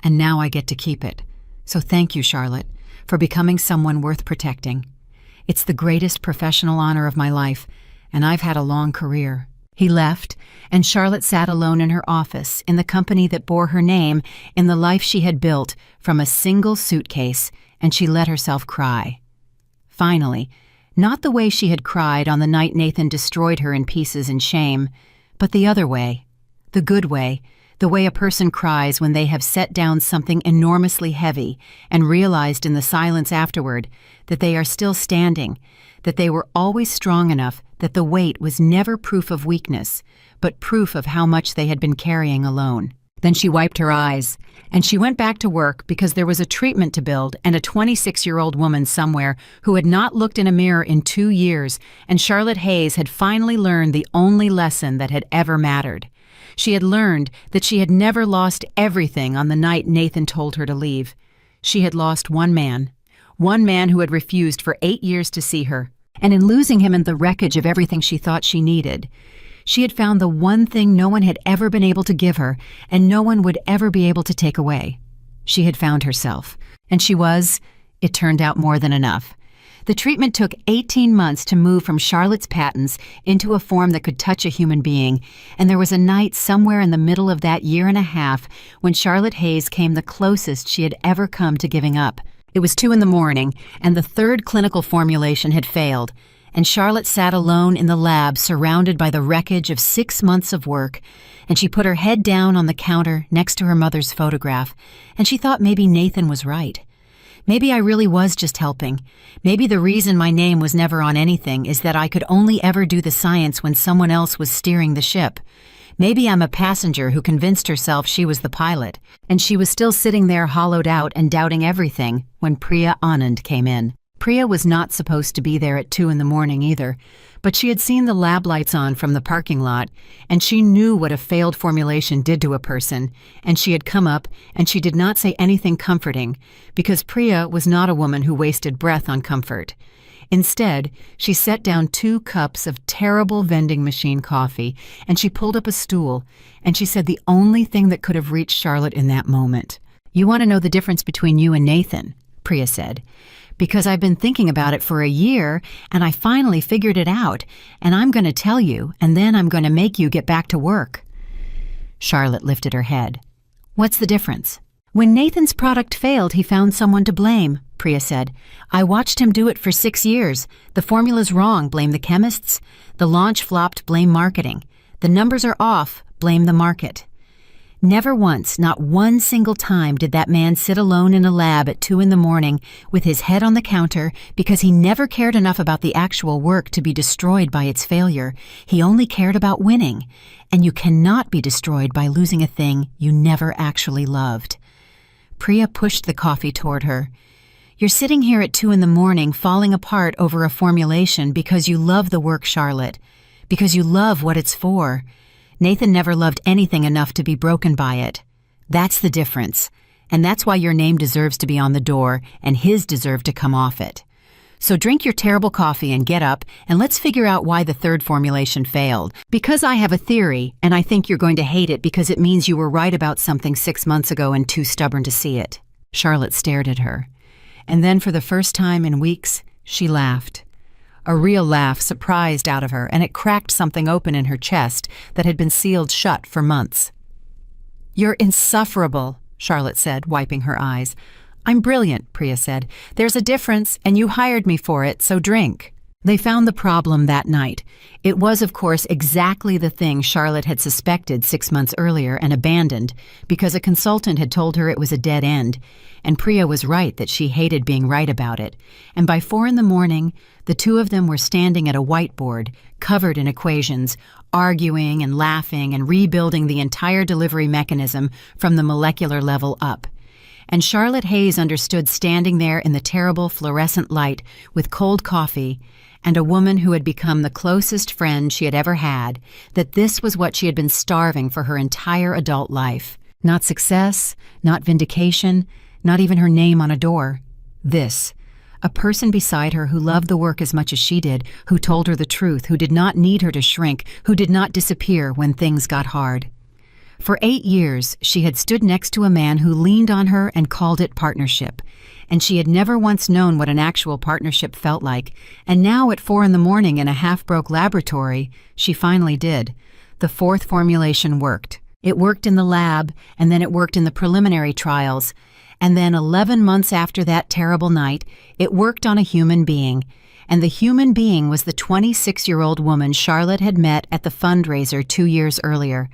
And now I get to keep it. So thank you, Charlotte, for becoming someone worth protecting. It's the greatest professional honor of my life, and I've had a long career. He left, and Charlotte sat alone in her office, in the company that bore her name, in the life she had built from a single suitcase, and she let herself cry. Finally, not the way she had cried on the night Nathan destroyed her in pieces in shame, but the other way, the good way, the way a person cries when they have set down something enormously heavy and realized in the silence afterward that they are still standing, that they were always strong enough that the weight was never proof of weakness, but proof of how much they had been carrying alone. Then she wiped her eyes, and she went back to work because there was a treatment to build and a 26-year-old woman somewhere who had not looked in a mirror in 2 years, and Charlotte Hayes had finally learned the only lesson that had ever mattered. She had learned that she had never lost everything on the night Nathan told her to leave. She had lost one man who had refused for 8 years to see her, and in losing him in the wreckage of everything she thought she needed, she had found the one thing no one had ever been able to give her and no one would ever be able to take away. She had found herself, and she was, it turned out, more than enough. The treatment took 18 months to move from Charlotte's patents into a form that could touch a human being, and there was a night somewhere in the middle of that year and a half when Charlotte Hayes came the closest she had ever come to giving up. It was 2 a.m, and the third clinical formulation had failed, and Charlotte sat alone in the lab surrounded by the wreckage of 6 months of work, and she put her head down on the counter next to her mother's photograph, and she thought maybe Nathan was right. Maybe I really was just helping. Maybe the reason my name was never on anything is that I could only ever do the science when someone else was steering the ship. Maybe I'm a passenger who convinced herself she was the pilot, and she was still sitting there hollowed out and doubting everything when Priya Anand came in. Priya was not supposed to be there at 2 a.m. either, but she had seen the lab lights on from the parking lot, and she knew what a failed formulation did to a person, and she had come up, and she did not say anything comforting, because Priya was not a woman who wasted breath on comfort. Instead, she set down 2 cups of terrible vending machine coffee, and she pulled up a stool, and she said the only thing that could have reached Charlotte in that moment. "You want to know the difference between you and Nathan," Priya said, "because I've been thinking about it for a year, and I finally figured it out, and I'm going to tell you, and then I'm going to make you get back to work." Charlotte lifted her head. "What's the difference?" "When Nathan's product failed, he found someone to blame," Priya said. "I watched him do it for 6 years. The formula's wrong, blame the chemists. The launch flopped, blame marketing. The numbers are off, blame the market." Never once, not one single time, did that man sit alone in a lab at 2 a.m. with his head on the counter because he never cared enough about the actual work to be destroyed by its failure. He only cared about winning. And you cannot be destroyed by losing a thing you never actually loved. Priya pushed the coffee toward her. "You're sitting here at 2 a.m. falling apart over a formulation because you love the work, Charlotte, because you love what it's for. Nathan never loved anything enough to be broken by it. That's the difference, and that's why your name deserves to be on the door and his deserve to come off it. So drink your terrible coffee and get up, and let's figure out why the third formulation failed. Because I have a theory, and I think you're going to hate it because it means you were right about something 6 months ago and too stubborn to see it." Charlotte stared at her, and then for the first time in weeks, she laughed. A real laugh surprised out of her, and it cracked something open in her chest that had been sealed shut for months. "You're insufferable," Charlotte said, wiping her eyes. "I'm brilliant," Priya said. "There's a difference, and you hired me for it, so drink." They found the problem that night. It was, of course, exactly the thing Charlotte had suspected 6 months earlier and abandoned because a consultant had told her it was a dead end, and Priya was right that she hated being right about it. And by 4 a.m, the two of them were standing at a whiteboard, covered in equations, arguing and laughing and rebuilding the entire delivery mechanism from the molecular level up. and Charlotte Hayes understood standing there in the terrible fluorescent light with cold coffee and a woman who had become the closest friend she had ever had, that this was what she had been starving for her entire adult life. Not success, not vindication, not even her name on a door. This. A person beside her who loved the work as much as she did, who told her the truth, who did not need her to shrink, who did not disappear when things got hard. For 8 years, she had stood next to a man who leaned on her and called it partnership, and she had never once known what an actual partnership felt like, and now at 4 a.m. in a half-broke laboratory, she finally did. The fourth formulation worked. It worked in the lab, and then it worked in the preliminary trials, and then 11 months after that terrible night, it worked on a human being, and the human being was the 26-year-old woman Charlotte had met at the fundraiser 2 years earlier.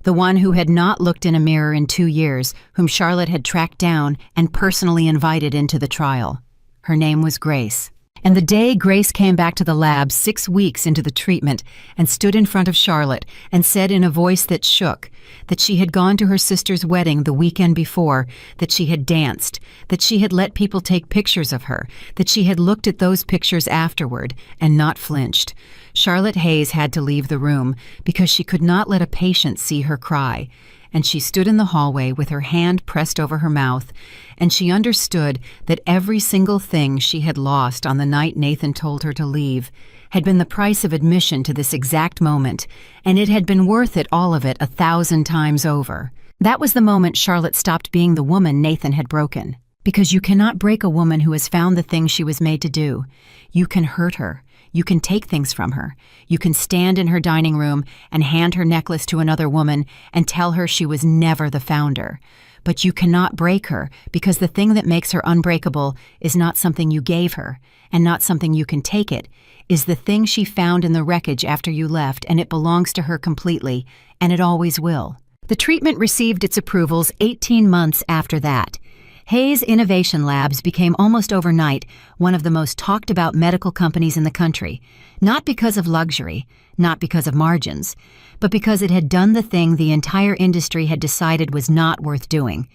The one who had not looked in a mirror in 2 years, whom Charlotte had tracked down and personally invited into the trial. Her name was Grace. And the day Grace came back to the lab 6 weeks into the treatment and stood in front of Charlotte and said in a voice that shook that she had gone to her sister's wedding the weekend before, that she had danced, that she had let people take pictures of her, that she had looked at those pictures afterward and not flinched. Charlotte Hayes had to leave the room because she could not let a patient see her cry, and she stood in the hallway with her hand pressed over her mouth, and she understood that every single thing she had lost on the night Nathan told her to leave had been the price of admission to this exact moment, and it had been worth it, all of it, 1,000 times over. That was the moment Charlotte stopped being the woman Nathan had broken. Because you cannot break a woman who has found the thing she was made to do. You can hurt her. You can take things from her. You can stand in her dining room and hand her necklace to another woman and tell her she was never the founder. But you cannot break her, because the thing that makes her unbreakable is not something you gave her, and not something you can take it, is the thing she found in the wreckage after you left, and it belongs to her completely, and it always will. The treatment received its approvals 18 months after that. Hayes Innovation Labs became almost overnight one of the most talked about medical companies in the country, not because of luxury, not because of margins, but because it had done the thing the entire industry had decided was not worth doing.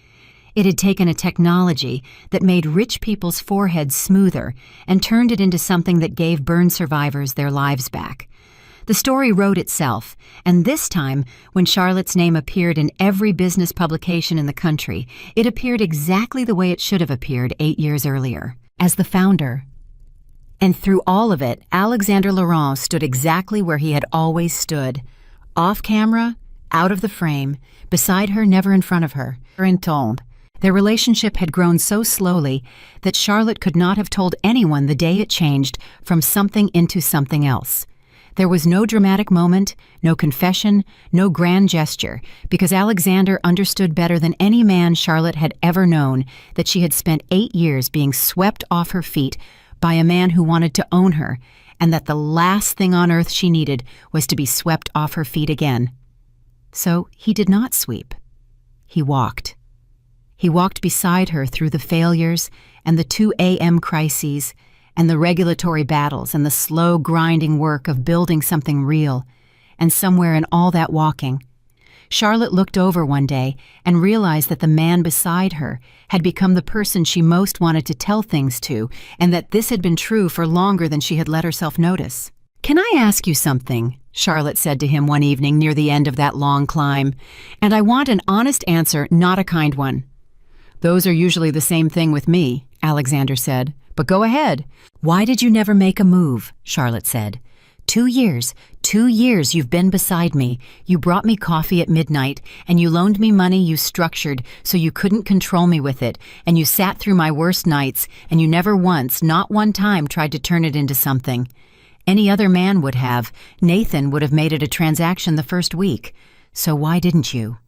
It had taken a technology that made rich people's foreheads smoother and turned it into something that gave burn survivors their lives back. The story wrote itself, and this time, when Charlotte's name appeared in every business publication in the country, it appeared exactly the way it should have appeared 8 years earlier, as the founder. And through all of it, Alexander Laurent stood exactly where he had always stood, off camera, out of the frame, beside her, never in front of her, untold. Their relationship had grown so slowly that Charlotte could not have told anyone the day it changed from something into something else. There was no dramatic moment, no confession, no grand gesture, because Alexander understood better than any man Charlotte had ever known that she had spent 8 years being swept off her feet by a man who wanted to own her, and that the last thing on earth she needed was to be swept off her feet again. So he did not sweep. He walked. He walked beside her through the failures and the 2 a.m. crises, and the regulatory battles and the slow grinding work of building something real. And somewhere in all that walking, Charlotte looked over one day and realized that the man beside her had become the person she most wanted to tell things to, and that this had been true for longer than she had let herself notice. "Can I ask you something?" Charlotte said to him one evening near the end of that long climb. "And I want an honest answer, not a kind one." "Those are usually the same thing with me," Alexander said. "But go ahead." "Why did you never make a move?" Charlotte said. 2 years you've been beside me. You brought me coffee at midnight, and you loaned me money you structured so you couldn't control me with it, and you sat through my worst nights, and you never once, not one time, tried to turn it into something. Any other man would have. Nathan would have made it a transaction the first week. So why didn't you?"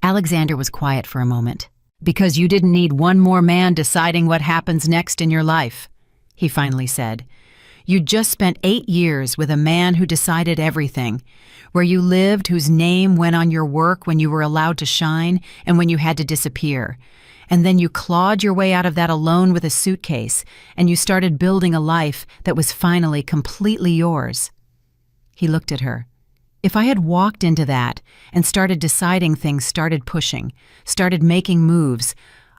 Alexander was quiet for a moment. "Because you didn't need one more man deciding what happens next in your life," he finally said. "You'd just spent 8 years with a man who decided everything, where you lived, whose name went on your work when you were allowed to shine and when you had to disappear. And then you clawed your way out of that alone with a suitcase, and you started building a life that was finally completely yours." He looked at her. "If I had walked into that and started deciding things, started pushing, started making moves,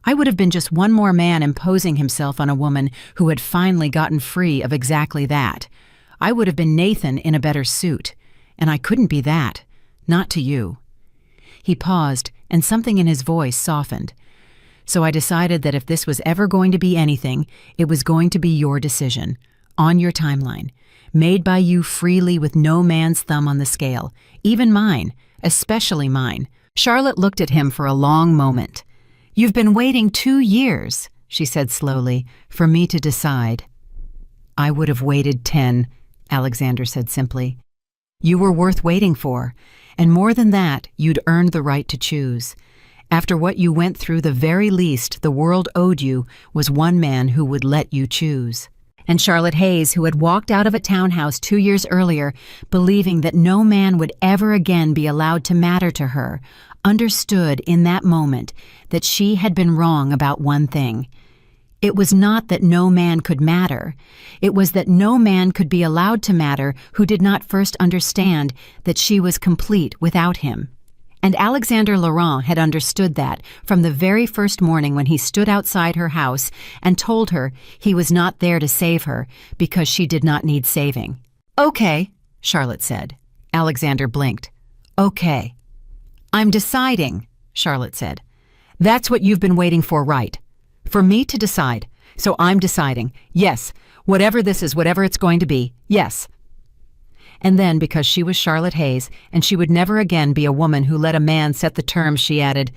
I would have been just one more man imposing himself on a woman who had finally gotten free of exactly that. I would have been Nathan in a better suit, and I couldn't be that, not to you." He paused, and something in his voice softened. "So I decided that if this was ever going to be anything, it was going to be your decision, on your timeline, made by you freely with no man's thumb on the scale, even mine, especially mine." Charlotte looked at him for a long moment. "You've been waiting 2 years," she said slowly, "for me to decide." "I would have waited 10, Alexander said simply. "You were worth waiting for, and more than that, you'd earned the right to choose. After what you went through, the very least the world owed you was one man who would let you choose." And Charlotte Hayes, who had walked out of a townhouse 2 years earlier, believing that no man would ever again be allowed to matter to her, understood in that moment that she had been wrong about one thing. It was not that no man could matter. It was that no man could be allowed to matter who did not first understand that she was complete without him. And Alexander Laurent had understood that from the very first morning when he stood outside her house and told her he was not there to save her because she did not need saving. "Okay," Charlotte said. Alexander blinked. "Okay." "I'm deciding," Charlotte said. "That's what you've been waiting for, right? For me to decide. So I'm deciding. Yes, whatever this is, whatever it's going to be. Yes." And then, because she was Charlotte Hayes, and she would never again be a woman who let a man set the terms, she added,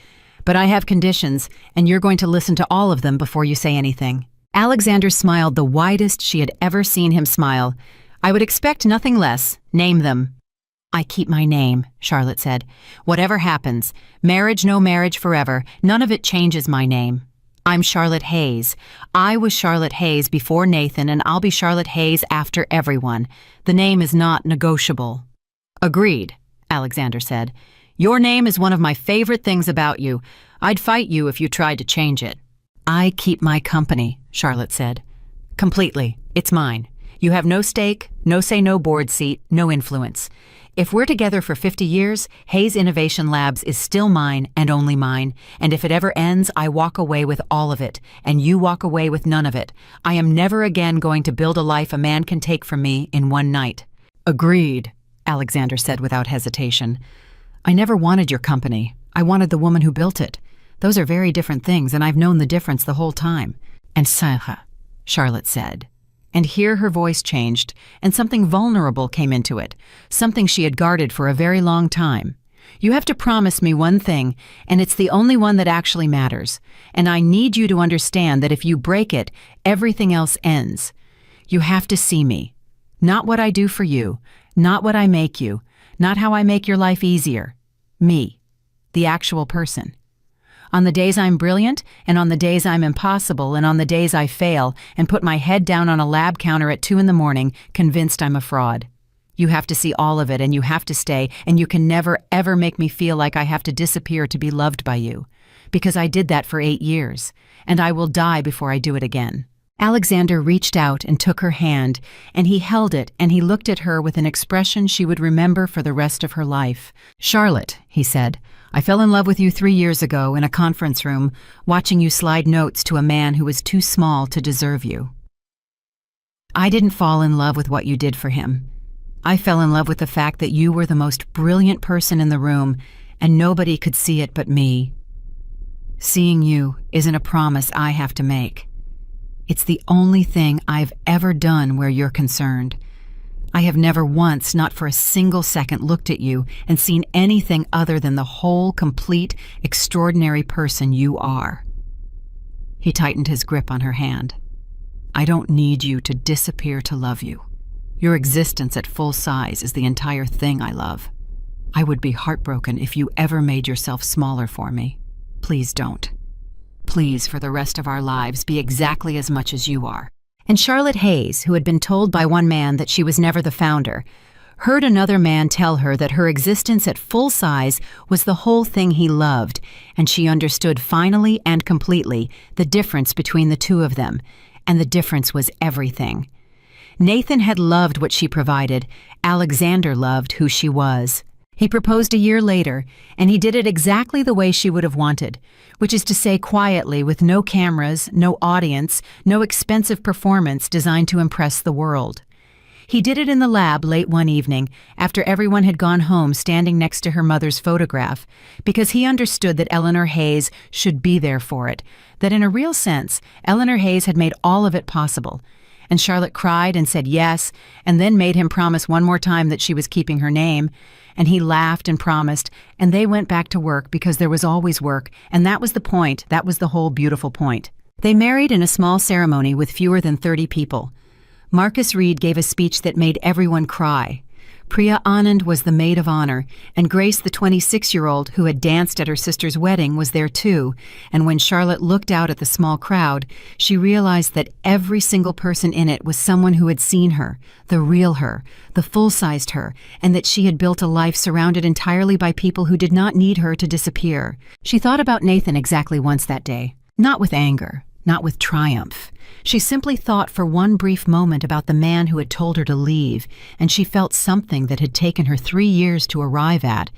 "But I have conditions, and you're going to listen to all of them before you say anything." Alexander smiled the widest she had ever seen him smile. "I would expect nothing less. Name them." "I keep my name," Charlotte said. "Whatever happens, marriage, no marriage, forever, none of it changes my name. I'm Charlotte Hayes. I was Charlotte Hayes before Nathan, and I'll be Charlotte Hayes after everyone. The name is not negotiable." "Agreed," Alexander said. "Your name is one of my favorite things about you. I'd fight you if you tried to change it." "I keep my company," Charlotte said. "Completely. It's mine. You have no stake, no say, no board seat, no influence. If we're together for 50 years, Hayes Innovation Labs is still mine and only mine, and if it ever ends, I walk away with all of it, and you walk away with none of it. I am never again going to build a life a man can take from me in one night." "Agreed," Alexander said without hesitation. "I never wanted your company. I wanted the woman who built it. Those are very different things, and I've known the difference the whole time." "And Sarah," Charlotte said. And here her voice changed, and something vulnerable came into it, something she had guarded for a very long time. "You have to promise me one thing, and it's the only one that actually matters. And I need you to understand that if you break it, everything else ends. You have to see me. Not what I do for you, not what I make you, not how I make your life easier. Me, the actual person. On the days I'm brilliant, and on the days I'm impossible, and on the days I fail, and put my head down on a lab counter at 2 a.m, convinced I'm a fraud. You have to see all of it, and you have to stay, and you can never, ever make me feel like I have to disappear to be loved by you. Because I did that for 8 years, and I will die before I do it again." Alexander reached out and took her hand, and he held it, and he looked at her with an expression she would remember for the rest of her life. "Charlotte," he said, "I fell in love with you 3 years ago in a conference room, watching you slide notes to a man who was too small to deserve you. I didn't fall in love with what you did for him. I fell in love with the fact that you were the most brilliant person in the room, and nobody could see it but me. Seeing you isn't a promise I have to make. It's the only thing I've ever done where you're concerned. I have never once, not for a single second, looked at you and seen anything other than the whole, complete, extraordinary person you are." He tightened his grip on her hand. "I don't need you to disappear to love you. Your existence at full size is the entire thing I love. I would be heartbroken if you ever made yourself smaller for me. Please don't. Please, for the rest of our lives, be exactly as much as you are." And Charlotte Hayes, who had been told by one man that she was never the founder, heard another man tell her that her existence at full size was the whole thing he loved, and she understood finally and completely the difference between the two of them, and the difference was everything. Nathan had loved what she provided. Alexander loved who she was. He proposed a year later, and he did it exactly the way she would have wanted, which is to say quietly with no cameras, no audience, no expensive performance designed to impress the world. He did it in the lab late one evening, after everyone had gone home standing next to her mother's photograph, because he understood that Eleanor Hayes should be there for it, that in a real sense, Eleanor Hayes had made all of it possible. And Charlotte cried and said yes, and then made him promise one more time that she was keeping her name. And he laughed and promised, and they went back to work because there was always work, and that was the point, that was the whole beautiful point. They married in a small ceremony with fewer than 30 people. Marcus Reed gave a speech that made everyone cry. Priya Anand was the maid of honor, and Grace, the 26-year-old who had danced at her sister's wedding, was there too, and when Charlotte looked out at the small crowd, she realized that every single person in it was someone who had seen her, the real her, the full-sized her, and that she had built a life surrounded entirely by people who did not need her to disappear. She thought about Nathan exactly once that day, not with anger, not with triumph. She simply thought for one brief moment about the man who had told her to leave, and she felt something that had taken her 3 years to arrive at.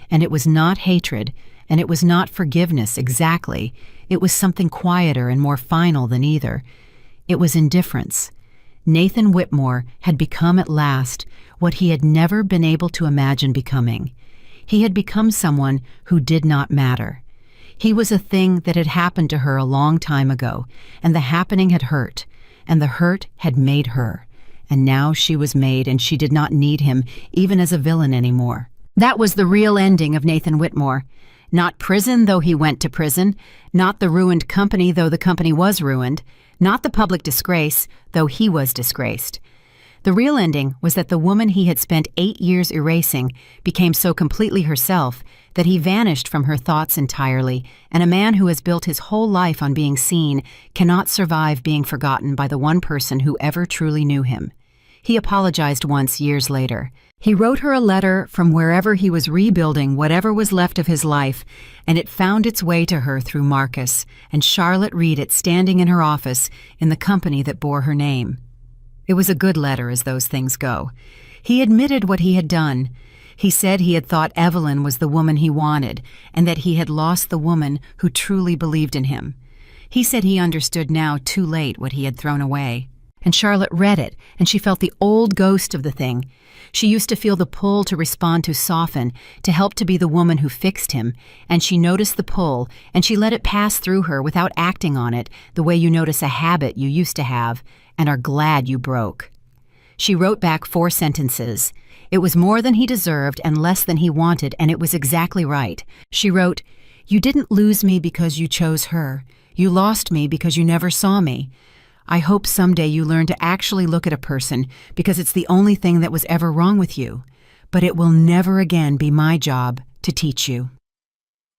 And it was not hatred, and it was not forgiveness exactly. It was something quieter and more final than either. It was indifference. Nathan Whitmore had become at last what he had never been able to imagine becoming. He had become someone who did not matter. He was a thing that had happened to her a long time ago, and the happening had hurt, and the hurt had made her. And now she was made, and she did not need him, even as a villain anymore. That was the real ending of Nathan Whitmore. Not prison, though he went to prison. Not the ruined company, though the company was ruined. Not the public disgrace, though he was disgraced. The real ending was that the woman he had spent 8 years erasing became so completely herself that he vanished from her thoughts entirely, and a man who has built his whole life on being seen cannot survive being forgotten by the one person who ever truly knew him. He apologized once years later. He wrote her a letter from wherever he was rebuilding whatever was left of his life, and it found its way to her through Marcus, and Charlotte read it standing in her office in the company that bore her name. It was a good letter, as those things go. He admitted what he had done. He said he had thought Evelyn was the woman he wanted, and that he had lost the woman who truly believed in him. He said he understood now too late what he had thrown away. And Charlotte read it, and she felt the old ghost of the thing. She used to feel the pull to respond, to soften, to help to be the woman who fixed him, and she noticed the pull, and she let it pass through her without acting on it, the way you notice a habit you used to have, and are glad you broke. She wrote back 4 sentences. It was more than he deserved and less than he wanted, and it was exactly right. She wrote, "You didn't lose me because you chose her. You lost me because you never saw me. I hope someday you learn to actually look at a person because it's the only thing that was ever wrong with you. But it will never again be my job to teach you."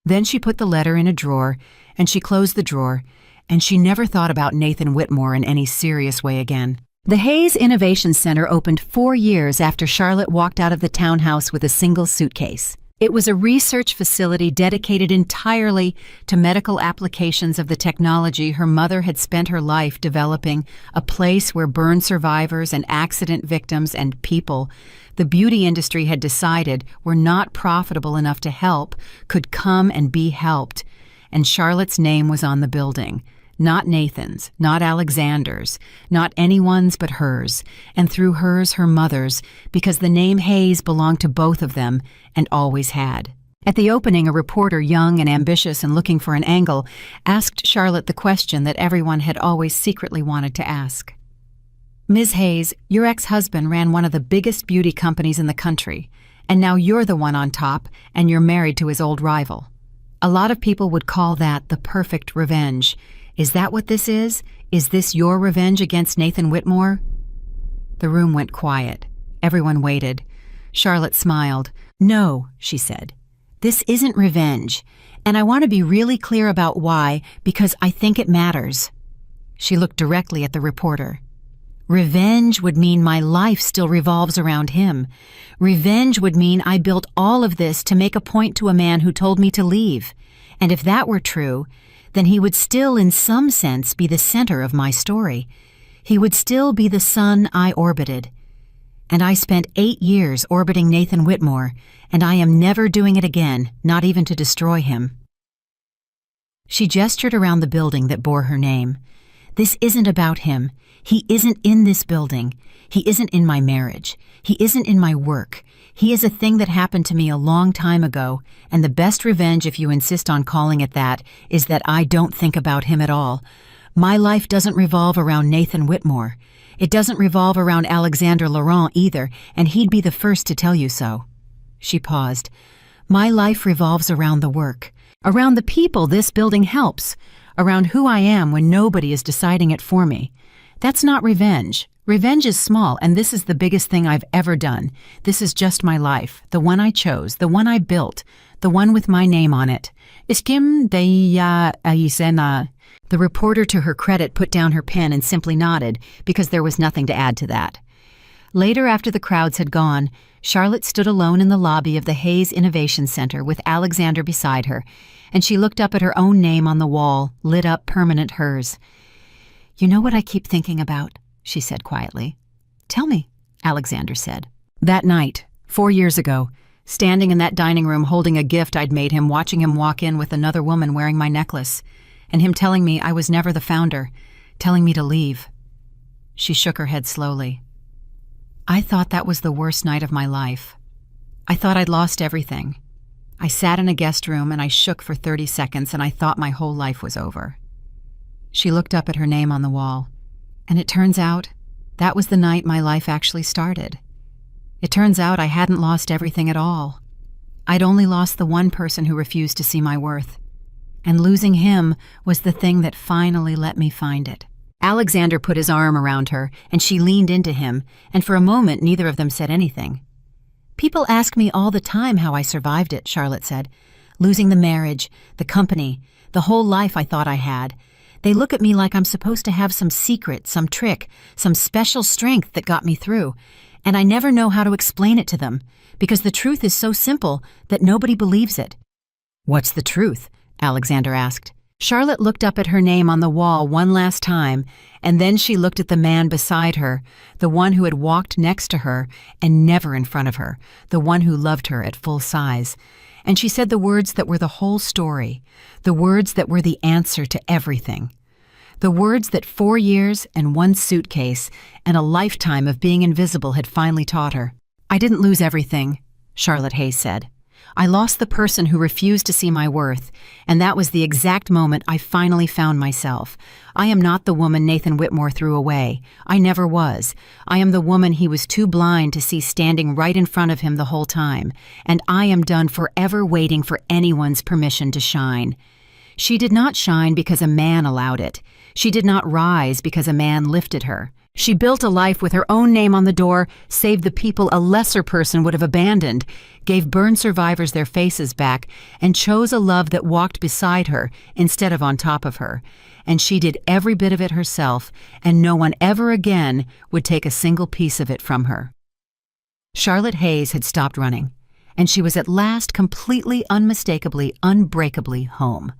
Then she put the letter in a drawer, and she closed the drawer, and she never thought about Nathan Whitmore in any serious way again. The Hayes Innovation Center opened 4 years after Charlotte walked out of the townhouse with a single suitcase. It was a research facility dedicated entirely to medical applications of the technology her mother had spent her life developing, a place where burn survivors and accident victims and people the beauty industry had decided were not profitable enough to help could come and be helped. And Charlotte's name was on the building. Not Nathan's, not Alexander's, not anyone's but hers, and through hers, her mother's, because the name Hayes belonged to both of them and always had. At the opening, a reporter, young and ambitious and looking for an angle, asked Charlotte the question that everyone had always secretly wanted to ask. "Ms. Hayes, your ex-husband ran one of the biggest beauty companies in the country, and now you're the one on top, and you're married to his old rival. A lot of people would call that the perfect revenge. Is that what this is? Is this your revenge against Nathan Whitmore?" The room went quiet. Everyone waited. Charlotte smiled. "No," she said. "This isn't revenge, and I want to be really clear about why, because I think it matters." She looked directly at the reporter. "Revenge would mean my life still revolves around him. Revenge would mean I built all of this to make a point to a man who told me to leave. And if that were true, then he would still in some sense be the center of my story. He would still be the sun I orbited. And I spent 8 years orbiting Nathan Whitmore, and I am never doing it again, not even to destroy him." She gestured around the building that bore her name. "This isn't about him. He isn't in this building. He isn't in my marriage. He isn't in my work. He is a thing that happened to me a long time ago, and the best revenge, if you insist on calling it that, is that I don't think about him at all. My life doesn't revolve around Nathan Whitmore. It doesn't revolve around Alexander Laurent either, and he'd be the first to tell you so." She paused. "My life revolves around the work, around the people this building helps, around who I am when nobody is deciding it for me. That's not revenge. Revenge is small, and this is the biggest thing I've ever done. This is just my life, the one I chose, the one I built, the one with my name on it. Iskim de Aisena." The reporter, to her credit, put down her pen and simply nodded, because there was nothing to add to that. Later, after the crowds had gone, Charlotte stood alone in the lobby of the Hayes Innovation Center with Alexander beside her, and she looked up at her own name on the wall, lit up permanent hers. "You know what I keep thinking about?" she said quietly. "Tell me," Alexander said. "That night, 4 years ago, standing in that dining room holding a gift I'd made him, watching him walk in with another woman wearing my necklace, and him telling me I was never the founder, telling me to leave." She shook her head slowly. "I thought that was the worst night of my life. I thought I'd lost everything. I sat in a guest room and I shook for 30 seconds and I thought my whole life was over." She looked up at her name on the wall. "And it turns out that was the night my life actually started. It turns out I hadn't lost everything at all. I'd only lost the one person who refused to see my worth. And losing him was the thing that finally let me find it." Alexander put his arm around her, and she leaned into him, and for a moment neither of them said anything. "People ask me all the time how I survived it," Charlotte said. "Losing the marriage, the company, the whole life I thought I had. They look at me like I'm supposed to have some secret, some trick, some special strength that got me through, and I never know how to explain it to them, because the truth is so simple that nobody believes it." "What's the truth?" Alexander asked. Charlotte looked up at her name on the wall one last time, and then she looked at the man beside her, the one who had walked next to her and never in front of her, the one who loved her at full size. And she said the words that were the whole story, the words that were the answer to everything. The words that 4 years and 1 suitcase and a lifetime of being invisible had finally taught her. "I didn't lose everything," Charlotte Hayes said. "I lost the person who refused to see my worth, and that was the exact moment I finally found myself. I am not the woman Nathan Whitmore threw away. I never was. I am the woman he was too blind to see standing right in front of him the whole time, and I am done forever waiting for anyone's permission to shine." She did not shine because a man allowed it. She did not rise because a man lifted her. She built a life with her own name on the door, saved the people a lesser person would have abandoned, gave burn survivors their faces back, and chose a love that walked beside her instead of on top of her. And she did every bit of it herself, and no one ever again would take a single piece of it from her. Charlotte Hayes had stopped running, and she was at last completely, unmistakably, unbreakably home.